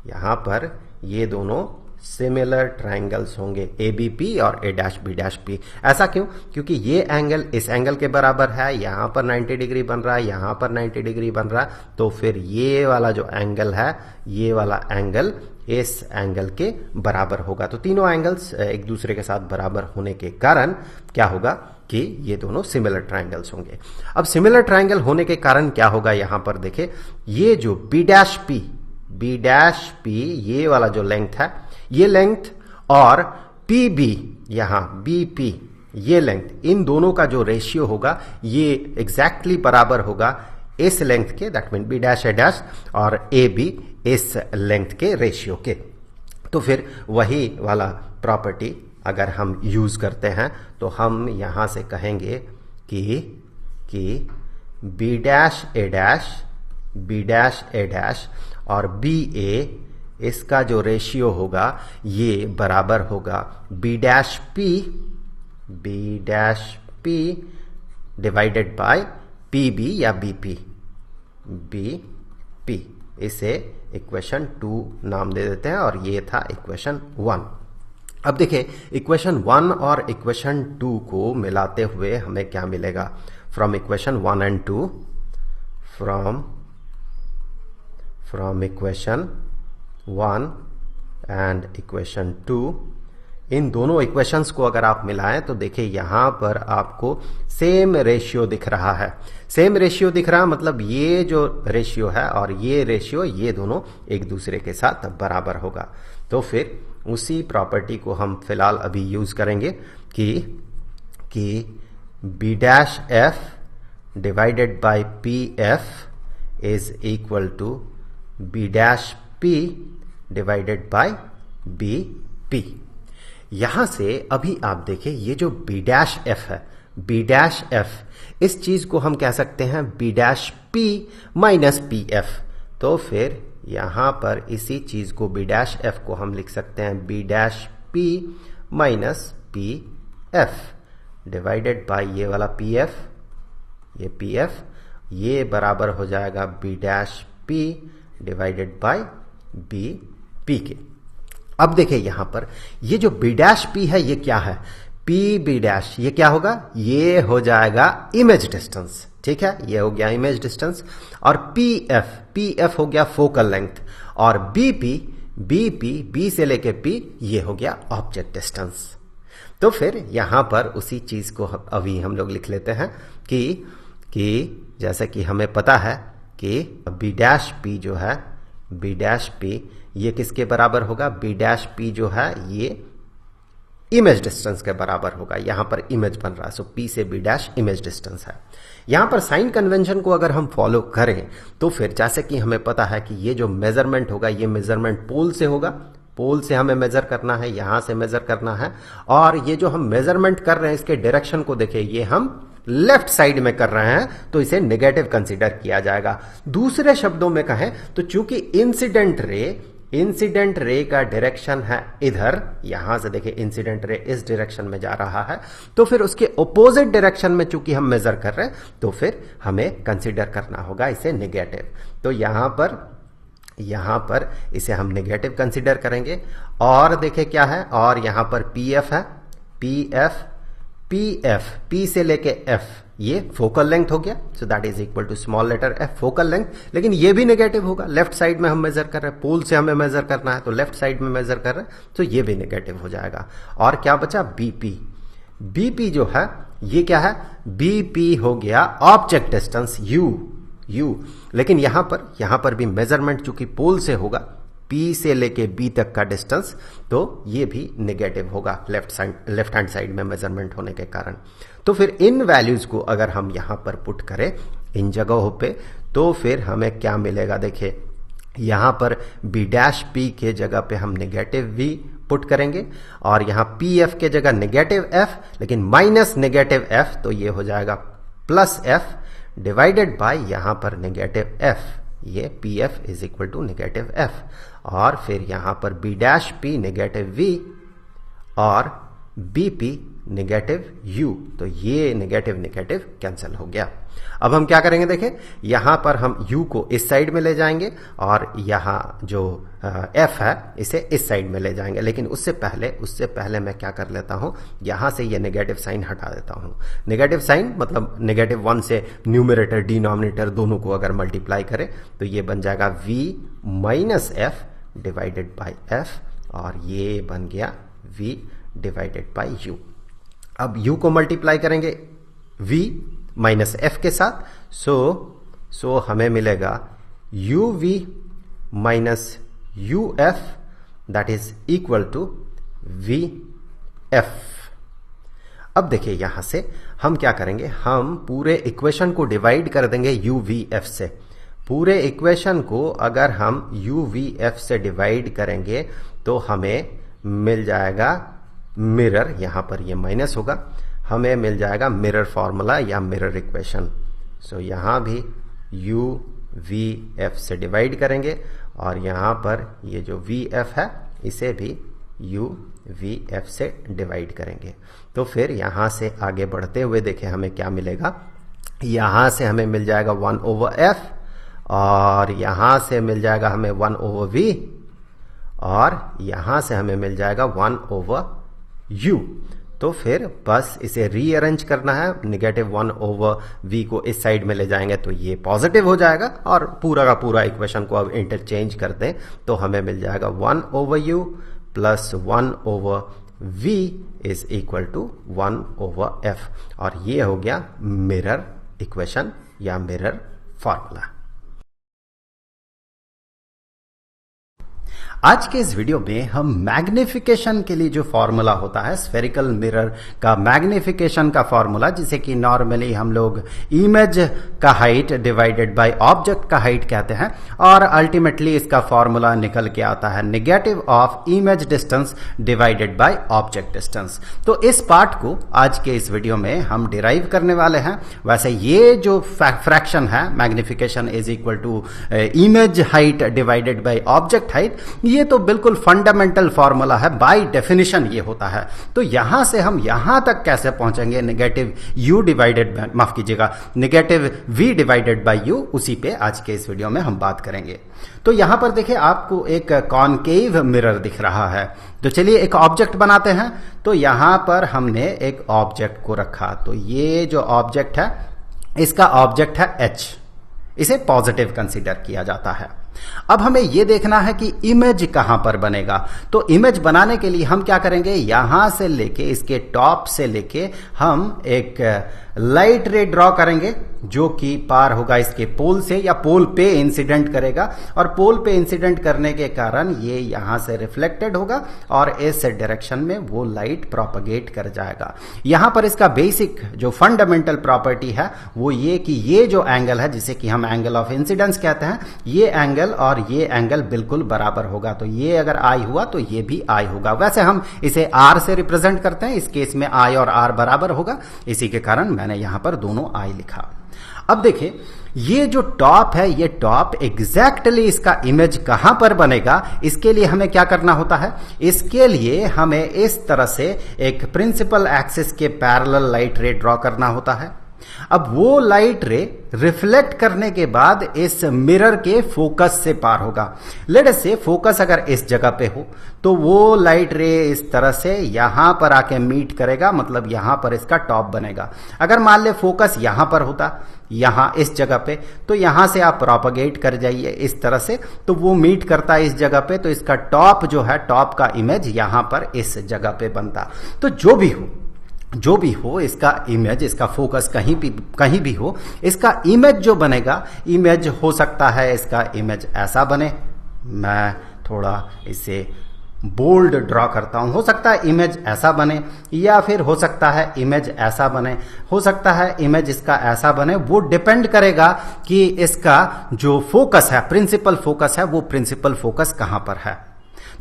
यहां पर ये दोनों सिमिलर ट्राइंगल्स होंगे ए बी पी और ए डैश बी डैश पी। ऐसा क्यों? क्योंकि ये एंगल इस एंगल के बराबर है, यहां पर 90 डिग्री बन रहा है, यहां पर 90 डिग्री बन रहा है, तो फिर ये वाला जो एंगल है ये वाला एंगल इस एंगल के बराबर होगा। तो तीनों एंगल्स एक दूसरे के साथ बराबर होने के कारण क्या होगा कि ये दोनों सिमिलर ट्राइंगल्स होंगे। अब सिमिलर ट्राइंगल होने के कारण क्या होगा, यहां पर देखे ये जो बी डैश पी ये वाला जो लेंथ है ये लेंथ और पी बी यहां बी पी ये लेंथ, इन दोनों का जो रेशियो होगा ये एग्जैक्टली बराबर होगा इस लेंथ के, that mean B dash A dash और ए बी इस लेंथ के रेशियो के। तो फिर वही वाला प्रॉपर्टी अगर हम यूज करते हैं तो हम यहां से कहेंगे कि बी डैश ए डैश और बी ए इसका जो रेशियो होगा ये बराबर होगा B dash P divided by P B या बी पी। इसे इक्वेशन 2 नाम दे देते हैं और ये था इक्वेशन 1। अब देखिए इक्वेशन 1 और इक्वेशन 2 को मिलाते हुए हमें क्या मिलेगा, from equation 1 and 2, from equation 1 and equation 2, इन दोनों इक्वेशंस को अगर आप मिलाएं तो देखिए यहां पर आपको सेम रेशियो दिख रहा है। सेम रेशियो दिख रहा है मतलब ये जो रेशियो है और ये रेशियो ये दोनों एक दूसरे के साथ बराबर होगा। तो फिर उसी प्रॉपर्टी को हम फिलहाल अभी यूज करेंगे कि B dash F divided by P F is equal to B dash P divided by B P. यहां से अभी आप देखें ये जो बी डैश एफ है, बी डैश एफ, इस चीज को हम कह सकते हैं B dash P minus P F. तो फिर यहां पर इसी चीज को बी डैश एफ को हम लिख सकते हैं B dash P minus P F divided by ये वाला पी एफ, ये पी एफ, ये बराबर हो जाएगा B dash P divided by B P के। अब देखिए यहां पर ये जो बी डैश पी है ये क्या है, पी बी डैश, ये क्या होगा, ये हो जाएगा इमेज डिस्टेंस। ठीक है, ये हो गया इमेज डिस्टेंस। और पी एफ हो गया फोकल लेंथ, और बी पी बी से लेके पी ये हो गया ऑब्जेक्ट डिस्टेंस। तो फिर यहां पर उसी चीज को अभी हम लोग लिख लेते हैं कि जैसे कि हमें पता है कि बी डैश पी जो है, बी डैश पी ये किसके बराबर होगा, बी डैश पी जो है ये इमेज डिस्टेंस के बराबर होगा। यहां पर इमेज बन रहा है, सो पी से बी डैश इमेज डिस्टेंस है। यहां पर साइन कन्वेंशन को अगर हम फॉलो करें तो फिर जैसे कि हमें पता है कि ये जो मेजरमेंट होगा ये मेजरमेंट पोल से होगा, पोल से हमें मेजर करना है, यहां से मेजर करना है, और ये जो हम मेजरमेंट कर रहे हैं इसके डायरेक्शन को देखिए ये हम लेफ्ट साइड में कर रहे हैं तो इसे नेगेटिव कंसीडर किया जाएगा। दूसरे शब्दों में कहें तो चूंकि इंसिडेंट रे का डायरेक्शन है इधर, यहां से देखिए इंसिडेंट रे इस डायरेक्शन में जा रहा है, तो फिर उसके ऑपोजिट डायरेक्शन में चूंकि हम मेजर कर रहे हैं तो फिर हमें कंसीडर करना होगा इसे नेगेटिव। तो यहां पर इसे हम नेगेटिव कंसीडर करेंगे। और देखें क्या है, और यहां पर पी एफ है, पी से लेके एफ ये फोकल लेंथ हो गया, so that is equal to small letter F focal length. लेकिन ये भी नेगेटिव होगा, लेफ्ट साइड में हम मेजर कर रहे हैं, पोल से हमें मेजर करना है तो लेफ्ट साइड में मेजर कर रहे हैं, तो ये भी नेगेटिव हो जाएगा। और क्या बचा, बीपी। बीपी जो है ये क्या है, बीपी हो गया ऑब्जेक्ट डिस्टेंस यू। लेकिन यहां पर भी मेजरमेंट चूंकि पोल से होगा, P से लेके B तक का डिस्टेंस, तो ये भी नेगेटिव होगा लेफ्ट हैंड साइड में मेजरमेंट होने के कारण। तो फिर इन वैल्यूज को अगर हम यहां पर पुट करें इन जगहों पे, तो फिर हमें क्या मिलेगा, देखिए यहां पर B' के जगह पे हम नेगेटिव V पुट करेंगे और यहां PF के जगह नेगेटिव F, लेकिन माइनस नेगेटिव F, तो ये हो जाएगा प्लस F डिवाइडेड बाय यहां पर नेगेटिव F, ये PF is equal to negative F। और फिर यहां पर B' नेगेटिव V और BP नेगेटिव U, तो ये नेगेटिव नेगेटिव कैंसिल हो गया। अब हम क्या करेंगे, देखें यहां पर हम U को इस साइड में ले जाएंगे और यहां जो F है इसे इस साइड में ले जाएंगे। लेकिन उससे पहले मैं क्या कर लेता हूं, यहां से ये नेगेटिव साइन हटा देता हूं। नेगेटिव साइन मतलब -1 से न्यूमरेटर डिनोमिनेटर दोनों को अगर मल्टीप्लाई करें तो ये बन जाएगा V minus F divided by F, और ये बन गया V डिवाइडेड बाय U। अब U को मल्टीप्लाई करेंगे V माइनस F के साथ, सो हमें मिलेगा UV minus UF that is equal to VF। अब देखिए यहां से हम क्या करेंगे, हम पूरे इक्वेशन को डिवाइड कर देंगे UVF से। पूरे इक्वेशन को अगर हम UVF से डिवाइड करेंगे तो हमें मिल जाएगा मिरर, यहां पर ये माइनस होगा, हमें मिल जाएगा मिरर फॉर्मूला या मिरर इक्वेशन। सो यहां भी UVF से डिवाइड करेंगे और यहां पर ये जो VF है इसे भी UVF से डिवाइड करेंगे। तो फिर यहां से आगे बढ़ते हुए देखें हमें क्या मिलेगा, यहां से हमें मिल जाएगा 1/f और यहां से मिल जाएगा हमें 1/v और यहां से हमें मिल जाएगा 1/u। तो फिर बस इसे रीअरेंज करना है, -1/v को इस साइड में ले जाएंगे तो ये पॉजिटिव हो जाएगा और पूरा का पूरा इक्वेशन को अब इंटरचेंज कर दें तो हमें मिल जाएगा 1/u plus 1/v is equal to 1/f, और ये हो गया मिरर इक्वेशन या मिरर फॉर्मूला। आज के इस वीडियो में हम मैग्निफिकेशन के लिए जो फॉर्मूला होता है, स्फेरिकल मिरर का मैग्निफिकेशन का फॉर्मूला, जिसे कि नॉर्मली हम लोग इमेज का हाइट डिवाइडेड बाय ऑब्जेक्ट का हाइट कहते हैं, और अल्टीमेटली इसका फॉर्मूला निकल के आता है negative of image distance divided by object distance. तो इस पार्ट को आज के इस वीडियो में हम डिराइव करने वाले हैं। वैसे ये जो फ्रैक्शन है magnification is equal to image height divided by object height, ये तो बिल्कुल फंडामेंटल फॉर्मूला है, बाय डेफिनेशन ये होता है। तो यहां से हम यहां तक कैसे पहुंचेंगे, नेगेटिव u डिवाइडेड, माफ कीजिएगा, negative v divided by u, उसी पे आज के इस वीडियो में हम बात करेंगे। तो यहां पर देखिए आपको एक कॉनकेव मिरर दिख रहा है, तो चलिए एक ऑब्जेक्ट बनाते हैं। तो यहां पर हमने एक ऑब्जेक्ट को रखा, तो ये जो ऑब्जेक्ट है इसका ऑब्जेक्ट है h, इसे पॉजिटिव कंसीडर किया जाता है। अब हमें यह देखना है कि इमेज कहां पर बनेगा। तो इमेज बनाने के लिए हम क्या करेंगे, यहां से लेके इसके टॉप से लेके हम एक लाइट रे ड्रॉ करेंगे जो कि पार होगा इसके पोल से या पोल पे इंसिडेंट करेगा, और पोल पे इंसिडेंट करने के कारण ये यहां से रिफ्लेक्टेड होगा और इस डायरेक्शन में वो लाइट प्रोपगेट कर जाएगा। यहां पर इसका बेसिक जो फंडामेंटल प्रॉपर्टी है वो ये कि ये जो एंगल है जिसे कि हम एंगल ऑफ इंसिडेंस कहते हैं, ये एंगल और ये एंगल बिल्कुल बराबर होगा। तो ये अगर आई हुआ तो ये भी आई होगा। वैसे हम इसे आर से रिप्रेजेंट करते हैं, इस केस में आई और आर बराबर होगा, इसी के कारण मैंने यहां पर दोनों आई लिखा। अब देखिए ये जो टॉप है, ये टॉप एग्जैक्टली इसका इमेज कहां पर बनेगा, इसके लिए हमें क्या करना होता है, इसके लिए हमें इस तरह से एक प्रिंसिपल एक्सिस के पैरेलल लाइट रे ड्रॉ करना होता है। अब वो लाइट रे रिफ्लेक्ट करने के बाद इस मिरर के फोकस से पार होगा। लेट अस से फोकस अगर इस जगह पे हो तो वो लाइट रे इस तरह से यहां पर आके मीट करेगा, मतलब यहां पर इसका टॉप बनेगा। अगर मान ले फोकस यहां पर होता, यहां इस जगह पे, तो यहां से आप प्रोपगेट कर जाइए इस तरह से, तो वो मीट करता है इस जगह पे, तो इसका टॉप जो है, टॉप का इमेज यहां पर इस जगह पे बनता। तो जो भी हो इसका इमेज, इसका फोकस कहीं भी हो, इसका इमेज जो बनेगा, इमेज हो सकता है इसका इमेज ऐसा बने, मैं थोड़ा इसे बोल्ड ड्रॉ करता हूं, हो सकता है इमेज ऐसा बने, या फिर हो सकता है इमेज ऐसा बने, हो सकता है इमेज इसका ऐसा बने। वो डिपेंड करेगा कि इसका जो फोकस है, प्रिंसिपल फोकस है, वो प्रिंसिपल फोकस कहां पर है।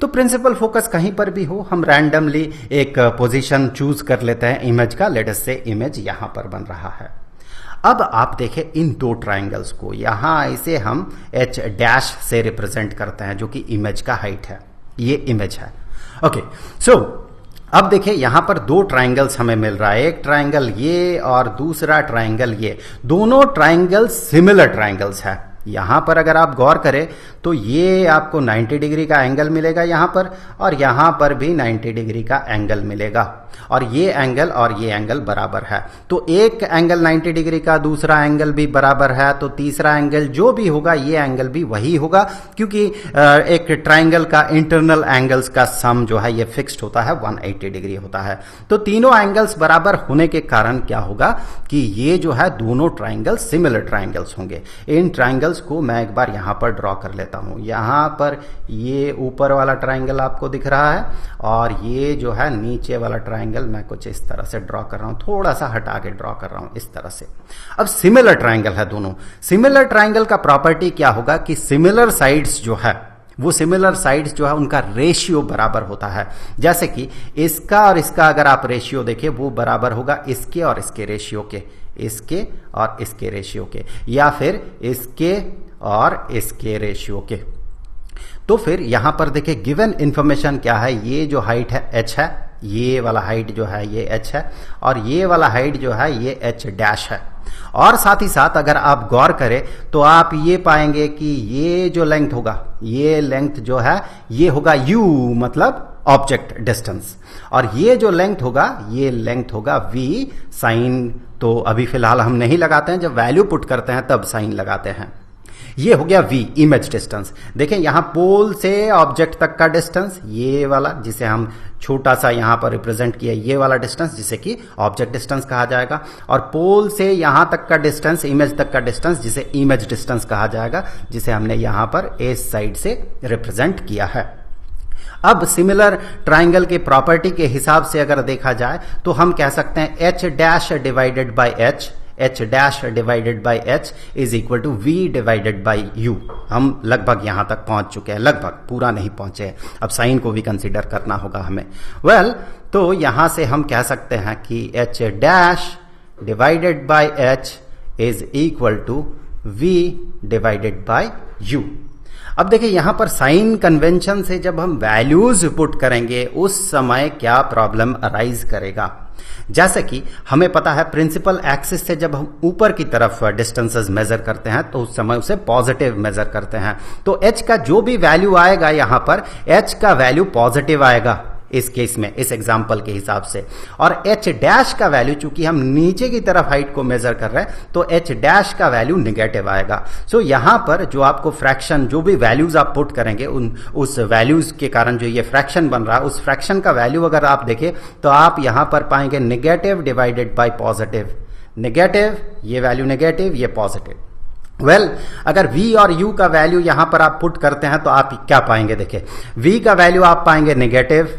तो प्रिंसिपल फोकस कहीं पर भी हो, हम रैंडमली एक पोजीशन चूज कर लेते हैं इमेज का। लेट अस से इमेज यहां पर बन रहा है। अब आप देखें इन दो ट्राइंगल्स को, यहां इसे हम H डैश से रिप्रेजेंट करते हैं, जो कि इमेज का हाइट है, ये इमेज है। ओके, सो अब देखिए यहां पर दो ट्राइंगल्स हमें मिल रहा है, एक ट्राइंगल ये और दूसरा ट्राइंगल ये। दोनों ट्राइंगल्स सिमिलर ट्राइंगल्स है। यहां पर अगर आप गौर करें तो ये आपको 90 डिग्री का एंगल मिलेगा यहां पर, और यहां पर भी 90 डिग्री का एंगल मिलेगा, और ये एंगल बराबर है। तो एक एंगल 90 डिग्री का, दूसरा एंगल भी बराबर है, तो तीसरा एंगल जो भी होगा ये एंगल भी वही होगा, क्योंकि एक ट्राइंगल का इंटरनल एंगल्स का सम जो है ये फिक्स्ड होता है, 180 डिग्री होता है। तो तीनों एंगल्स बराबर होने के कारण क्या होगा कि ये जो है दोनों ट्राइंगल्स सिमिलर ट्राइंगल्स होंगे। इन ट्राइंगल्स को मैं एक बार यहां पर ड्रॉ कर लेता हूं। यहां पर ये ऊपर वाला ट्राइंगल आपको दिख रहा है, और ये जो है नीचे वाला ट्राइंगल मैं कुछ इस तरह से ड्रॉ कर रहा हूं, थोड़ा सा हटा के ड्रॉ कर रहा हूं इस तरह से। अब सिमिलर ट्राइंगल है दोनों। सिमिलर ट्राइंगल का प्रॉपर्टी क्या होगा कि सिमिलर साइड्स जो है, वो सिमिलर साइड्स जो है उनका रेशियो बराबर होता है। जैसे कि इसका और इसका अगर आप रेशियो देखें, वो बराबर होगा इसके और इसके रेशियो के, इसके और इसके रेशियो के, या फिर इसके और इसके रेशियो के। तो फिर यहां पर देखिए गिवन इंफॉर्मेशन क्या है, ये जो हाइट है h है, ये वाला हाइट जो है ये h है, और ये वाला हाइट जो है ये h डैश है। और साथ ही साथ अगर आप गौर करें तो आप ये पाएंगे कि ये जो लेंथ होगा, ये लेंथ जो है ये होगा u, मतलब ऑब्जेक्ट डिस्टेंस, और ये जो लेंथ होगा ये लेंथ होगा v। साइन तो अभी फिलहाल हम नहीं लगाते हैं, जब वैल्यू पुट करते हैं तब साइन लगाते हैं। ये हो गया v, इमेज डिस्टेंस। देखें यहां पोल से ऑब्जेक्ट तक का डिस्टेंस, ये वाला जिसे हम छोटा सा यहां पर रिप्रेजेंट किया, ये वाला डिस्टेंस जिसे कि ऑब्जेक्ट डिस्टेंस कहा जाएगा, और पोल से यहां तक का डिस्टेंस, इमेज तक का डिस्टेंस, जिसे इमेज डिस्टेंस कहा जाएगा, जिसे हमने यहां पर इस साइड से रिप्रेजेंट किया है। अब सिमिलर ट्राइंगल के प्रॉपर्टी के हिसाब से अगर देखा जाए तो हम कह सकते हैं h dash divided by h, h dash divided by h is equal to v divided by u। हम लगभग यहां तक पहुंच चुके हैं, लगभग, पूरा नहीं पहुंचे हैं, अब साइन को भी कंसीडर करना होगा हमें। वेल, तो यहां से हम कह सकते हैं कि h dash divided by h is equal to v divided by u। अब देखिए यहां पर साइन कन्वेंशन से जब हम वैल्यूज पुट करेंगे उस समय क्या प्रॉब्लम अराइज करेगा। जैसे कि हमें पता है प्रिंसिपल एक्सिस से जब हम ऊपर की तरफ डिस्टेंसेस मेजर करते हैं तो उस समय उसे पॉजिटिव मेजर करते हैं। तो h का जो भी वैल्यू आएगा यहां पर h का वैल्यू पॉजिटिव आएगा इस केस में, इस एग्जाम्पल के हिसाब से, और h डैश का वैल्यू, चूंकि हम नीचे की तरफ हाइट को मेजर कर रहे हैं तो h डैश का वैल्यू निगेटिव आएगा। सो यहां पर जो आपको फ्रैक्शन, जो भी वैल्यूज आप पुट करेंगे उस वैल्यूज के कारण जो ये फ्रैक्शन बन रहा है, उस फ्रैक्शन का वैल्यू अगर आप देखें तो आप यहां पर पाएंगे negative divided by positive, negative, ये वैल्यू नेगेटिव, ये पॉजिटिव। वेल, अगर v और u का वैल्यू यहां पर आप पुट करते हैं तो आप क्या पाएंगे, देखिए v का वैल्यू आप पाएंगे नेगेटिव,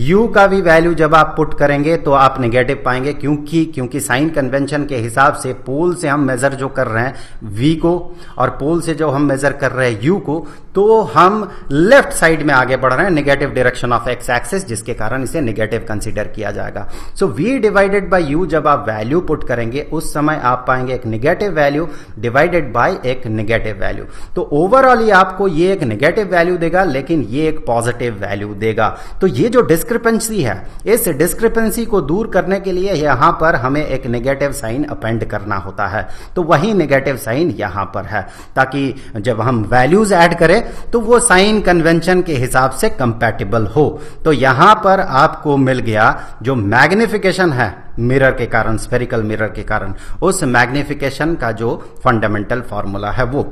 u का भी वैल्यू जब आप पुट करेंगे तो आप नेगेटिव पाएंगे, क्योंकि साइन कन्वेंशन के हिसाब से पोल से हम मेजर जो कर रहे हैं v को, और पोल से जो हम मेजर कर रहे हैं u को, तो हम लेफ्ट साइड में आगे बढ़ रहे हैं, negative direction of x axis, जिसके कारण इसे नेगेटिव कंसीडर किया जाएगा। सो v डिवाइडेड बाय u जब आप वैल्यू पुट करेंगे उस समय आप पाएंगे एक नेगेटिव वैल्यू डिवाइडेड बाय एक नेगेटिव वैल्यू। तो ओवरऑल आपको ये एक नेगेटिव वैल्यू देगा, लेकिन ये एक पॉजिटिव वैल्यू देगा। तो ये जो डिस्क्रिपेंसी है, इस डिस्क्रिपेंसी को दूर करने के लिए यहां पर हमें एक नेगेटिव साइन अपेंड करना होता है। तो वही नेगेटिव साइन यहां पर है, ताकि जब हम वैल्यूज ऐड करें तो वो साइन कन्वेंशन के हिसाब से कंपैटिबल हो। तो यहां पर आपको मिल गया जो मैग्निफिकेशन है मिरर के कारण, स्फेरिकल मिरर के कारण, उस मैग्निफिकेशन का जो फंडामेंटल फॉर्मूला है वो।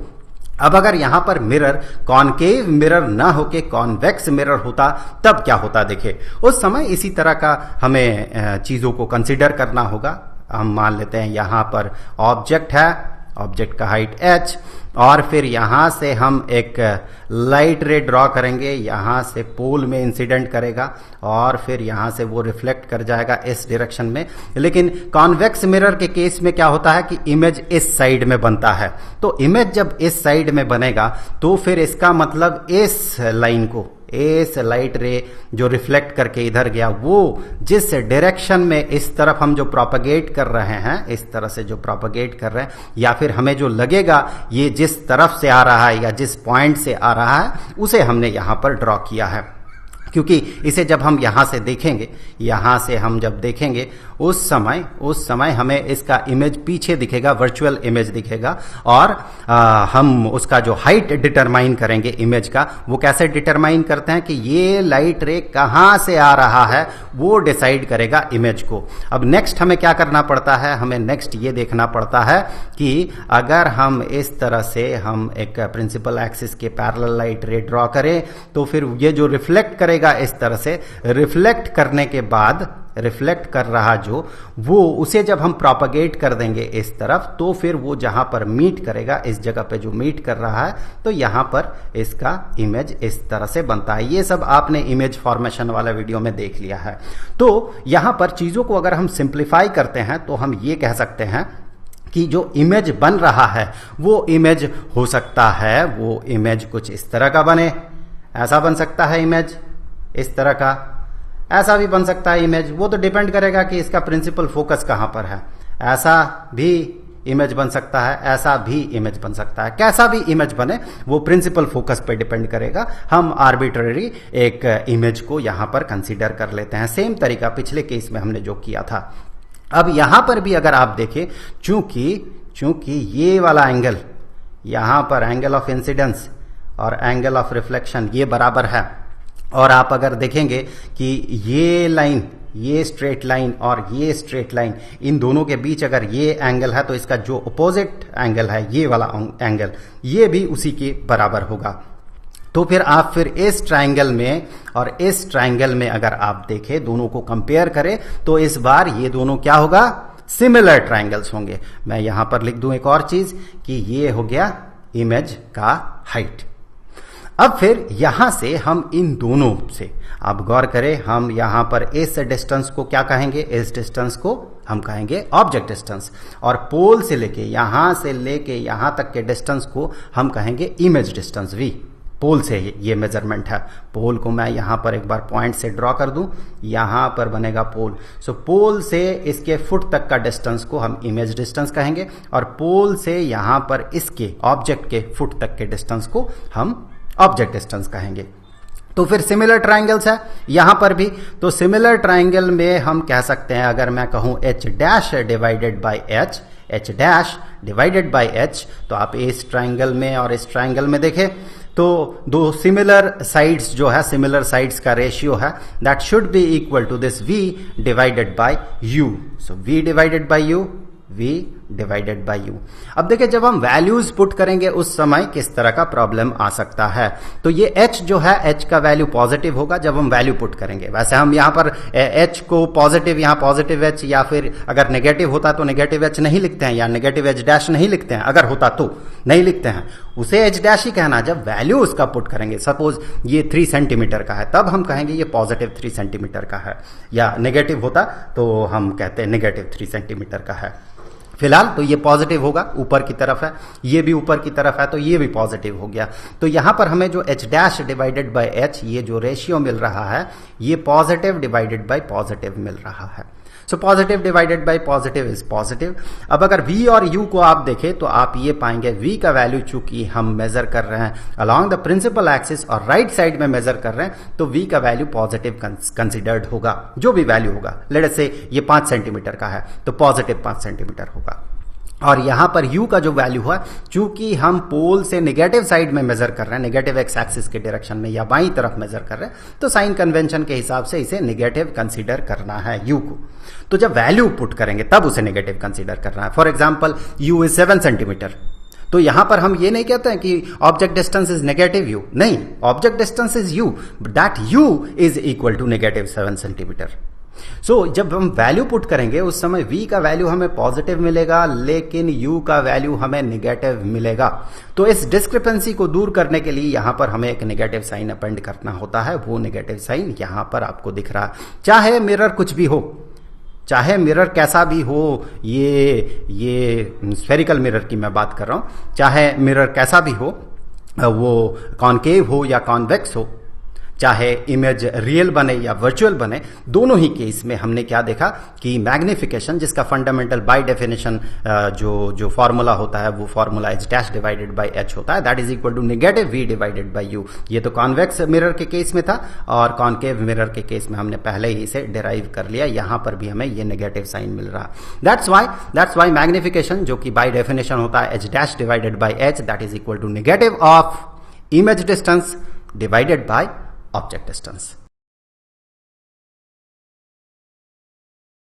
अब अगर यहां पर मिरर कॉनकेव मिरर ना होके कॉन्वेक्स मिरर होता तब क्या होता, देखिए उस समय इसी तरह का हमें चीजों को कंसीडर करना होगा। हम मान लेते हैं यहां पर ऑब्जेक्ट है, ऑब्जेक्ट का हाइट h, और फिर यहां से हम एक लाइट रे ड्रॉ करेंगे, यहां से पोल में इंसिडेंट करेगा और फिर यहां से वो रिफ्लेक्ट कर जाएगा इस डायरेक्शन में। लेकिन कॉन्वेक्स मिरर के केस में क्या होता है कि इमेज इस साइड में बनता है। तो इमेज जब इस साइड में बनेगा तो फिर इसका मतलब इस लाइन को, इस लाइट रे जो रिफ्लेक्ट करके इधर गया, वो जिस डायरेक्शन में इस तरफ हम जो प्रोपगेट कर रहे हैं, इस तरह से जो प्रोपगेट कर रहे हैं, या फिर हमें जो लगेगा ये जिस तरफ से आ रहा है या जिस पॉइंट से आ रहा है, उसे हमने यहां पर ड्रॉ किया है। क्योंकि इसे जब हम यहां से देखेंगे, यहां से हम जब देखेंगे उस समय हमें इसका इमेज पीछे दिखेगा, वर्चुअल इमेज दिखेगा, और हम उसका जो हाइट डिटरमाइन करेंगे इमेज का, वो कैसे डिटरमाइन करते हैं कि ये लाइट रे कहां से आ रहा है, वो डिसाइड करेगा इमेज को। अब नेक्स्ट हमें क्या करना पड़ता है, हमें नेक्स्ट ये देखना पड़ता है कि अगर हम इस तरह से हम एक प्रिंसिपल एक्सिस के पैरेलल लाइट रे ड्रॉ करें तो फिर ये जो रिफ्लेक्ट करेगा इस तरह से, रिफ्लेक्ट करने के बाद, रिफ्लेक्ट कर रहा जो वो, उसे जब हम प्रोपगेट कर देंगे इस तरफ, तो फिर वो जहां पर मीट करेगा, इस जगह पे जो मीट कर रहा है, तो यहां पर इसका इमेज इस तरह से बनता है। ये सब आपने इमेज फॉर्मेशन वाला वीडियो में देख लिया है। तो यहां पर चीजों को अगर हम सिंप्लीफाई करते हैं तो हम ये कह सकते हैं कि जो इमेज बन रहा है वो इमेज हो सकता है, वो इमेज कुछ इस तरह का बने, ऐसा बन सकता है इमेज इस तरह का, ऐसा भी बन सकता है इमेज, वो तो डिपेंड करेगा कि इसका प्रिंसिपल फोकस कहां पर है। ऐसा भी इमेज बन सकता है, ऐसा भी इमेज बन सकता है, कैसा भी इमेज बने वो प्रिंसिपल फोकस पे डिपेंड करेगा। हम आर्बिट्ररी एक इमेज को यहां पर कंसीडर कर लेते हैं, सेम तरीका पिछले केस में हमने जो किया था। अब यहां पर भी अगर आप देखें, चूंकि ये वाला एंगल, यहां पर एंगल ऑफ इंसिडेंस और एंगल ऑफ रिफ्लेक्शन ये बराबर है, और आप अगर देखेंगे कि ये लाइन, ये स्ट्रेट लाइन और ये स्ट्रेट लाइन, इन दोनों के बीच अगर ये एंगल है तो इसका जो अपोजिट एंगल है, ये वाला एंगल, ये भी उसी के बराबर होगा। तो फिर आप फिर इस ट्रायंगल में और इस ट्रायंगल में अगर आप देखें, दोनों को कंपेयर करें, तो इस बार ये दोनों क्या होगा, सिमिलर ट्रायंगल्स होंगे। मैं यहां पर लिख दूं एक और चीज कि ये हो गया इमेज का हाइट। अब फिर यहां से हम इन दोनों से, आप गौर करें, हम यहां पर इस डिस्टेंस को क्या कहेंगे, इस डिस्टेंस को हम कहेंगे ऑब्जेक्ट डिस्टेंस, और पोल से लेके यहां तक के डिस्टेंस को हम कहेंगे इमेज डिस्टेंस v। पोल से ये मेजरमेंट है। पोल को मैं यहां पर एक बार पॉइंट से ड्रॉ कर दूं, यहां पर बनेगा पोल। सो पोल से इसके फुट तक का डिस्टेंस को हम इमेज डिस्टेंस कहेंगे, और पोल से यहां पर इसके ऑब्जेक्ट के फुट तक के डिस्टेंस को हम ऑब्जेक्ट डिस्टेंस कहेंगे। तो फिर सिमिलर ट्रायंगल्स है यहां पर भी, तो सिमिलर ट्रायंगल में हम कह सकते हैं, अगर मैं कहूं h dash divided by h, h dash divided by h, तो आप इस ट्रायंगल में और इस ट्रायंगल में देखें तो दो सिमिलर साइड्स जो है, सिमिलर साइड्स का रेशियो है, that should be equal to this v divided by u। So v divided by u, v divided by u। अब देखिए, जब हम वैल्यूज पुट करेंगे उस समय किस तरह का प्रॉब्लम आ सकता है। तो ये h जो है, h का वैल्यू पॉजिटिव होगा जब हम वैल्यू पुट करेंगे। वैसे हम यहाँ पर h को पॉजिटिव, यहाँ पॉजिटिव h, या फिर अगर नेगेटिव होता तो नेगेटिव h नहीं लिखते हैं, या नेगेटिव h डैश नहीं लिखते हैं, अगर होता तो नहीं लिखते हैं, उसे h डैश ही कहना। जब वैल्यू उसका पुट करेंगे, सपोज ये 3 सेंटीमीटर का है, तब हम कहेंगे ये पॉजिटिव 3 सेंटीमीटर का है, या नेगेटिव होता तो हम कहते हैं नेगेटिव 3 सेंटीमीटर का है। फिलहाल तो ये पॉजिटिव होगा, ऊपर की तरफ है, ये भी ऊपर की तरफ है, तो ये भी पॉजिटिव हो गया। तो यहां पर हमें जो h dash divided by h, ये जो रेशियो मिल रहा है, ये पॉजिटिव डिवाइडेड बाय पॉजिटिव मिल रहा है। So positive divided by positive is positive. अब अगर v और u को आप देखें तो आप ये पाएंगे v का वैल्यू चूंकि हम मेजर कर रहे हैं अलोंग द प्रिंसिपल एक्सिस और राइट साइड में मेजर कर रहे हैं, तो v का वैल्यू पॉजिटिव कंसिडर्ड होगा। जो भी वैल्यू होगा, लेट अस से ये 5 सेंटीमीटर का है तो पॉजिटिव 5 सेंटीमीटर होगा। और यहां पर u का जो वैल्यू है, चूंकि हम पोल से नेगेटिव साइड में मेजर कर रहे हैं, नेगेटिव एक्स एक्सिस के डायरेक्शन में या बाईं तरफ मेजर कर रहे हैं, तो साइन कन्वेंशन के हिसाब से इसे नेगेटिव कंसीडर करना है u को। तो जब वैल्यू पुट करेंगे तब उसे नेगेटिव कंसीडर करना है। For example u is 7 centimetre, तो यहां पर हम ये नहीं कहते हैं कि object distance is negative u, नहीं, object distance is u, that u is equal to negative 7 centimetre. So जब हम वैल्यू पुट करेंगे उस समय v का वैल्यू हमें पॉजिटिव मिलेगा, लेकिन u का वैल्यू हमें नेगेटिव मिलेगा। तो इस डिस्क्रिपेंसी को दूर करने के लिए यहां पर हमें एक नेगेटिव साइन अपेंड करना होता है। वो नेगेटिव साइन यहां पर आपको दिख रहा है। चाहे मिरर कुछ भी हो, चाहे मिरर कैसा भी हो, ये स्फेरिकल मिरर की मैं बात कर रहा हूं, चाहे मिरर कैसा भी हो, वो कॉनकेव हो या कॉन्वेक्स हो, चाहे इमेज रियल बने या वर्चुअल बने, दोनों ही केस में हमने क्या देखा कि मैग्निफिकेशन, जिसका फंडामेंटल बाय डेफिनेशन जो फॉर्मूला होता है वो formula H dash divided by H होता है, that is equal to negative V divided by U. ये तो कॉन्वेक्स मिरर के केस में था, और कॉनकेव मिरर के केस में हमने पहले ही इसे डिराइव कर लिया। यहां पर भी हमें ये नेगेटिव साइन मिल रहा। दैट्स वाई मैग्निफिकेशन, जो कि बाय डेफिनेशन होता है H dash divided by H, that is equal to negative of image distance divided by object distance।